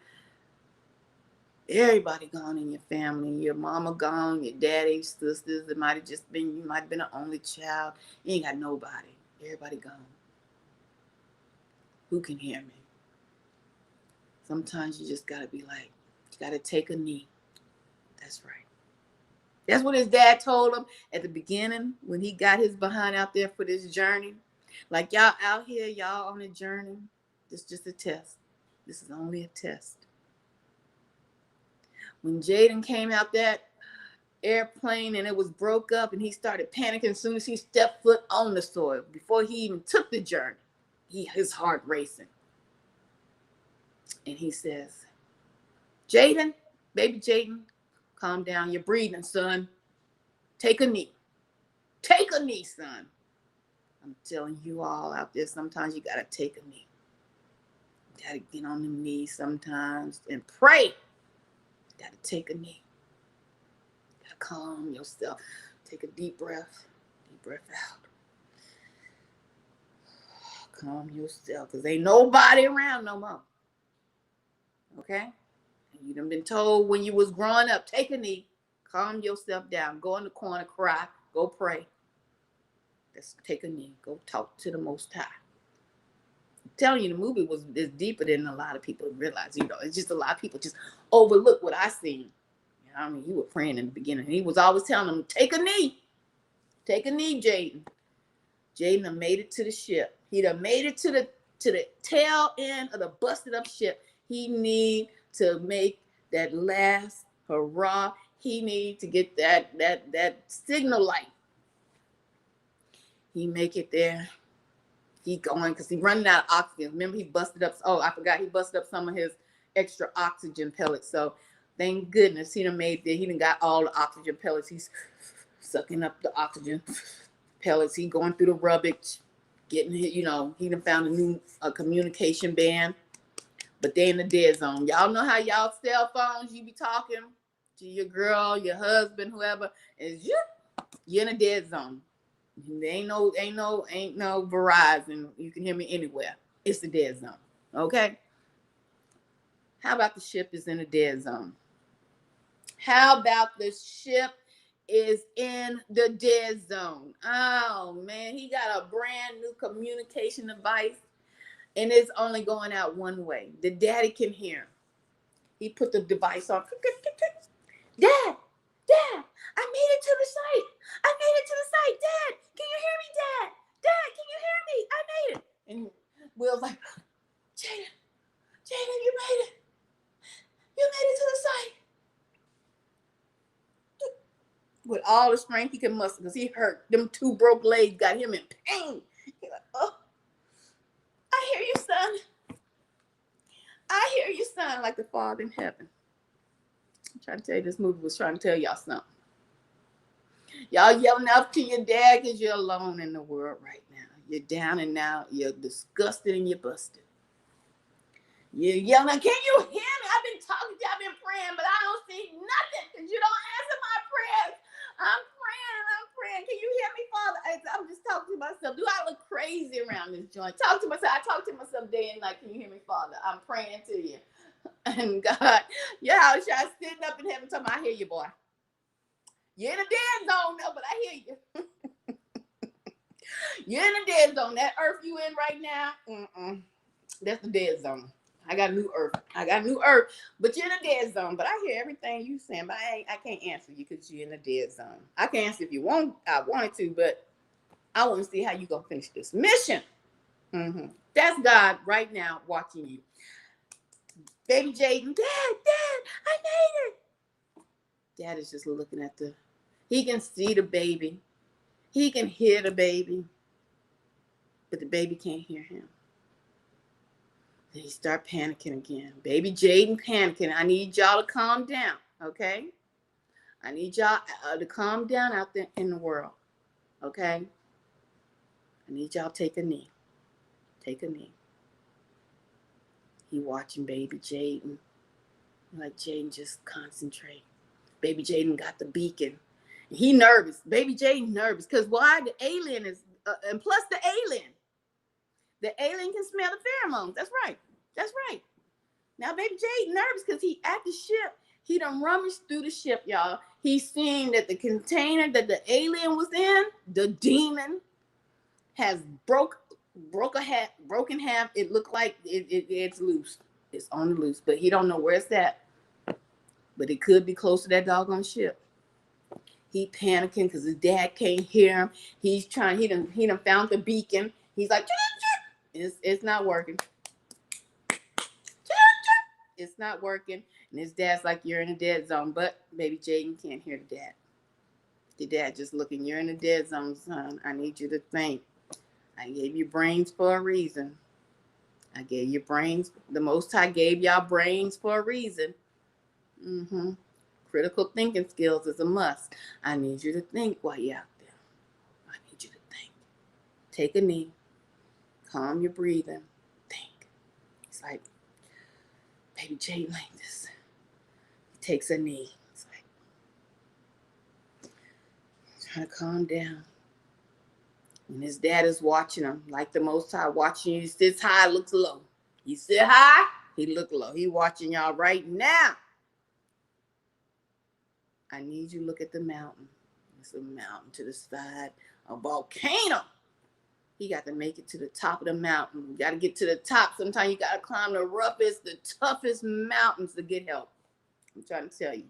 Everybody gone in your family. Your mama gone, your daddy, sisters. It might have just been, you might have been an only child. You ain't got nobody. Everybody gone. Who can hear me? Sometimes you just gotta be like, you gotta take a knee. That's right. That's what his dad told him at the beginning when he got his behind out there for this journey. Like, y'all out here, y'all on a journey. This is just a test. This is only a test. When Jaden came out that airplane and it was broke up and he started panicking as soon as he stepped foot on the soil, before he even took the journey, his heart racing. And he says, Jaden, baby Jaden, calm down. You're breathing, son. Take a knee. Take a knee, son. I'm telling you all out there, sometimes you got to take a knee. You got to get on them knees sometimes and pray. You got to take a knee. You got to calm yourself. Take a deep breath. Deep breath out. Calm yourself, because ain't nobody around no more. Okay? You done been told when you was growing up, take a knee. Calm yourself down. Go in the corner, cry. Go pray. Let's take a knee. Go talk to the Most High. I'm telling you, the movie is deeper than a lot of people realize. It's just a lot of people just overlook what I seen. I mean, you were praying in the beginning. He was always telling them, take a knee. Take a knee, Jaden. Jaden done made it to the ship. He done made it to the tail end of the busted up ship. He need to make that last hurrah. He need to get that signal light. He make it there. He going because he running out of oxygen. Remember, he busted up. Oh, I forgot. He busted up some of his extra oxygen pellets. So thank goodness he done made it. He done got all the oxygen pellets. He's sucking up the oxygen pellets. He going through the rubbish, getting, he done found a new communication band. But they in the dead zone. Y'all know how y'all cell phones, you be talking to your girl, your husband, whoever, and you're in a dead zone. Ain't no Verizon. You can hear me anywhere. It's the dead zone. Okay? How about the ship is in a dead zone? How about the ship is in the dead zone? Oh man, he got a brand new communication device and it's only going out one way. The daddy can hear. He put the device on. Dad, I made it to the site. Dad, can you hear me, Dad? Dad, can you hear me? I made it. And Will's like, Jaden, you made it. You made it to the site. With all the strength he can muster, because he hurt. Them two broke legs got him in pain. He's like, oh, I hear you, son. I hear you, son, like the Father in heaven. I'm trying to tell you, this movie was trying to tell y'all something. Y'all yelling out to your dad because you're alone in the world right now. You're down and out. You're disgusted and you're busted. You're yelling, can you hear me? I've been talking to you. I've been praying, but I don't see nothing because you don't answer my prayers. I'm praying. Can you hear me, Father? I'm just talking to myself. Do I look crazy around this joint? Talk to myself. I talk to myself day and night. Can you hear me, Father? I'm praying to you. And God, I was sitting up in heaven talking, I hear you, boy. You're in a dead zone now, but I hear you. You're in a dead zone. That earth you in right now, that's the dead zone. I got a new earth. But you're in a dead zone. But I hear everything you saying, but I can't answer you because you're in a dead zone. I can answer if you want. I wanted to, but I want to see how you gonna finish this mission. That's God right now watching you. Baby Jaden, Dad, I made it. Dad is just looking at he can see the baby. He can hear the baby. But the baby can't hear him. Then he start panicking again. Baby Jaden panicking. I need y'all to calm down, okay? I need y'all to calm down out there in the world, okay? I need y'all to take a knee. Take a knee. He watching baby Jaden. Like, Jaden, just concentrate. Baby Jaden got the beacon. He nervous. Baby Jaden nervous. Because why? The alien is, and plus the alien can smell the pheromones. That's right. Now, baby Jaden nervous because he at the ship He done rummaged through the ship, y'all. He's seen that the container that the alien was in, the demon, has broken half. It looked like it's loose. It's on the loose, but he don't know where it's at. But it could be close to that doggone ship. He panicking because his dad can't hear him. He's trying. He done found the beacon. He's like, it's not working. It's not working. And his dad's like, you're in a dead zone. But baby Jaden can't hear the dad. The dad just looking, you're in a dead zone, son. I need you to think. I gave you brains for a reason. I gave you brains. The Most High gave y'all brains for a reason. Critical thinking skills is a must. I need you to think while you're out there. I need you to think. Take a knee. Calm your breathing. Think. It's like, baby Jay like this. He takes a knee. It's like, trying to calm down. And his dad is watching him, like the Most High watching you. He sits high, looks low. You sit high, he look low. He watching y'all right now. I need you to look at the mountain. It's a mountain to the side, a volcano. He got to make it to the top of the mountain. You got to get to the top. Sometimes you got to climb the roughest, the toughest mountains to get help. I'm trying to tell you.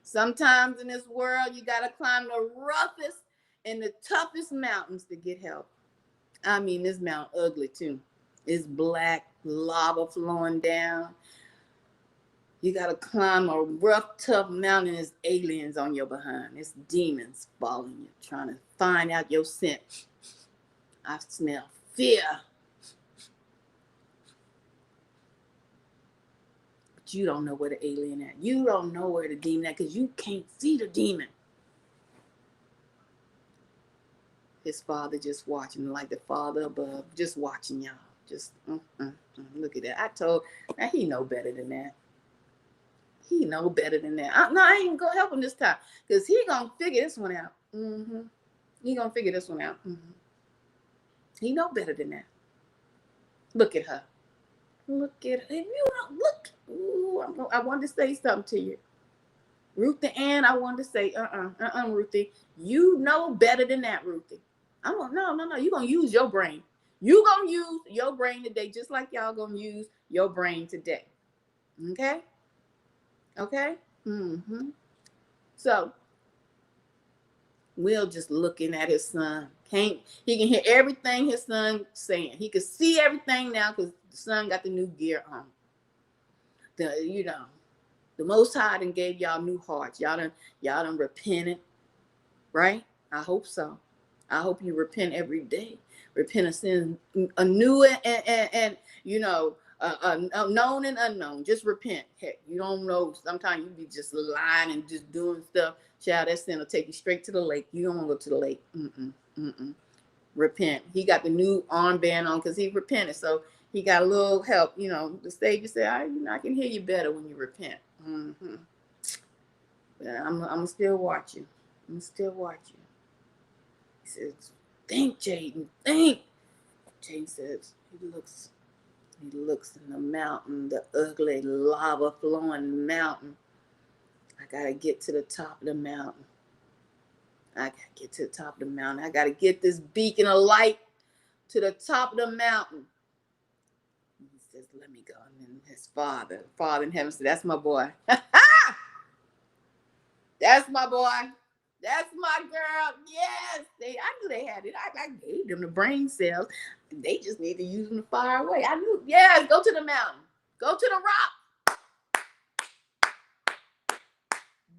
Sometimes in this world, you got to climb the roughest and the toughest mountains to get help. I mean, this mountain ugly too. It's black, lava flowing down. You got to climb a rough, tough mountain. There's aliens on your behind. It's demons following you, trying to find out your scent. I smell fear. But you don't know where the alien at. You don't know where the demon at because you can't see the demon. His father just watching, like the father above, just watching y'all. Just look at that. I told, now he know better than that. He know better than that. I ain't gonna help him this time because he gonna figure this one out. He gonna figure this one out. He know better than that. Look at her. Look at her. If you don't look, ooh, I wanted to say something to you. Ruthie Ann, I wanted to say, Ruthie, you know better than that, Ruthie. No. You gonna use your brain. You gonna use your brain today, just like y'all gonna use your brain today. Okay? Okay? So, Will just looking at his son. He can hear everything his son saying. He can see everything now because the son got the new gear on. The Most High done gave y'all new hearts. Y'all done repented, right? I hope so. I hope you repent every day. Repent of sin anew and known and unknown. Just repent. Heck, you don't know. Sometimes you be just lying and just doing stuff. Child, that sin will take you straight to the lake. You don't want to go to the lake. Repent. He got the new armband on because he repented. So he got a little help. The Savior said, I can hear you better when you repent. But I'm still watching. I'm still watching. He says, think, Jaden, think. Jaden says, he looks in the mountain, the ugly lava flowing mountain. I gotta get to the top of the mountain. I gotta get this beacon of light to the top of the mountain. He says, let me go. And then his father in heaven said, that's my boy. That's my boy. That's my girl. Yes. I knew they had it. I gave them the brain cells. They just need to use them to fire away. I knew. Yes, go to the mountain. Go to the rock.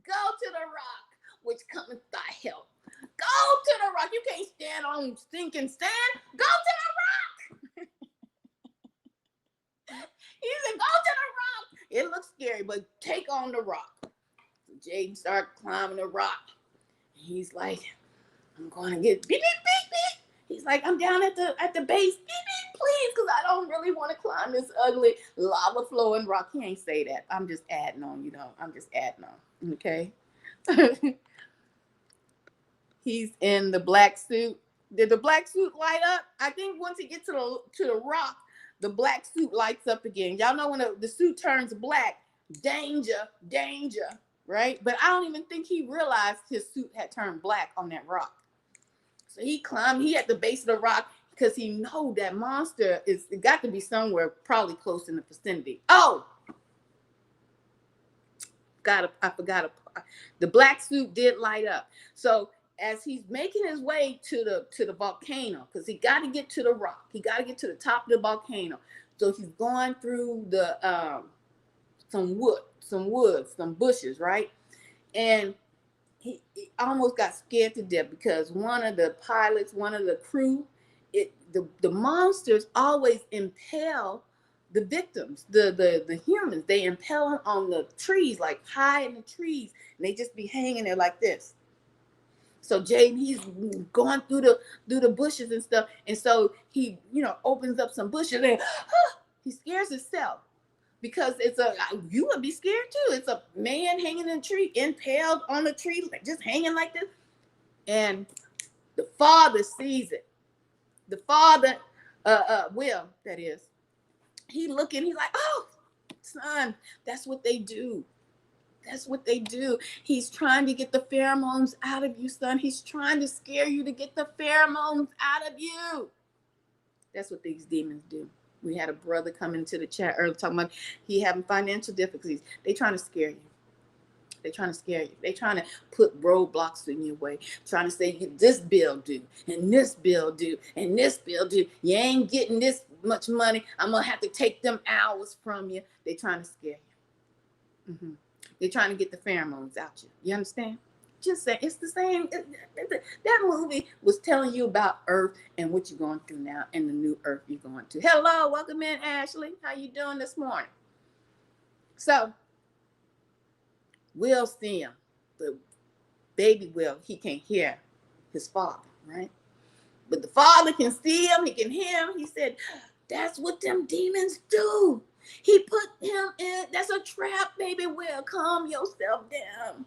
Go to the rock, which cometh thy help. Go to the rock. You can't stand on stinking sand. Go to the rock. He said, go to the rock. It looks scary, but take on the rock. So Jaden started climbing the rock. He's like, I'm going to get beep, beep, beep, beep. He's like, I'm down at the base. Beep, beep, please, because I don't really want to climb this ugly lava flowing rock. He ain't say that. I'm just adding on, I'm just adding on. Okay. He's in the black suit. Did the black suit light up? I think once he gets to the rock, the black suit lights up again. Y'all know when the suit turns black, danger, danger, right? But I don't even think he realized his suit had turned black on that rock. So he climbed, he at the base of the rock because he know that monster is, it got to be somewhere probably close in the vicinity. Oh, I forgot. The black suit did light up. So as he's making his way to the volcano, because he got to get to the rock, he got to get to the top of the volcano. So he's going through the some woods, some bushes, right? And he almost got scared to death because one of the pilots, one of the crew, the monsters always impale the victims, the humans. They impale them on the trees, like high in the trees, and they just be hanging there like this. So Jaden, he's going through the bushes and stuff, and so he, opens up some bushes and he scares himself because you would be scared too. It's a man hanging in a tree, impaled on a tree, just hanging like this, and the father sees it. The father, Will, that is, he's like, oh, son, that's what they do. That's what they do. He's trying to get the pheromones out of you, son. He's trying to scare you to get the pheromones out of you. That's what these demons do. We had a brother come into the chat earlier talking about he having financial difficulties. They trying to scare you. They're trying to scare you. They're trying to put roadblocks in your way, trying to say this bill due, and this bill due, and this bill due. You ain't getting this much money. I'm going to have to take them hours from you. They're trying to scare you. Mm-hmm. They're trying to get the pheromones out you. You understand? Just say it's the same. That movie was telling you about Earth and what you're going through now and the new Earth you're going to. Hello, welcome in, Ashley. How you doing this morning? So, Will see him. The baby Will, he can't hear his father, right? But the father can see him, he can hear him. He said, that's what them demons do. He put him in, that's a trap, baby Will. Calm yourself down.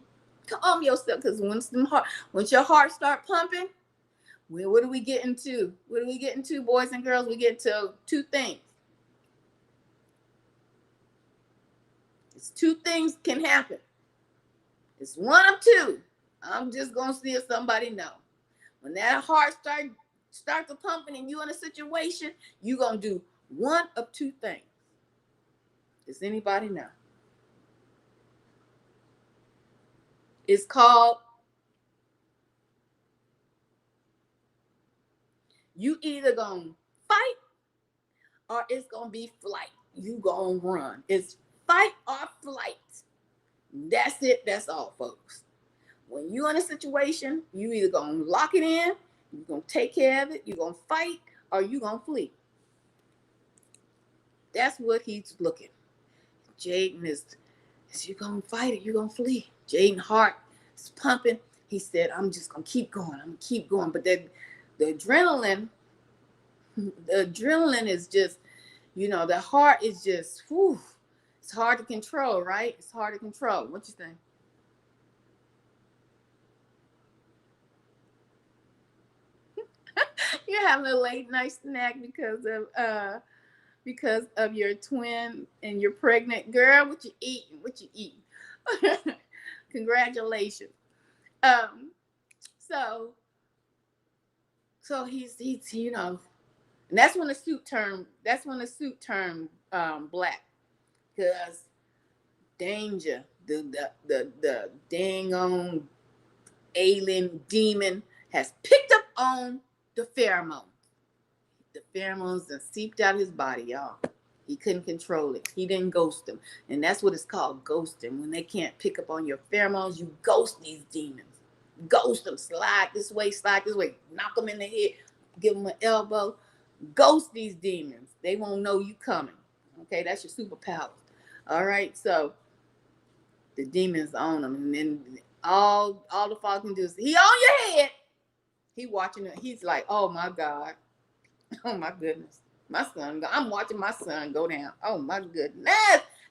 Calm yourself, because once your heart start pumping, well, what do we get into? What do we get into, boys and girls? We get to two things. It's two things can happen. It's one of two. I'm just going to see if somebody know. When that heart start to pumping and you in a situation, you're going to do one of two things. Does anybody know? It's called, you either going to fight or it's going to be flight. You going to run. It's fight or flight. That's it. That's all, folks. When you're in a situation, you either going to lock it in, you're going to take care of it, you're going to fight, or you're going to flee. That's what he's looking. Jaden is you going to fight or you going to flee? Jaden's heart is pumping. He said, I'm just going to keep going. I'm going to keep going. But the adrenaline is just, the heart is just, whew, it's hard to control, right? It's hard to control. What you think? You're having a late night snack because of your twin and you're pregnant. Girl, what you eating? What you eating? Congratulations. So he's and that's when the suit turned black, because danger, the dang on alien demon has picked up on the pheromones. The pheromones that seeped out his body, y'all. He couldn't control it. He didn't ghost them. And that's what it's called, ghosting. When they can't pick up on your pheromones, you ghost these demons. Ghost them. Slide this way, knock them in the head, give them an elbow. Ghost these demons. They won't know you coming. Okay, that's your superpower. All right, so the demons on them. And then all the father can do is, he on your head. He watching it. He's like, oh my God. Oh my goodness. My son, I'm watching my son go down. Oh my goodness.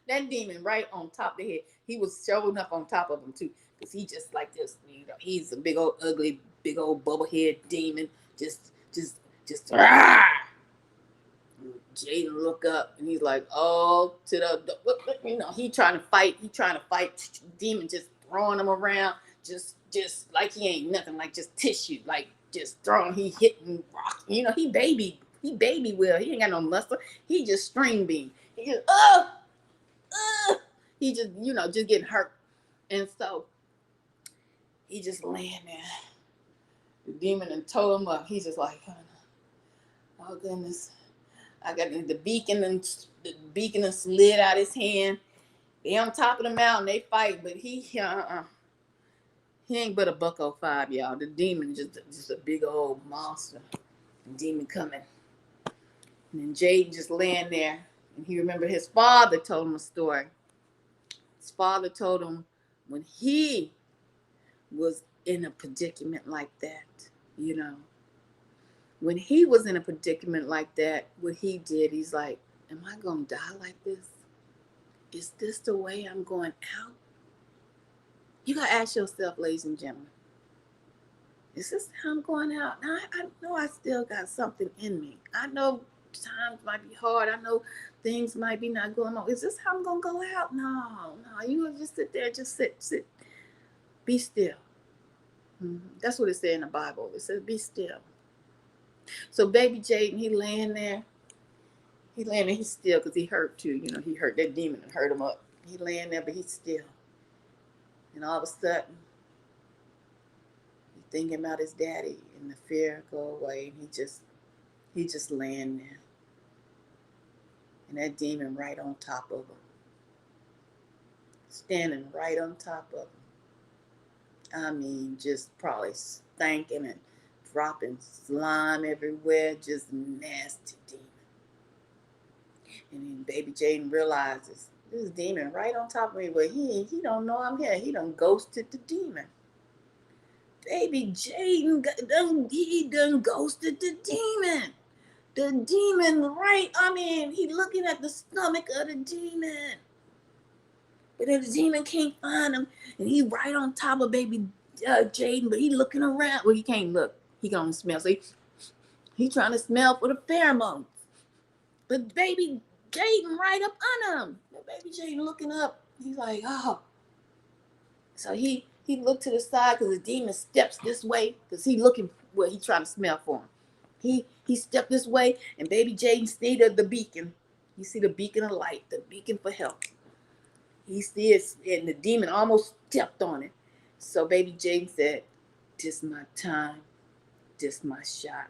That demon right on top of the head. He was showing up on top of him too. Because he just like this, he's a big old ugly, big old bubblehead demon. Just Jaden look up and he's like, oh, to the, he trying to fight. Demon just throwing him around, just like he ain't nothing, like just tissue, like just throwing. He hitting rock. He baby Will. He ain't got no muscle. He just string bean. He just he just just getting hurt, and so he just laying there. The demon and told him up. He's just like, oh goodness. I got the beacon and slid out his hand. They on top of the mountain, they fight, but he ain't but a $105, y'all. The demon just a big old monster. The demon coming. And then Jaden just laying there, and he remembered his father told him a story. His father told him when he was in a predicament like that, when he was in a predicament like that, what he did, he's like, am I going to die like this? Is this the way I'm going out? You got to ask yourself, ladies and gentlemen, is this how I'm going out? Now, I know I still got something in me. I know times might be hard. I know things might be not going on. Is this how I'm going to go out? No. You going to just sit there, just sit. Be still. That's what it said in the Bible. It says, be still. So baby Jaden, he laying there. He's still because he hurt too. He hurt that demon and hurt him up. He laying there, but he's still. And all of a sudden, he thinking about his daddy, and the fear go away. And he just laying there. And that demon right on top of him. Standing right on top of him. I mean, just probably stinking and dropping slime everywhere, just nasty demon. And then baby Jaden realizes this demon right on top of me, but he don't know I'm here. He done ghosted the demon. Baby Jaden, he done ghosted the demon. The demon he looking at the stomach of the demon. But the demon can't find him, and he right on top of baby Jaden, but he looking around. Well, he can't look. He gonna smell. So he trying to smell for the pheromones. But baby Jaden right up under him. But baby Jaden looking up. He's like, oh. So he looked to the side because the demon steps this way because he looking where he trying to smell for him. He stepped this way, and baby Jaden see the beacon. You see the beacon of light, the beacon for help. He sees, and the demon almost stepped on it. So baby Jaden said, this my time. This my shot.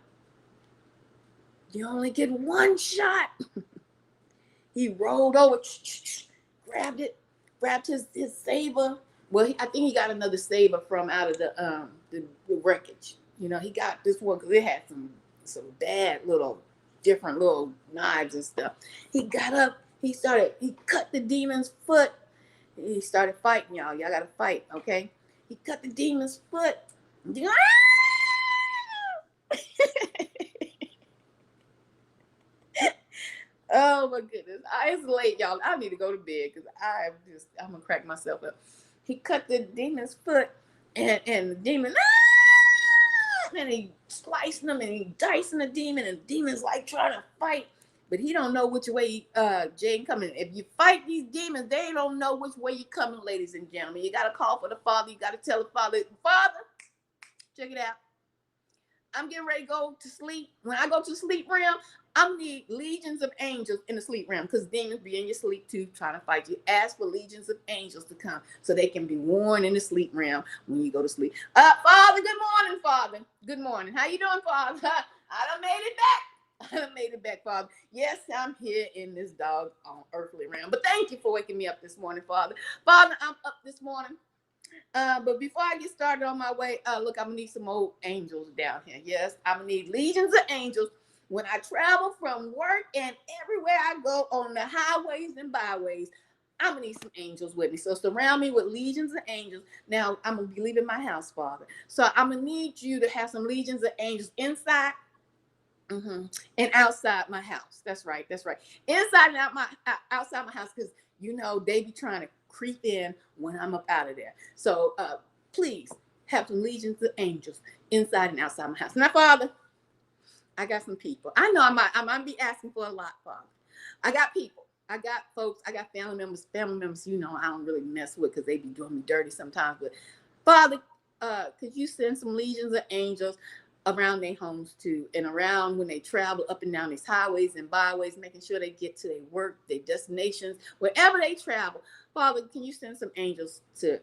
You only get one shot. He rolled over, grabbed his saber. Well, I think he got another saber from out of the wreckage. He got this one because it had some bad different little knives and stuff. He got up. He cut the demon's foot. He started fighting, y'all. Y'all got to fight, okay? He cut the demon's foot. Oh my goodness. It's late, y'all. I need to go to bed because I'm going to crack myself up. He cut the demon's foot and the demon, and he slicing him and he dicing the demon, and the demon's like trying to fight. But he don't know which way Jaden coming. If you fight these demons, they don't know which way you coming, ladies and gentlemen. You got to call for the Father. You got to tell the Father, check it out. I'm getting ready to go to sleep. When I go to the sleep realm, I need legions of angels in the sleep realm because demons be in your sleep too trying to fight you. Ask for legions of angels to come so they can be warned in the sleep realm when you go to sleep. Father, good morning, Father. Good morning. How you doing, Father? I done made it back, Father. Yes, I'm here in this dog on earthly realm. But thank you for waking me up this morning, Father. Father, I'm up this morning. But before I get started on my way, look, I'm going to need some old angels down here. Yes, I'm going to need legions of angels when I travel from work and everywhere I go on the highways and byways. I'm going to need some angels with me. So surround me with legions of angels. Now, I'm going to be leaving my house, Father. So I'm going to need you to have some legions of angels inside and outside my house. That's right. Inside and outside my house because, they be trying to creep in when I'm up out of there. So please have some legions of angels inside and outside my house. Now, Father, I got some people. I know I might be asking for a lot, Father. I got people. I got folks. I got family members. Family members, I don't really mess with because they be doing me dirty sometimes. But Father, could you send some legions of angels around their homes too, and around when they travel up and down these highways and byways, making sure they get to their work, their destinations, wherever they travel. Father, can you send some angels to,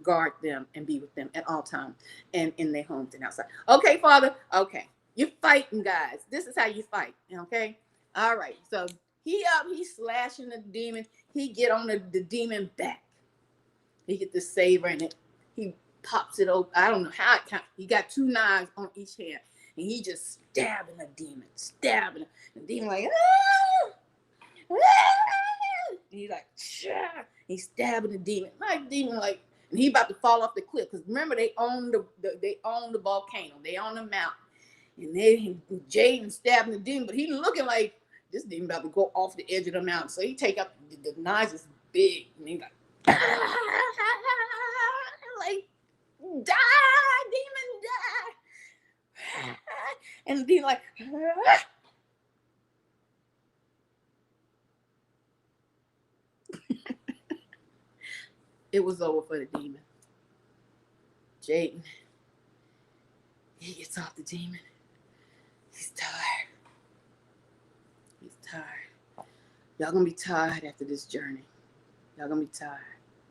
guard them and be with them at all times and in their homes and outside? Okay, Father. Okay. You're fighting, guys. This is how you fight. Okay. All right. So he's slashing the demon. He get on the demon back. He get the saber and he pops it open. I don't know how it counts. He got 2 knives on each hand. And he just stabbing the demon. Stabbing him. The demon like, ah! Ah! And he's like, Shah! He's stabbing the demon. Like demon like, and he about to fall off the cliff. Because remember, they own the volcano. They own the mountain. And then Jaden stabbing the demon, but he looking like this demon about to go off the edge of the mountain. So he take out the knives is big, and he like, like, die, demon, die. And the demon like, it was over for the demon. Jaden, he gets off the demon. He's tired. He's tired. Y'all gonna be tired after this journey. Y'all gonna be tired.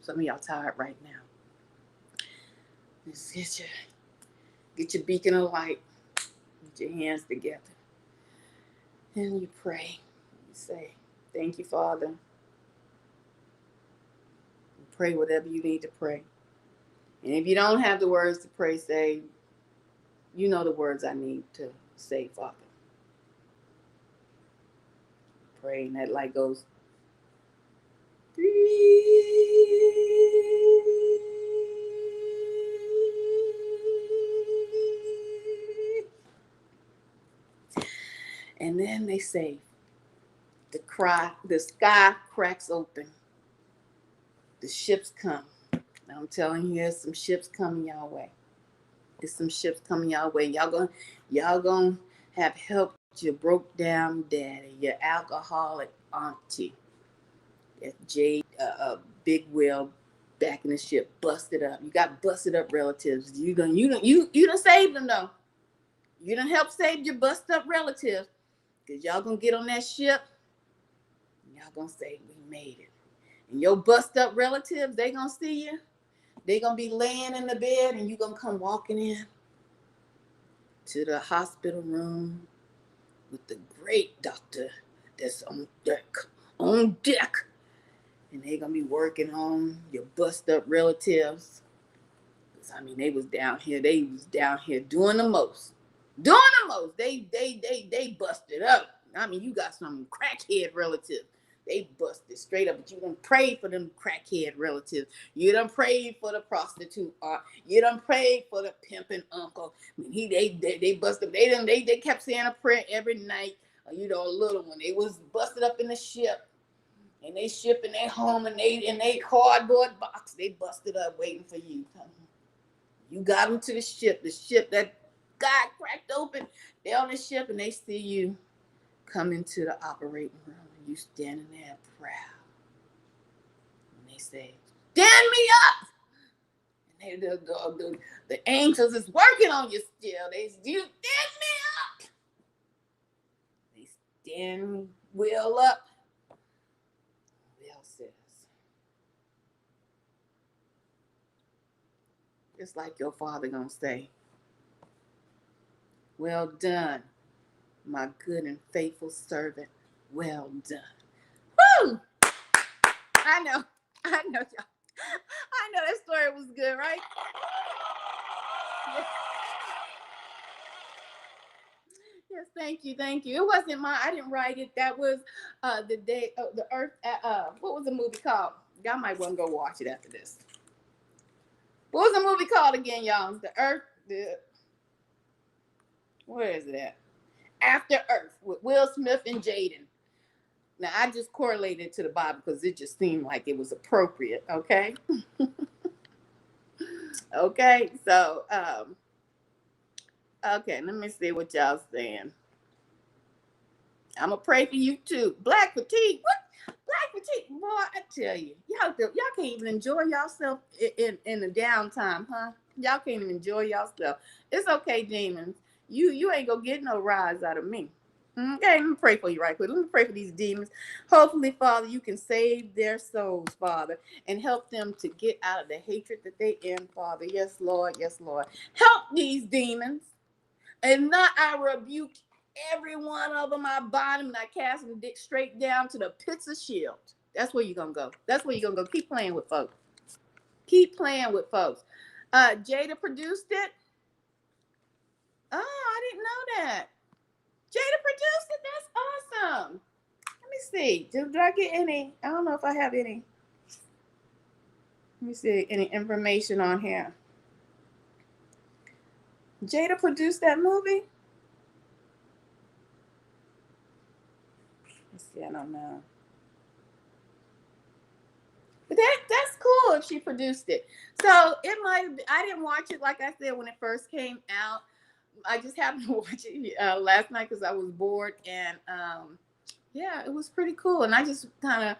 Some of y'all tired right now. Just get your beacon of light. Put your hands together. And you pray. You say, thank you, Father. You pray whatever you need to pray. And if you don't have the words to pray, say, you know the words I need to say, Father. Pray, and that light goes. And then they say, the sky cracks open. The ships come. I'm telling you, there's some ships coming your way. There's some ships coming your way. Y'all gonna have helped your broke down daddy, your alcoholic auntie, big wheel back in the ship, busted up. You got busted up relatives. You done saved them though. You done help save your busted up relatives. Cause y'all gonna get on that ship. And y'all gonna say we made it. And your bust up relatives, they gonna see you. They gonna be laying in the bed, and you gonna come walking in to the hospital room with the great doctor that's on deck. And they gonna be working on your bust up relatives. I mean, they was down here doing the most. They busted up. I mean, you got some crackhead relatives. They busted straight up, but you done prayed for them crackhead relatives. You done prayed for the prostitute aunt. You done prayed for the pimping uncle. I mean, they busted. They kept saying a prayer every night. A little one. They was busted up in the ship, and they shipping their home, and they cardboard box. They busted up waiting for you. You got them to the ship that God cracked open. They're on the ship, and they see you come into the operating room. You standing there proud. And they say, stand me up. And the angels is working on you still. You stand me up. They stand Will up. Will says, just like your father gonna say, well done, my good and faithful servant. Well done. Woo! I know, y'all. I know that story was good, right? Yes, thank you. It wasn't mine. I didn't write it. That was the day of the Earth. What was the movie called? Y'all might want to go watch it after this. What was the movie called again, y'all? The Earth. Where is it at? After Earth with Will Smith and Jaden. Now, I just correlated it to the Bible because it just seemed like it was appropriate, okay? Okay, so Okay, let me see what y'all saying. I'm gonna pray for you too. Black fatigue. What? Black fatigue, boy! I tell you, y'all can't even enjoy yourself in the downtime, huh? Y'all can't even enjoy yourself. It's okay, demons. You ain't gonna get no rise out of me. Okay, let me pray for you right quick. Let me pray for these demons. Hopefully, Father, you can save their souls, Father, and help them to get out of the hatred that they in, Father. Yes, Lord. Yes, Lord. Help these demons. And not I rebuke every one of them. I bind them and I cast them straight down to the pits of shield. That's where you're going to go. That's where you're going to go. Keep playing with folks. Keep playing with folks. Jada produced it. Oh, I didn't know that. Jada produced it. That's awesome. Let me see. Do I get any? I don't know if I have any. Let me see. Any information on here. Jada produced that movie? Let's see. I don't know. But that's cool if she produced it. So it might. I didn't watch it like I said when it first came out. I just happened to watch it last night because I was bored, and yeah, it was pretty cool. And I just kind of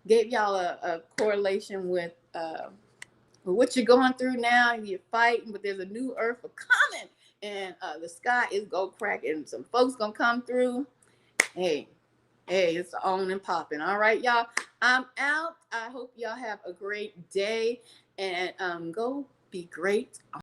gave y'all a correlation with what you're going through now. You're fighting, but there's a new earth coming, and the sky is gonna crack, and some folks gonna come through. Hey, it's on and popping. All right, y'all. I'm out. I hope y'all have a great day, and go be great.